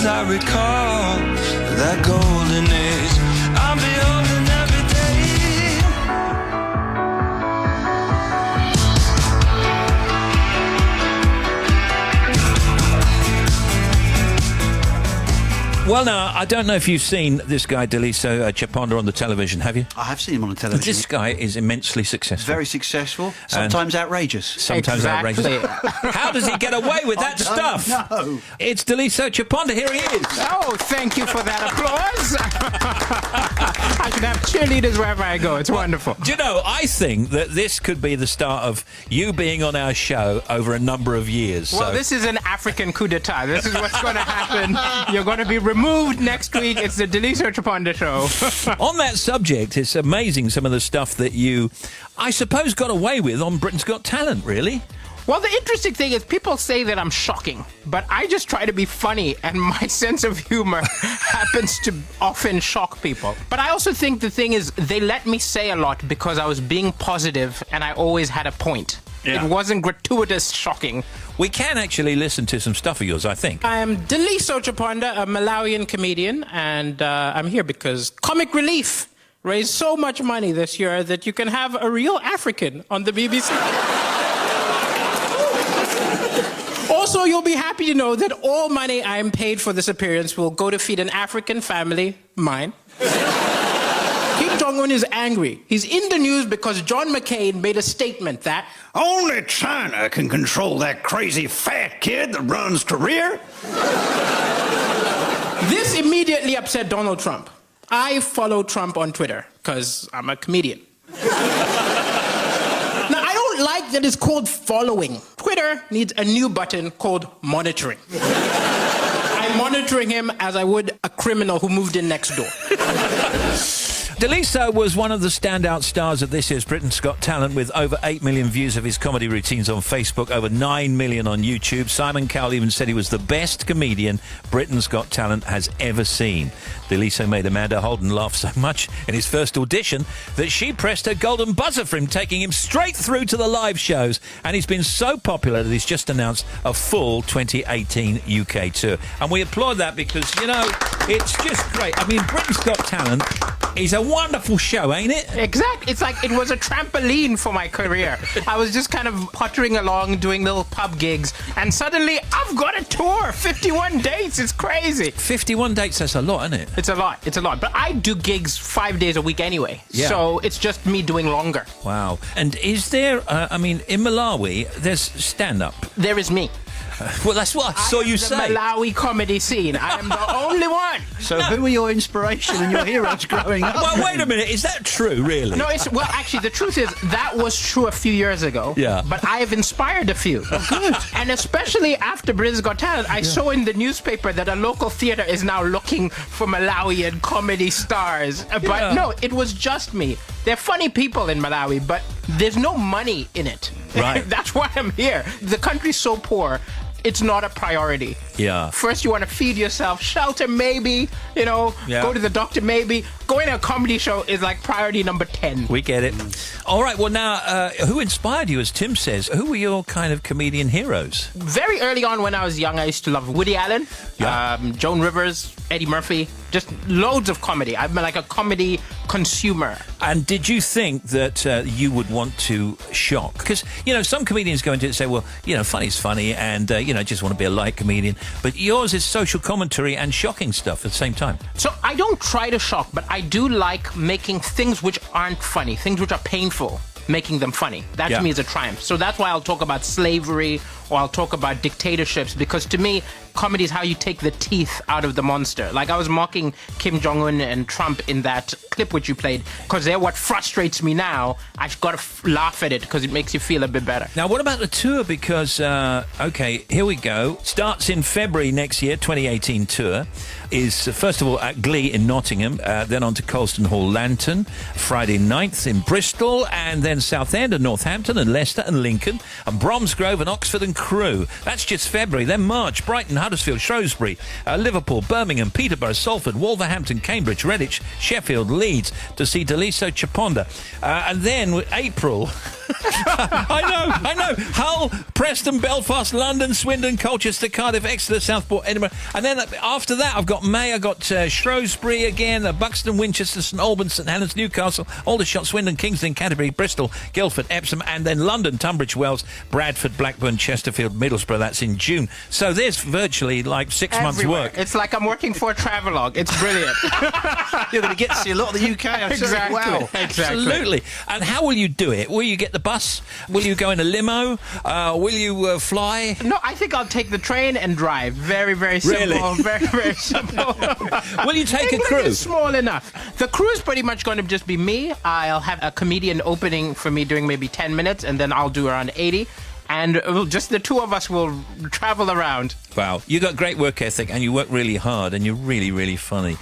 as I recall that golden age I'm beholden every day. Well, now, I don't know if you've seen this guy, Daliso Chaponda, on the television, have you? I have seen him on the television. This guy is immensely successful. Very successful, sometimes outrageous. Sometimes outrageous. How does he get away with that stuff? No. It's Daliso Chaponda. Here he is. Oh, thank you for that applause. I should have cheerleaders wherever I go. It's wonderful. Do you know, I think that this could be the start of you being on our show over a number of years. Well, this is an African coup d'etat. This is what's going to happen. You're going to be removed next week. It's the Daliso Chaponda show. On that subject, it's amazing some of the stuff that you, I suppose, got away with on Britain's Got Talent, really. Well, the interesting thing is people say that I'm shocking, but I just try to be funny, and my sense of humor happens to often shock people. But I also think the thing is they let me say a lot because I was being positive and I always had a point. Yeah. It wasn't gratuitous shocking. We can actually listen to some stuff of yours, I think. I am Daliso Chaponda, a Malawian comedian, and I'm here because Comic Relief raised so much money this year that you can have a real African on the BBC. Also, you'll be happy to know that all money I am paid for this appearance will go to feed an African family, mine. Kim Jong-un is angry. He's in the news because John McCain made a statement that only China can control that crazy fat kid that runs Korea. This immediately upset Donald Trump. I follow Trump on Twitter because I'm a comedian. Now, I don't like that it's called following. Twitter needs a new button called monitoring. I'm monitoring him as I would a criminal who moved in next door. Daliso was one of the standout stars of this year's Britain's Got Talent, with over 8 million views of his comedy routines on Facebook, over 9 million on YouTube. Simon Cowell even said he was the best comedian Britain's Got Talent has ever seen. Daliso made Amanda Holden laugh so much in his first audition that she pressed her golden buzzer for him, taking him straight through to the live shows. And he's been so popular that he's just announced a full 2018 UK tour. And we applaud that because, you know, it's just great. I mean, Britain's Got Talent is a wonderful show, ain't it? Exactly. It's like it was a trampoline for my career. I was just kind of pottering along, doing little pub gigs, and suddenly I've got a tour. 51 dates. It's crazy. 51 dates, that's a lot, isn't it? It's a lot. It's a lot. But I do gigs 5 days a week anyway. Yeah. So it's just me doing longer. Wow. And is there, I mean, in Malawi, there's stand-up? There is me. Well, that's what I saw you say. The Malawi comedy scene. I am the only one. So who were your inspiration and your heroes growing up? Well, wait a minute. Is that true, really? No, it's... Well, actually, the truth is that was true a few years ago. Yeah. But I have inspired a few. Oh, good. And especially after Britain's Got Talent, I saw in the newspaper that a local theatre is now looking for Malawian comedy stars. But no, it was just me. They're funny people in Malawi, but there's no money in it. Right. That's why I'm here. The country's so poor. It's not a priority. Yeah. First, you want to feed yourself, shelter maybe, you know, go to the doctor maybe. Going to a comedy show is like priority number 10. We get it. All right, well now, who inspired you, as Tim says? Who were your kind of comedian heroes? Very early on when I was young, I used to love Woody Allen, Joan Rivers, Eddie Murphy, just loads of comedy. I'm like a comedy consumer. And did you think that you would want to shock? Because, you know, some comedians go into it and say, well, you know, funny's funny and, you know, just want to be a light comedian. But yours is social commentary and shocking stuff at the same time. So I don't try to shock, but I do like making things which aren't funny, things which are painful, making them funny. That to me is a triumph. So that's why I'll talk about slavery or I'll talk about dictatorships, because to me, comedy is how you take the teeth out of the monster. Like I was mocking Kim Jong-un and Trump in that clip which you played, because they're what frustrates me now. I've got to laugh at it because it makes you feel a bit better. Now, what about the tour? Because, okay, here we go. Starts in February next year, 2018 tour. Is, first of all, at Glee in Nottingham, then on to Colston Hall Lantern, Friday 9th in Bristol, and then Southend and Northampton and Leicester and Lincoln and Bromsgrove and Oxford and Crewe. That's just February. Then March, Brighton, Huddersfield, Shrewsbury, Liverpool, Birmingham, Peterborough, Salford, Wolverhampton, Cambridge, Redditch, Sheffield, Leeds, to see Daliso Chaponda. And then April... I know. Hull, Preston, Belfast, London, Swindon, Colchester, Cardiff, Exeter, Southport, Edinburgh. And then after that, I've got May, I've got Shrewsbury again, Buxton, Winchester, St Albans, St Helens, Newcastle, Aldershot, Swindon, Kingston, Canterbury, Bristol, Guildford, Epsom, and then London, Tunbridge Wells, Bradford, Blackburn, Chesterfield, Middlesbrough. That's in June. So there's virtually like 6 months' work. It's like I'm working for a travelogue. It's brilliant. You're going to get to see a lot of the UK. I'm sure. Exactly. Wow. Absolutely. And how will you do it? Will you get the bus? Will you go in a limo? Will you fly? No, I think I'll take the train and drive. Very, very simple. Really? Very, very simple. Will you take a England crew? is small enough. The crew is pretty much going to just be me. I'll have a comedian opening for me doing maybe 10 minutes, and then I'll do around 80. And just the two of us will travel around. Wow, you got great work ethic and you work really hard and you're really, really funny.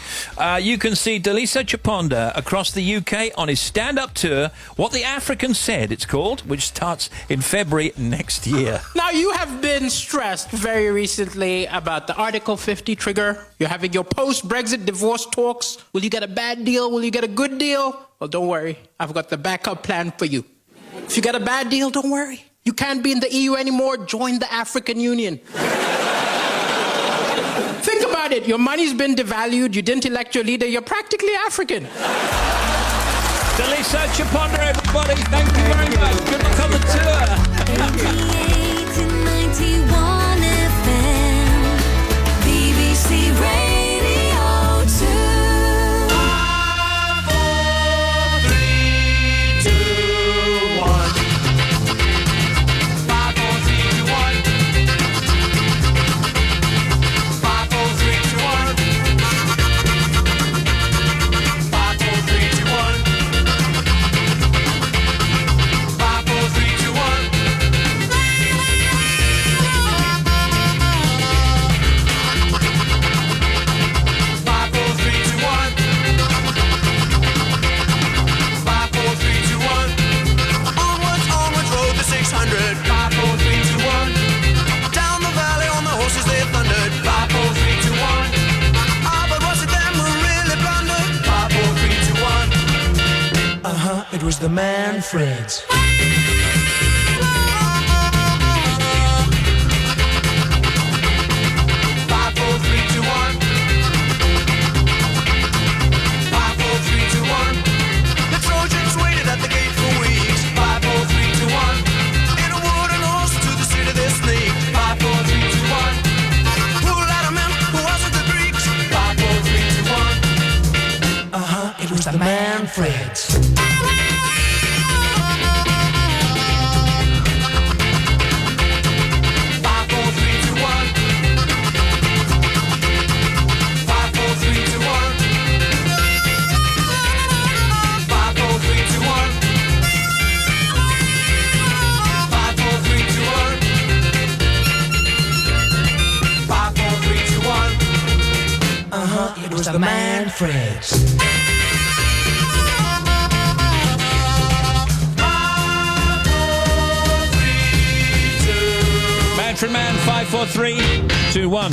You can see Daliso Chaponda across the UK on his stand-up tour, What the African Said, it's called, which starts in February next year. Now, you have been stressed very recently about the Article 50 trigger. You're having your post-Brexit divorce talks. Will you get a bad deal? Will you get a good deal? Well, don't worry. I've got the backup plan for you. If you get a bad deal, don't worry. You can't be in the EU anymore. Join the African Union. Think about it. Your money's been devalued. You didn't elect your leader. You're practically African. Daliso Chaponda, everybody. Thank you very much. Good luck on the tour. 91 FM, BBC Radio 2. 5, 4, 3, 2, 1. It was the Manfreds. 1.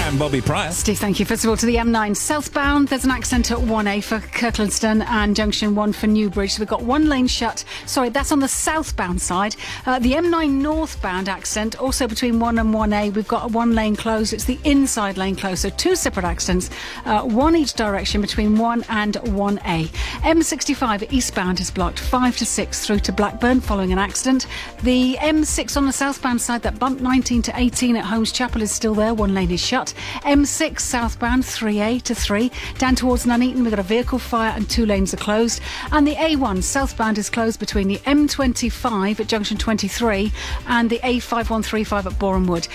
And Bobby Pryor. Steve, thank you. First of all, to the M9 southbound, there's an accident at 1A for Kirklandstone and junction 1 for Newbridge. So we've got one lane shut. Sorry, that's on the southbound side. The M9 northbound accident, also between 1 and 1A, we've got one lane closed. It's the inside lane closed. So two separate accidents, one each direction between 1 and 1A. M65 eastbound is blocked 5 to 6 through to Blackburn following an accident. The M6 on the southbound side, that bump 19 to 18 at Holmes Chapel is still there. One lane is shut. M6 southbound 3A to 3. Down towards Nuneaton, we've got a vehicle fire and two lanes are closed. And the A1 southbound is closed between the M25 at junction 23 and the A5135 at Boreham Wood.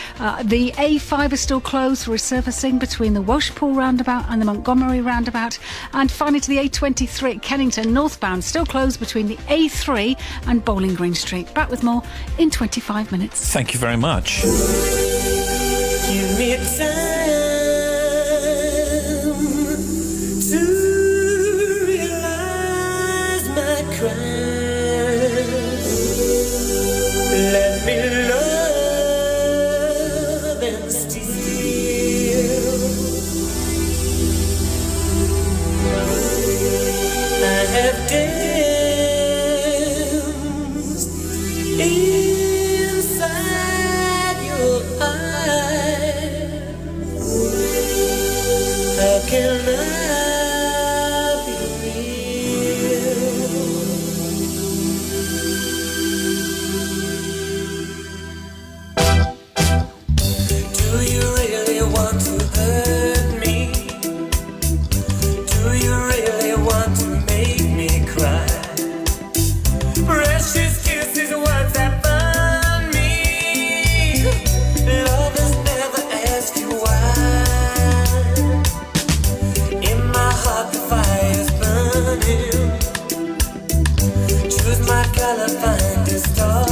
The A5 is still closed for resurfacing between the Welshpool roundabout and the Montgomery roundabout. And finally to the A23 at Kennington northbound, still closed between the A3 and Bowling Green Street. Back with more in 25 minutes. Thank you very much. Give me time to realize my crime. Let me love can love you real. Do you really want to hurt me? Do you really want to make me cry? Precious kisses, words that burn me. Lovers never ask you why. In my heart the fire's burning. Choose my color, find a star.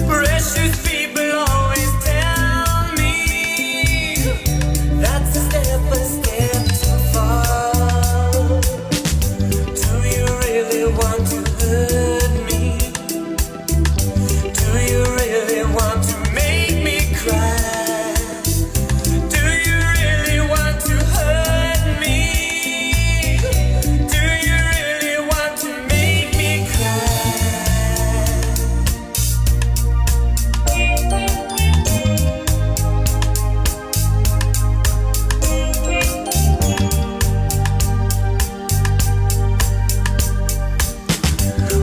Precious people always tell me that's a step too far. Do you really want to hurt me? Do you really want to make me cry? Do you really want to hurt me? Do you really want to make me cry?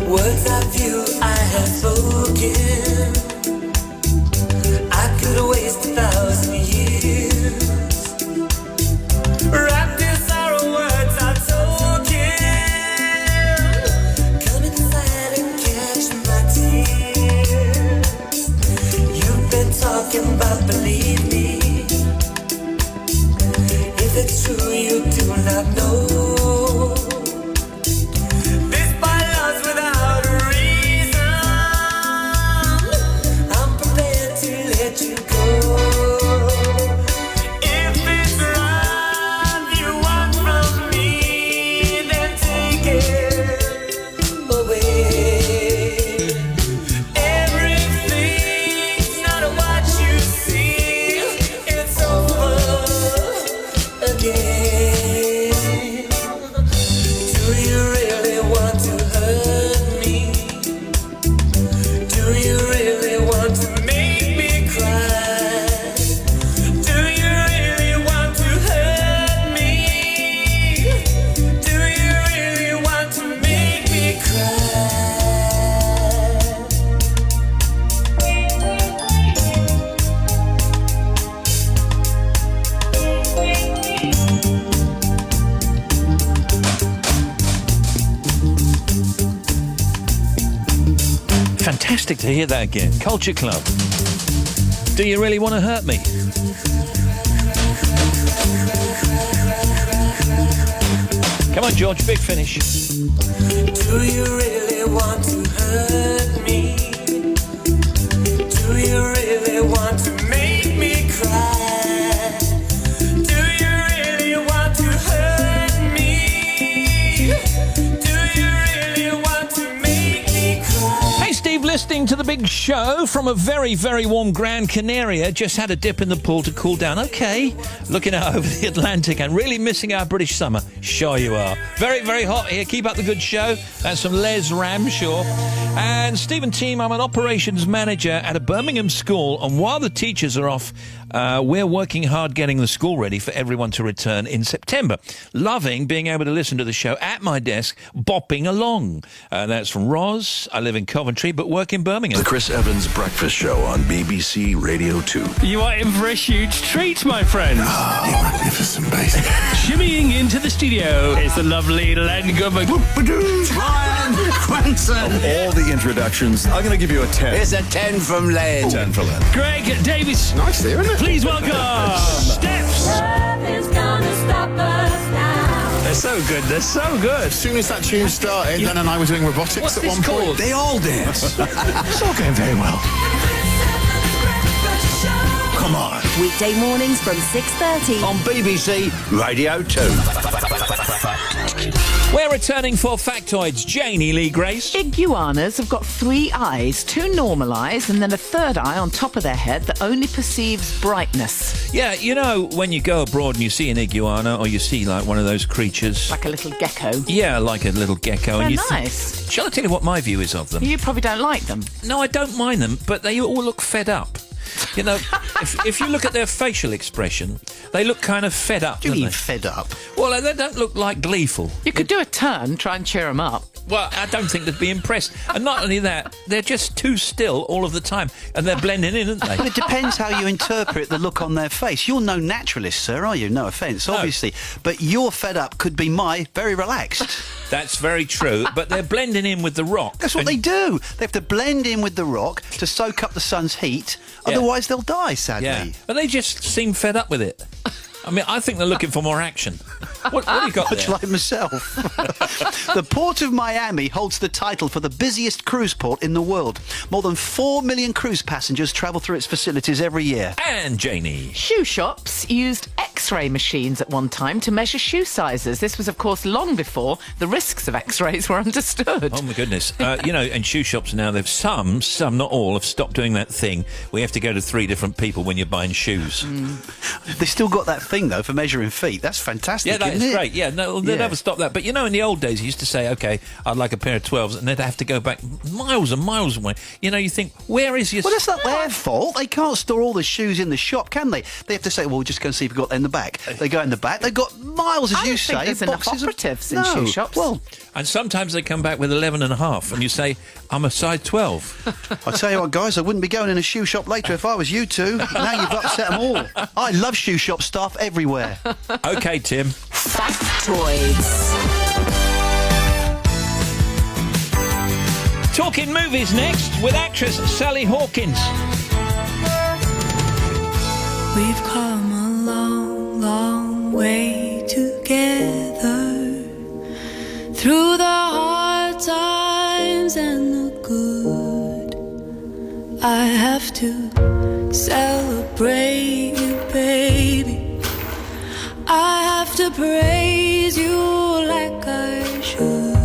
Words I feel I have spoken, I could waste 1,000 years. Wrapped in sorrow, words are token. Come inside and catch my tears. You've been talking about, believe me. If it's true, you do not know. This by love's without a reason. I'm prepared to let you go. If it's love you want from me, then take it away. Everything's not what you see. It's over again. Do you really want to hurt me? Do you really want to make me cry? Do you really want to hurt me? Do you really want to make me cry? Fantastic to hear that again. Culture Club. Do you really want to hurt me? Come on, George, big finish. Do you really want to hurt me? Do you really want to make me cry? Do you really want to hurt me? Do you really want to make me cry? Hey, Steve, listening to the big show from a very, very warm Gran Canaria. Just had a dip in the pool to cool down. Okay. Looking out over the Atlantic and really missing our British summer. Sure you are. Very, very hot here. Keep up the good show. That's from Les Ramshaw. And Steve and team, I'm an operations manager at a Birmingham school. And while the teachers are off, we're working hard getting the school ready for everyone to return in September. Loving being able to listen to the show at my desk, bopping along. That's from Roz. I live in Coventry, but work in Birmingham. The Chris Evans Breakfast Show on BBC Radio 2. You are in for a huge treat, my friend. Oh, you magnificent basic. Shimmying into the studio is the lovely Len Goodman. Brian Cranston. Of all the introductions, I'm going to give you a 10. Here's a 10 from Len. 10 for Len. Greg Davis. Nice there, isn't it? Please welcome Steps. They're so good. They're so good. As soon as that tune started, Len and I were doing robotics What's at this one point. called? They all dance. It's all going very well. Come on. Weekday mornings from 6:30 On BBC Radio 2. We're returning for factoids. Janie Lee Grace. Iguanas have got 3 eyes, 2 normal eyes, and then a third eye on top of their head that only perceives brightness. Yeah, you know, when you go abroad and you see an iguana or you see like one of those creatures. Like a little gecko. Yeah, like a little gecko. They're and you nice. Shall I tell you what my view is of them? You probably don't like them. No, I don't mind them, but they all look fed up. You know, if you look at their facial expression, they look kind of fed up. What do you don't mean they? fed up? Well, they don't look like gleeful. You could do a turn, try and cheer them up. Well, I don't think they'd be impressed. And not only that, they're just too still all of the time. And they're blending in, aren't they? Well, it depends how you interpret the look on their face. You're no naturalist, sir, are you? No offence, obviously. But your fed up could be my very relaxed. That's very true. But they're blending in with the rock. That's what they do. They have to blend in with the rock to soak up the sun's heat. Yeah. Otherwise, they'll die, sadly. Yeah. But they just seem fed up with it. I mean, I think they're looking for more action. What have you got Much there? like myself. The Port of Miami holds the title for the busiest cruise port in the world. More than 4 million cruise passengers travel through its facilities every year. And Janie. Shoe shops used X-ray machines at one time to measure shoe sizes. This was, of course, long before the risks of X-rays were understood. Oh, my goodness. You know, and shoe shops now, they've some, not all, have stopped doing that thing where you have to go to 3 different people when you're buying shoes. They still got that thing, though, for measuring feet. That's fantastic, Yeah, that isn't is it? great. Yeah, no, they'll never stop that. But, you know, in the old days, you used to say, OK, I'd like a pair of 12s, and they'd have to go back miles and miles away. You know, you think, where is your... Well, that's not their fault. They can't store all the shoes in the shop, can they? They have to say, well, just go and see if you've got them in the back. They go in the back. They've got miles, as I you don't think say. there's enough boxes operatives in shoe shops. Well, and sometimes they come back with 11.5, and you say, I'm a size 12. I tell you what, guys, I wouldn't be going in a shoe shop later if I was you two. Now you've upset them all. I love shoe shop staff everywhere. OK, Tim. Factoids. Talking movies next with actress Sally Hawkins. We've come a long, long way together, through the hard times and the good. I have to celebrate you, baby. I have to praise you like I should.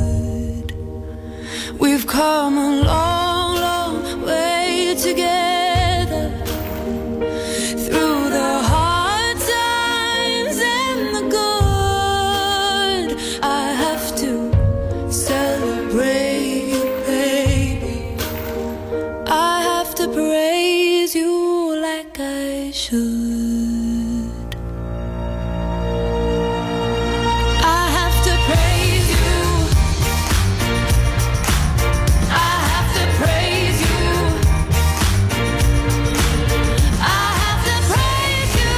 We've come a long, long way together, through the hard times and the good. I have to celebrate you, baby. I have to praise you like I should. I have to praise you. I have to praise you. I have to praise you.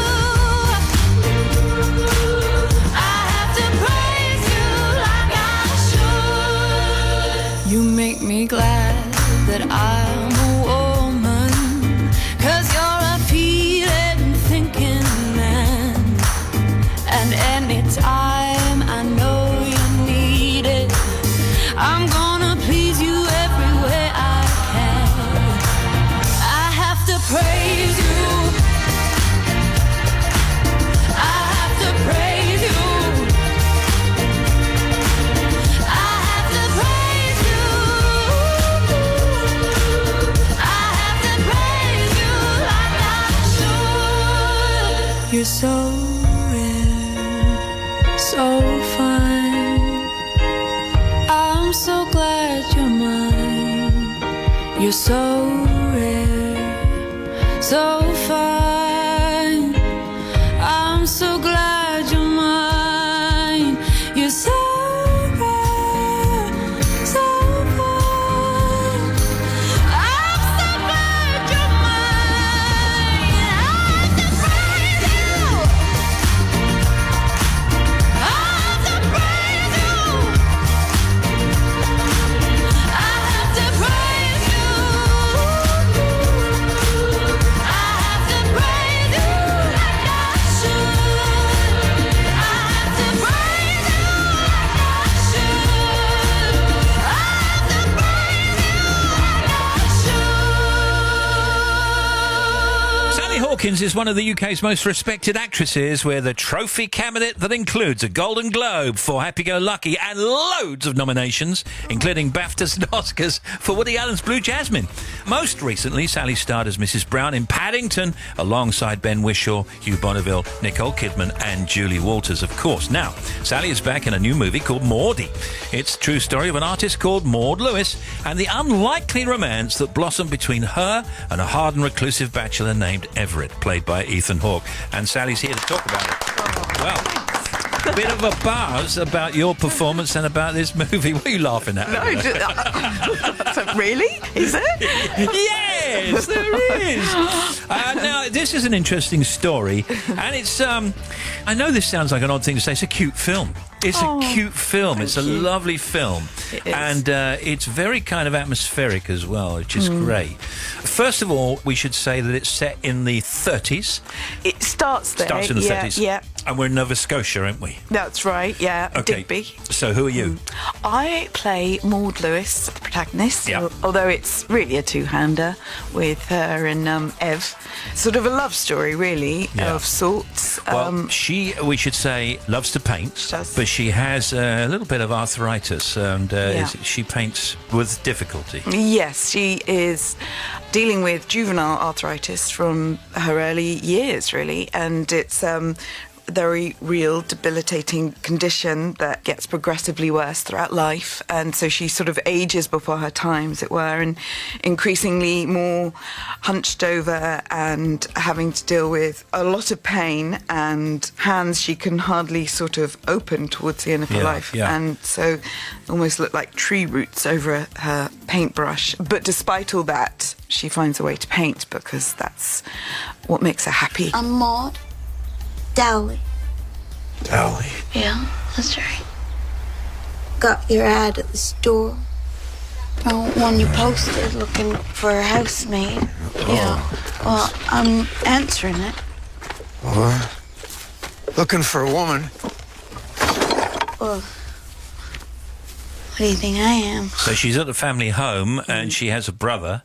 I have to praise you like I should. You make me glad that I'm a woman, 'cause you're a feeling, thinking man. And anytime I know you need it, I'm gonna please you every way I can. I have to praise you. I have to praise you. I have to praise you. I have to praise you like I should. You're so rare, so fine. I'm so glad you're mine. You're so rare, so fine. I'm so glad you're mine. You're so rare, so fine. I'm so glad you're mine. I have to praise you. I have to praise you. I have to praise you. I have to Hopkins is one of the UK's most respected actresses with a trophy cabinet that includes a Golden Globe for Happy Go Lucky and loads of nominations, including BAFTAs and Oscars for Woody Allen's Blue Jasmine. Most recently, Sally starred as Mrs. Brown in Paddington alongside Ben Whishaw, Hugh Bonneville, Nicole Kidman and Julie Walters, of course. Now, Sally is back in a new movie called Maudie. It's a true story of an artist called Maud Lewis and the unlikely romance that blossomed between her and a hard and reclusive bachelor named Everett, played by Ethan Hawke. And Sally's here to talk about it. Well, a bit of a buzz about your performance and about this movie. What are you laughing at? Really? Is it? Yes, there is. Now, this is an interesting story, and it's, I know this sounds like an odd thing to say, it's a cute film. It's a cute film. It's a lovely film. It is. And it's very kind of atmospheric as well, which is great. First of all, we should say that it's set in the 30s. It starts there. Starts in the 30s. Yeah. And we're in Nova Scotia, aren't we? That's right, yeah. Okay. Digby. So who are you? I play Maud Lewis, the protagonist, Yeah. although it's really a two-hander with her and Ev. Sort of a love story, really, of sorts. Well, we should say, loves to paint, but she has a little bit of arthritis, and she paints with difficulty. Yes, she is dealing with juvenile arthritis from her early years, really, and it's very real, debilitating condition that gets progressively worse throughout life, and so she sort of ages before her time, as it were, and increasingly more hunched over and having to deal with a lot of pain and hands she can hardly sort of open towards the end of her life, and so almost look like tree roots over her paintbrush. But despite all that, she finds a way to paint because that's what makes her happy. I'm Maud Dowley. Dowley? Yeah, that's right. Got your ad at the store. One you posted looking for a housemaid. Yeah. Well, I'm answering it. What? Looking for a woman? Well, what do you think I am? So she's at the family home, and she has a brother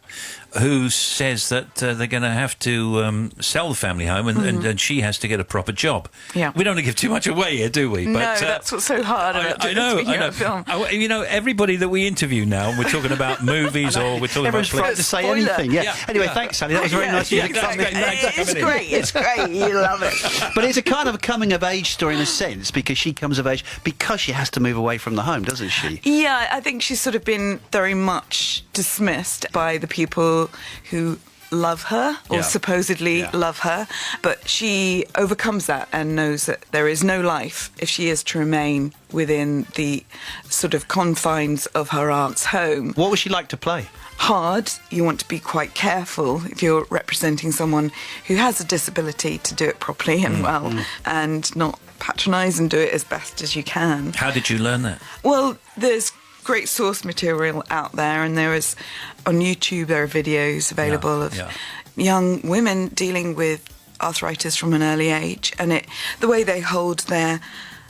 who says that they're going to have to sell the family home, and she has to get a proper job. Yeah. We don't want to give too much away here, do we? No, that's what's so hard about I know. film. You know, everybody that we interview now, we're talking about movies or we're talking Everyone's about... frightened to say anything, Anyway, thanks, Sally. That was very nice of you to come in. It's great. It's great. You love it. But it's a kind of a coming-of-age story in a sense, because she comes of age because she has to move away from the home, doesn't she? Yeah, I think she's sort of been very much dismissed by the people who love her or supposedly love her, but she overcomes that and knows that there is no life if she is to remain within the sort of confines of her aunt's home. What would she like to play? Hard. You want to be quite careful if you're representing someone who has a disability to do it properly and well, and not patronise and do it as best as you can. How did you learn that? Well, there's great source material out there, and there is on YouTube there are videos available of young women dealing with arthritis from an early age, and the way they hold their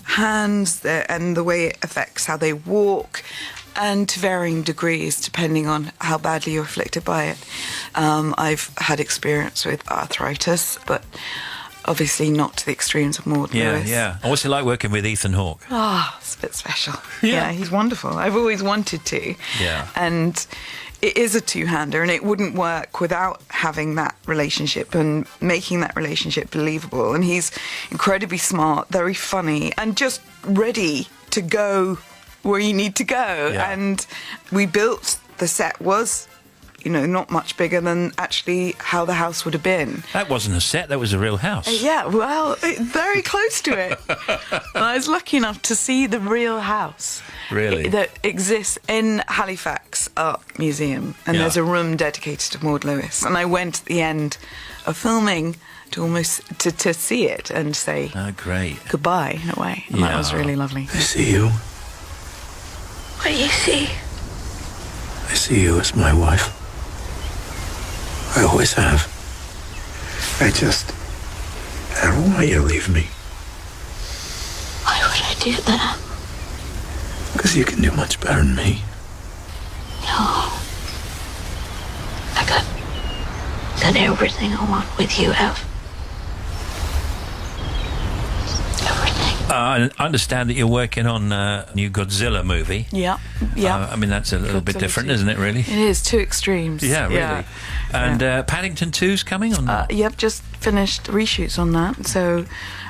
hands and the way it affects how they walk, and to varying degrees depending on how badly you're afflicted by it. I've had experience with arthritis, but obviously not to the extremes of Maud Lewis. Yeah. What's it like working with Ethan Hawke? It's a bit special. Yeah, he's wonderful. I've always wanted to. Yeah. And it is a two-hander, and it wouldn't work without having that relationship and making that relationship believable. And he's incredibly smart, very funny, and just ready to go where you need to go. Yeah. And we built, the set was, not much bigger than actually how the house would have been. That wasn't a set, that was a real house. Yeah, well, very close to it. And I was lucky enough to see the real house. Really? That exists in Halifax Art Museum. And there's a room dedicated to Maud Lewis. And I went at the end of filming to almost to see it and say goodbye in a way. And that was really lovely. I see you. What do you see? I see you as my wife. I always have. I don't want you to leave me. Why would I do that? Because you can do much better than me. No. I got everything I want with you, Ev. I understand that you're working on a new Godzilla movie. Yeah. I mean, that's a little bit different, isn't it, really? It is, two extremes. Yeah, really. And Paddington 2's coming on that? Yep, just finished reshoots on that. So,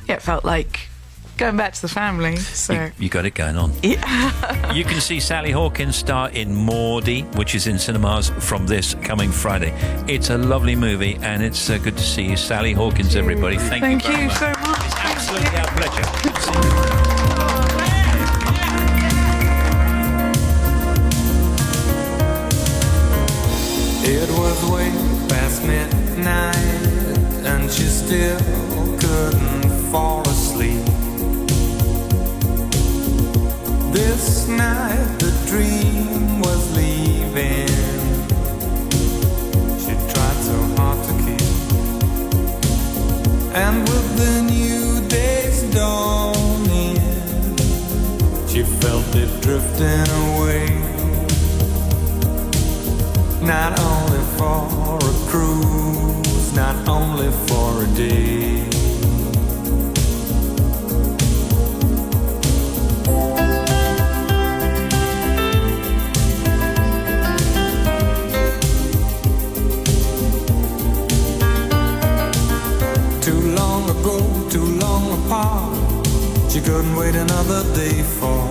yeah, it felt like going back to the family. So You got it going on. Yeah. You can see Sally Hawkins star in Maudie, which is in cinemas from this coming Friday. It's a lovely movie, and it's good to see you, Sally Hawkins, everybody. Thank you very much. so much. It's absolutely our pleasure. It was way past midnight, and she still couldn't fall asleep. This night the dream was leaving. She tried so hard to keep. And with the new day's dawning, she felt it drifting away. Not only for a cruise, not only for a day. Too long ago, too long apart, she couldn't wait another day for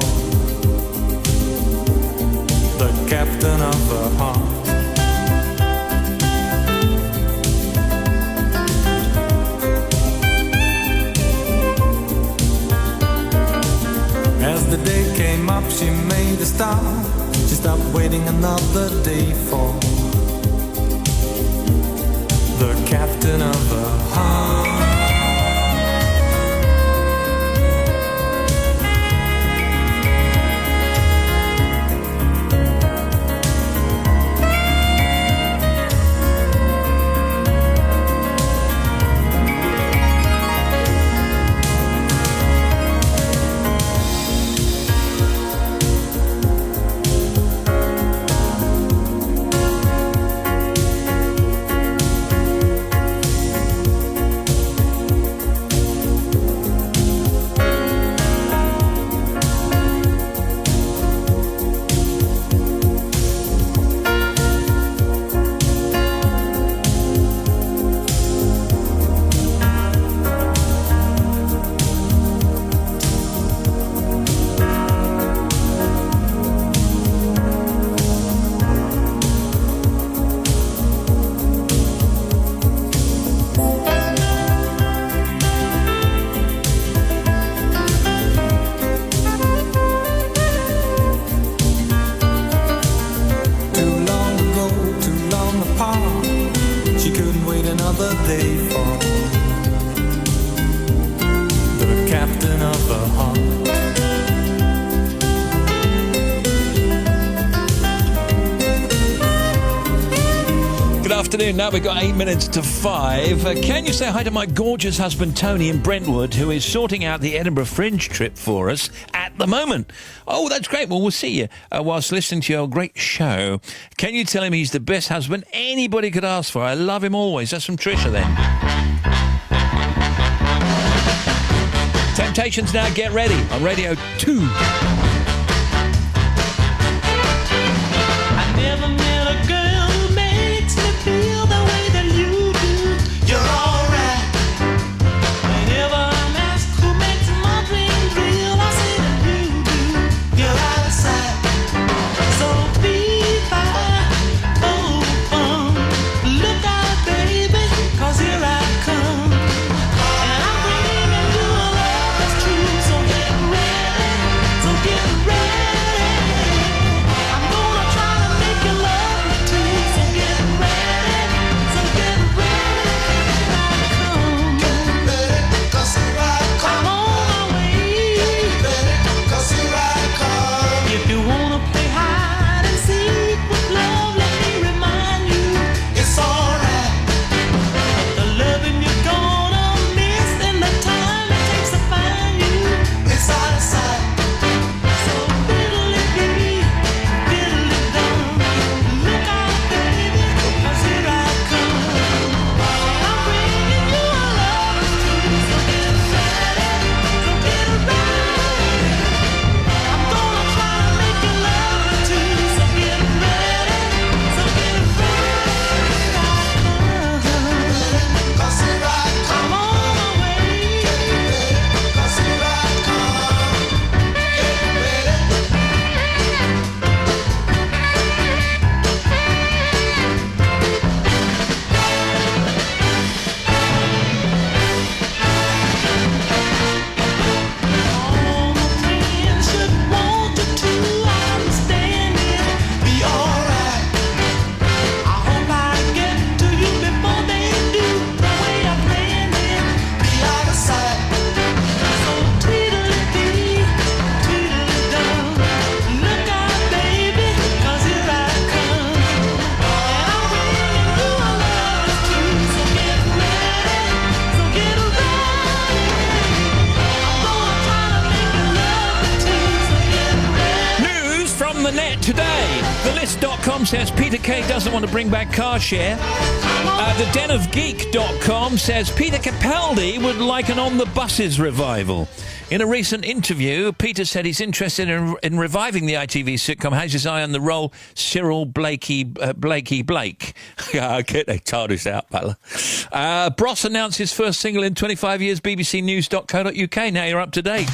the captain of her heart. As the day came up, she made a stop. She stopped waiting another day for the captain of her heart. Afternoon. Now we've got 8 minutes to 5. Can you say hi to my gorgeous husband Tony in Brentwood, who is sorting out the Edinburgh Fringe trip for us at the moment? Oh, that's great. Well, we'll see you whilst listening to your great show. Can you tell him he's the best husband anybody could ask for? I love him always. That's from Trisha then. Temptations now, get ready on Radio 2. I never met a girl who makes me feel the way that you do. You're alright. Whenever I'm asked who makes my dreams real, I say that you do. You're out of sight. So be fine. Look out, baby, 'cause here I come. And I'm bringing you a love that's true. So get ready. So get ready. today, thelist.com says Peter Kay doesn't want to bring back car share. thedenofgeek.com says Peter Capaldi would like an On the Buses revival. In a recent interview, Peter said he's interested in reviving the ITV sitcom, has his eye on the role Cyril Blakey Blake. Okay, they told us out, Butler. Bros announced his first single in 25 years, bbcnews.co.uk. Now you're up to date.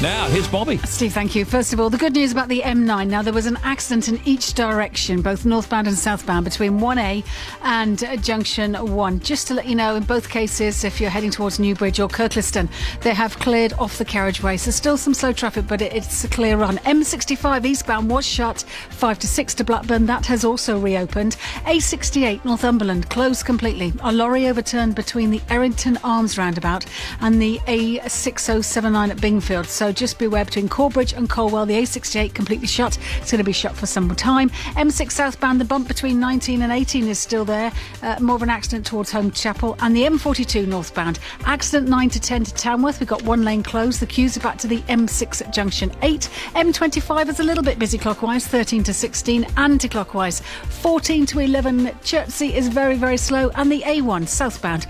Now, here's Bobby. Steve, thank you. First of all, the good news about the M9. Now, there was an accident in each direction, both northbound and southbound, between 1A and Junction 1. Just to let you know, in both cases, if you're heading towards Newbridge or Kirkliston, they have cleared off the carriageway. So still some slow traffic, but it's a clear run. M65 eastbound was shut 5 to 6 to Blackburn. That has also reopened. A68 Northumberland closed completely. A lorry overturned between the Errington Arms roundabout and the A6079 at Bingfield. So just beware between Corbridge and Colwell. The A68 completely shut. It's going to be shut for some more time. M6 southbound, the bump between 19 and 18 is still there. More of an accident towards Home Chapel. And the M42 northbound, accident 9 to 10 to Tamworth. We've got one lane closed. The queues are back to the M6 at Junction 8. M25 is a little bit busy clockwise, 13 to 16 anti-clockwise. 14 to 11 Chertsey is very, very slow. And the A1 southbound,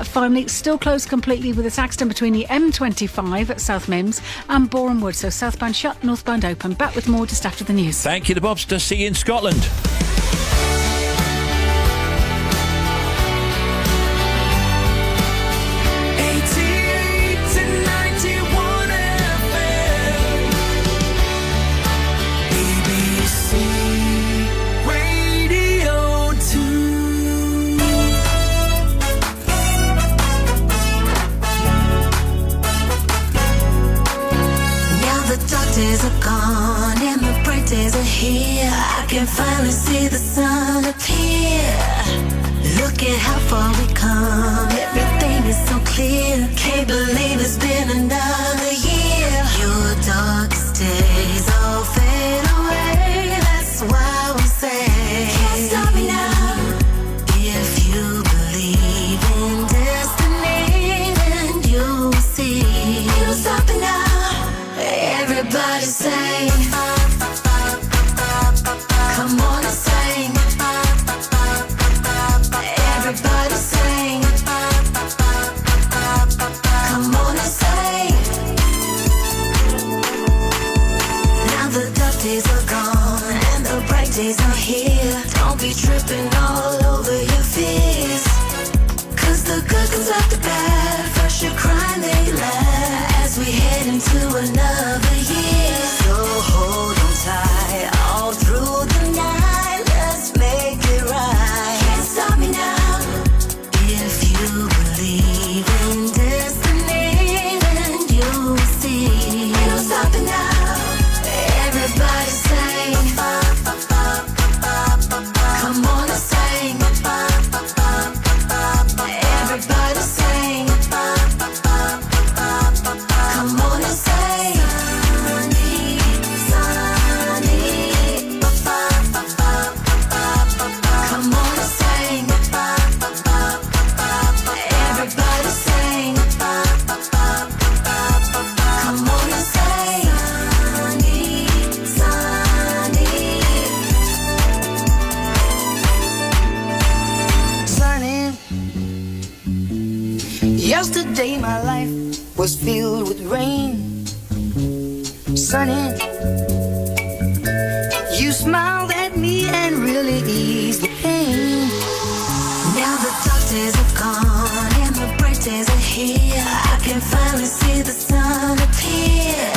finally, still closed completely with this accident between the M25 at South Mims and Boreham Wood. So southbound shut, northbound open. Back with more just after the news. Thank you to Bobster. See you in Scotland. Days are gone and the bright days are here. I can finally see the sun appear. Look at how far we come. Everything is so clear. Can't believe it's been another year. Your darkest days all fade away. That's why we say can't stop me now. If you believe in destiny, then you'll see. You don't stop me now. Everybody sing. Come on and sing. Everybody sing. Come on and sing. Now the dark days are gone and the bright days are here. Don't be tripping all over your fears. Cause the good comes after bad. First you cry and then you laugh. As we head into another year. So hold on tight all through the night. Let's make it right. Can't stop me now. If you believe in destiny, then you'll see. You don't stop it now. Everybody sing. Come on and sing. Everybody sing. Come on and sing. Come on and sing. Everybody sing. Come on and sing. Sunny. Yesterday my life was filled with rain. Sunny, you smiled at me and really eased the pain. Now the dark days are gone and the bright days are here. I can finally see the sun appear.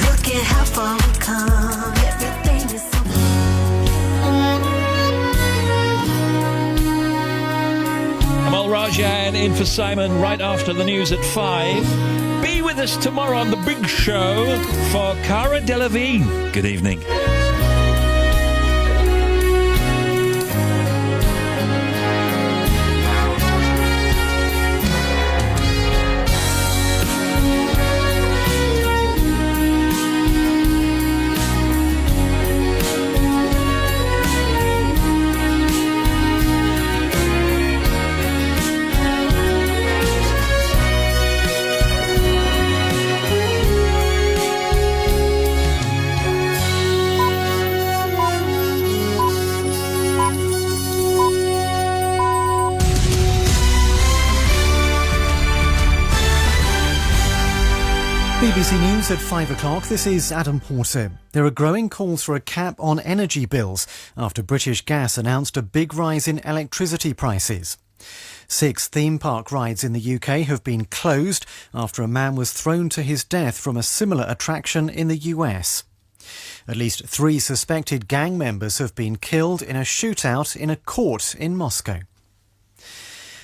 Look at how far we come. Everything is so Amal Rajan in for Simon right after the news at 5. Be with us tomorrow on The Big Show for Cara Delevingne. Good evening. BBC News at 5 o'clock. This is Adam Porter. There are growing calls for a cap on energy bills after British Gas announced a big rise in electricity prices. 6 theme park rides in the UK have been closed after a man was thrown to his death from a similar attraction in the US. At least 3 suspected gang members have been killed in a shootout in a court in Moscow.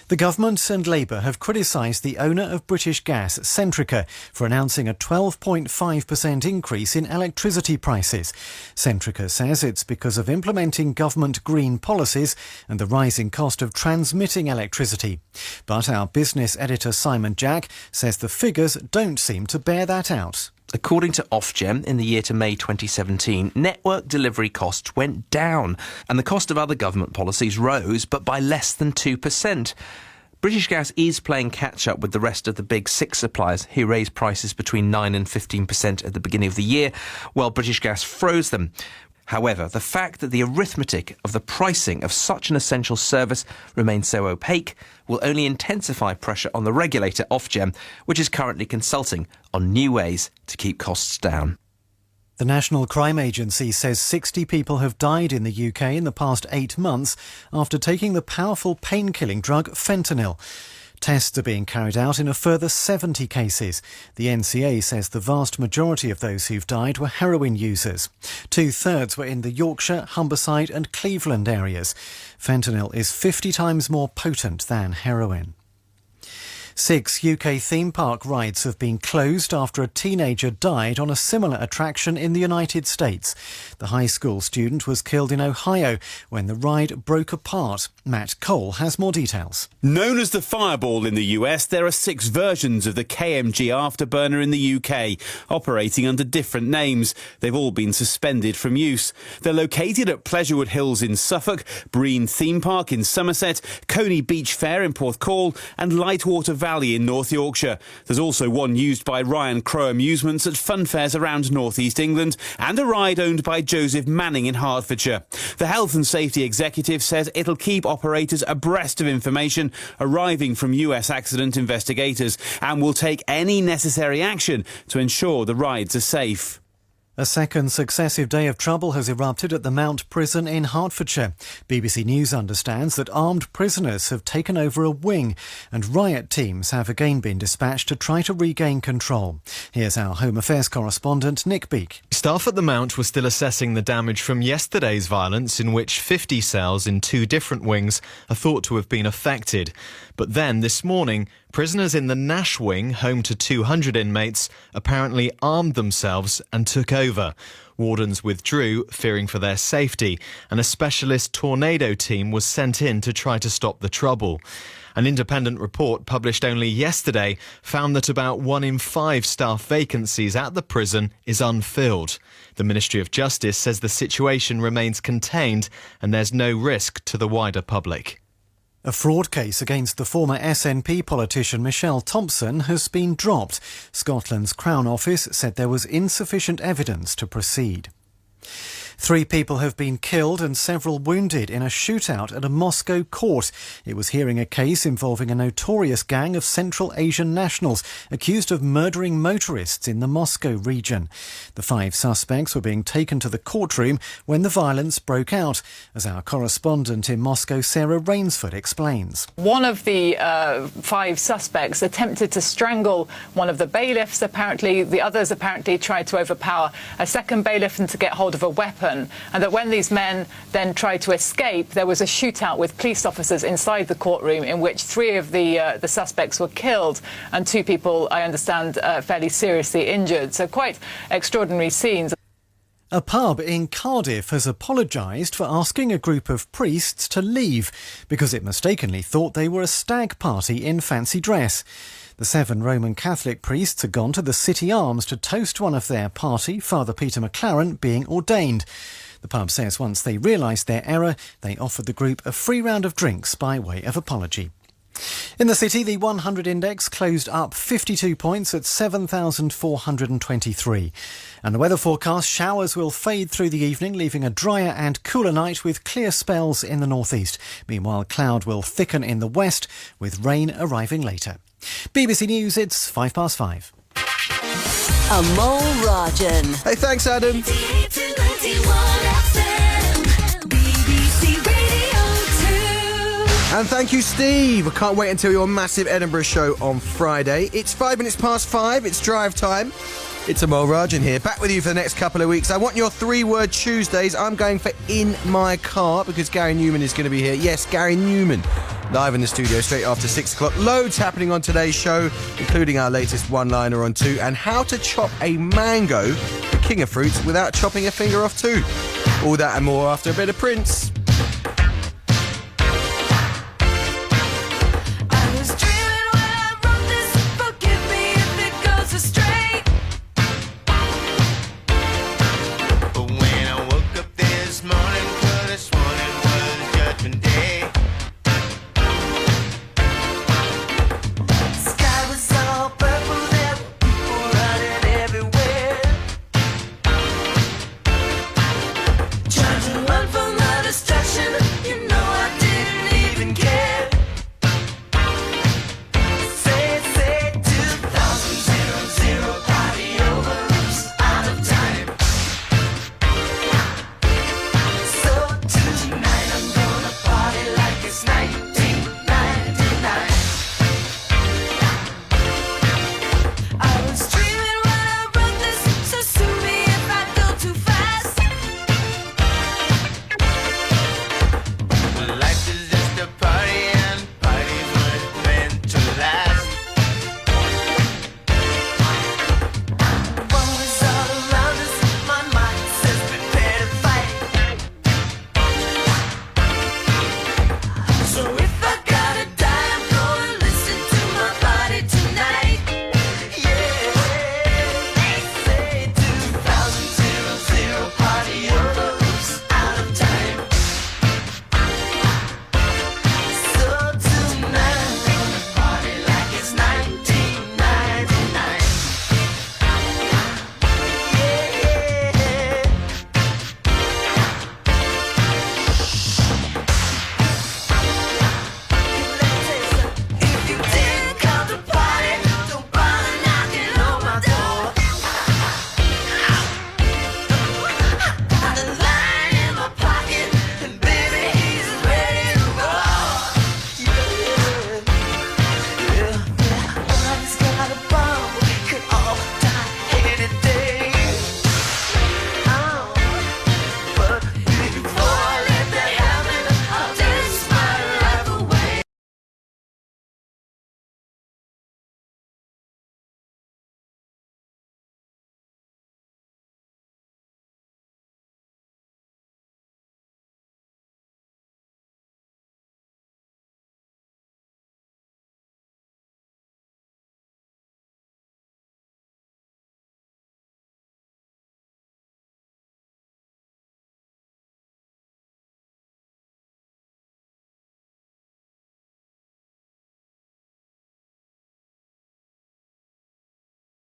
The government and Labour have criticised the owner of British Gas, Centrica, for announcing a 12.5% increase in electricity prices. Centrica says it's because of implementing government green policies and the rising cost of transmitting electricity. But our business editor Simon Jack says the figures don't seem to bear that out. According to Ofgem, in the year to May 2017, network delivery costs went down and the cost of other government policies rose, but by less than 2%. British Gas is playing catch-up with the rest of the big 6 suppliers who raised prices between 9 and 15% at the beginning of the year, while British Gas froze them. However, the fact that the arithmetic of the pricing of such an essential service remains so opaque will only intensify pressure on the regulator, Ofgem, which is currently consulting on new ways to keep costs down. The National Crime Agency says 60 people have died in the UK in the past 8 months after taking the powerful pain-killing drug fentanyl. Tests are being carried out in a further 70 cases. The NCA says the vast majority of those who've died were heroin users. 2/3 were in the Yorkshire, Humberside and Cleveland areas. Fentanyl is 50 times more potent than heroin. 6 UK theme park rides have been closed after a teenager died on a similar attraction in the United States. The high school student was killed in Ohio when the ride broke apart. Matt Cole has more details. Known as the Fireball in the US, there are 6 versions of the KMG Afterburner in the UK, operating under different names. They've all been suspended from use. They're located at Pleasurewood Hills in Suffolk, Breen Theme Park in Somerset, Coney Beach Fair in Porthcawl and Lightwater Valley in North Yorkshire. There's also one used by Ryan Crow Amusements at fun fairs around North East England and a ride owned by Joseph Manning in Hertfordshire. The Health and Safety Executive says it'll keep operators abreast of information arriving from US accident investigators and will take any necessary action to ensure the rides are safe. A second successive day of trouble has erupted at the Mount Prison in Hertfordshire. BBC News understands that armed prisoners have taken over a wing and riot teams have again been dispatched to try to regain control. Here's our Home Affairs correspondent Nick Beak. Staff at the Mount were still assessing the damage from yesterday's violence in which 50 cells in 2 different wings are thought to have been affected. But then this morning, prisoners in the Nash wing, home to 200 inmates, apparently armed themselves and took over. Wardens withdrew, fearing for their safety, and a specialist tornado team was sent in to try to stop the trouble. An independent report published only yesterday found that about 1 in 5 staff vacancies at the prison is unfilled. The Ministry of Justice says the situation remains contained and there's no risk to the wider public. A fraud case against the former SNP politician Michelle Thompson has been dropped. Scotland's Crown Office said there was insufficient evidence to proceed. 3 people have been killed and several wounded in a shootout at a Moscow court. It was hearing a case involving a notorious gang of Central Asian nationals accused of murdering motorists in the Moscow region. The 5 suspects were being taken to the courtroom when the violence broke out, as our correspondent in Moscow, Sarah Rainsford, explains. One of the 5 suspects attempted to strangle one of the bailiffs, apparently. The others apparently tried to overpower a second bailiff and to get hold of a weapon. And that when these men then tried to escape, there was a shootout with police officers inside the courtroom in which 3 of the suspects were killed and 2 people, I understand, fairly seriously injured. So quite extraordinary scenes. A pub in Cardiff has apologised for asking a group of priests to leave because it mistakenly thought they were a stag party in fancy dress. The 7 Roman Catholic priests had gone to the City Arms to toast one of their party, Father Peter McLaren, being ordained. The pub says once they realised their error, they offered the group a free round of drinks by way of apology. In the city, the 100 index closed up 52 points at 7,423. And the weather forecast, showers will fade through the evening, leaving a drier and cooler night with clear spells in the northeast. Meanwhile, cloud will thicken in the west, with rain arriving later. BBC News, it's 5 past 5. Amol Rajan. Hey, thanks, Adam. And thank you, Steve. I can't wait until your massive Edinburgh show on Friday. It's 5:05. It's drive time. It's Amol Rajan here, back with you for the next couple of weeks. I want your 3-word Tuesdays. I'm going for In My Car because Gary Newman is going to be here. Yes, Gary Newman, live in the studio straight after 6 o'clock. Loads happening on today's show, including our latest one-liner on 2 and how to chop a mango, the king of fruits, without chopping a finger off too. All that and more after a bit of Prince.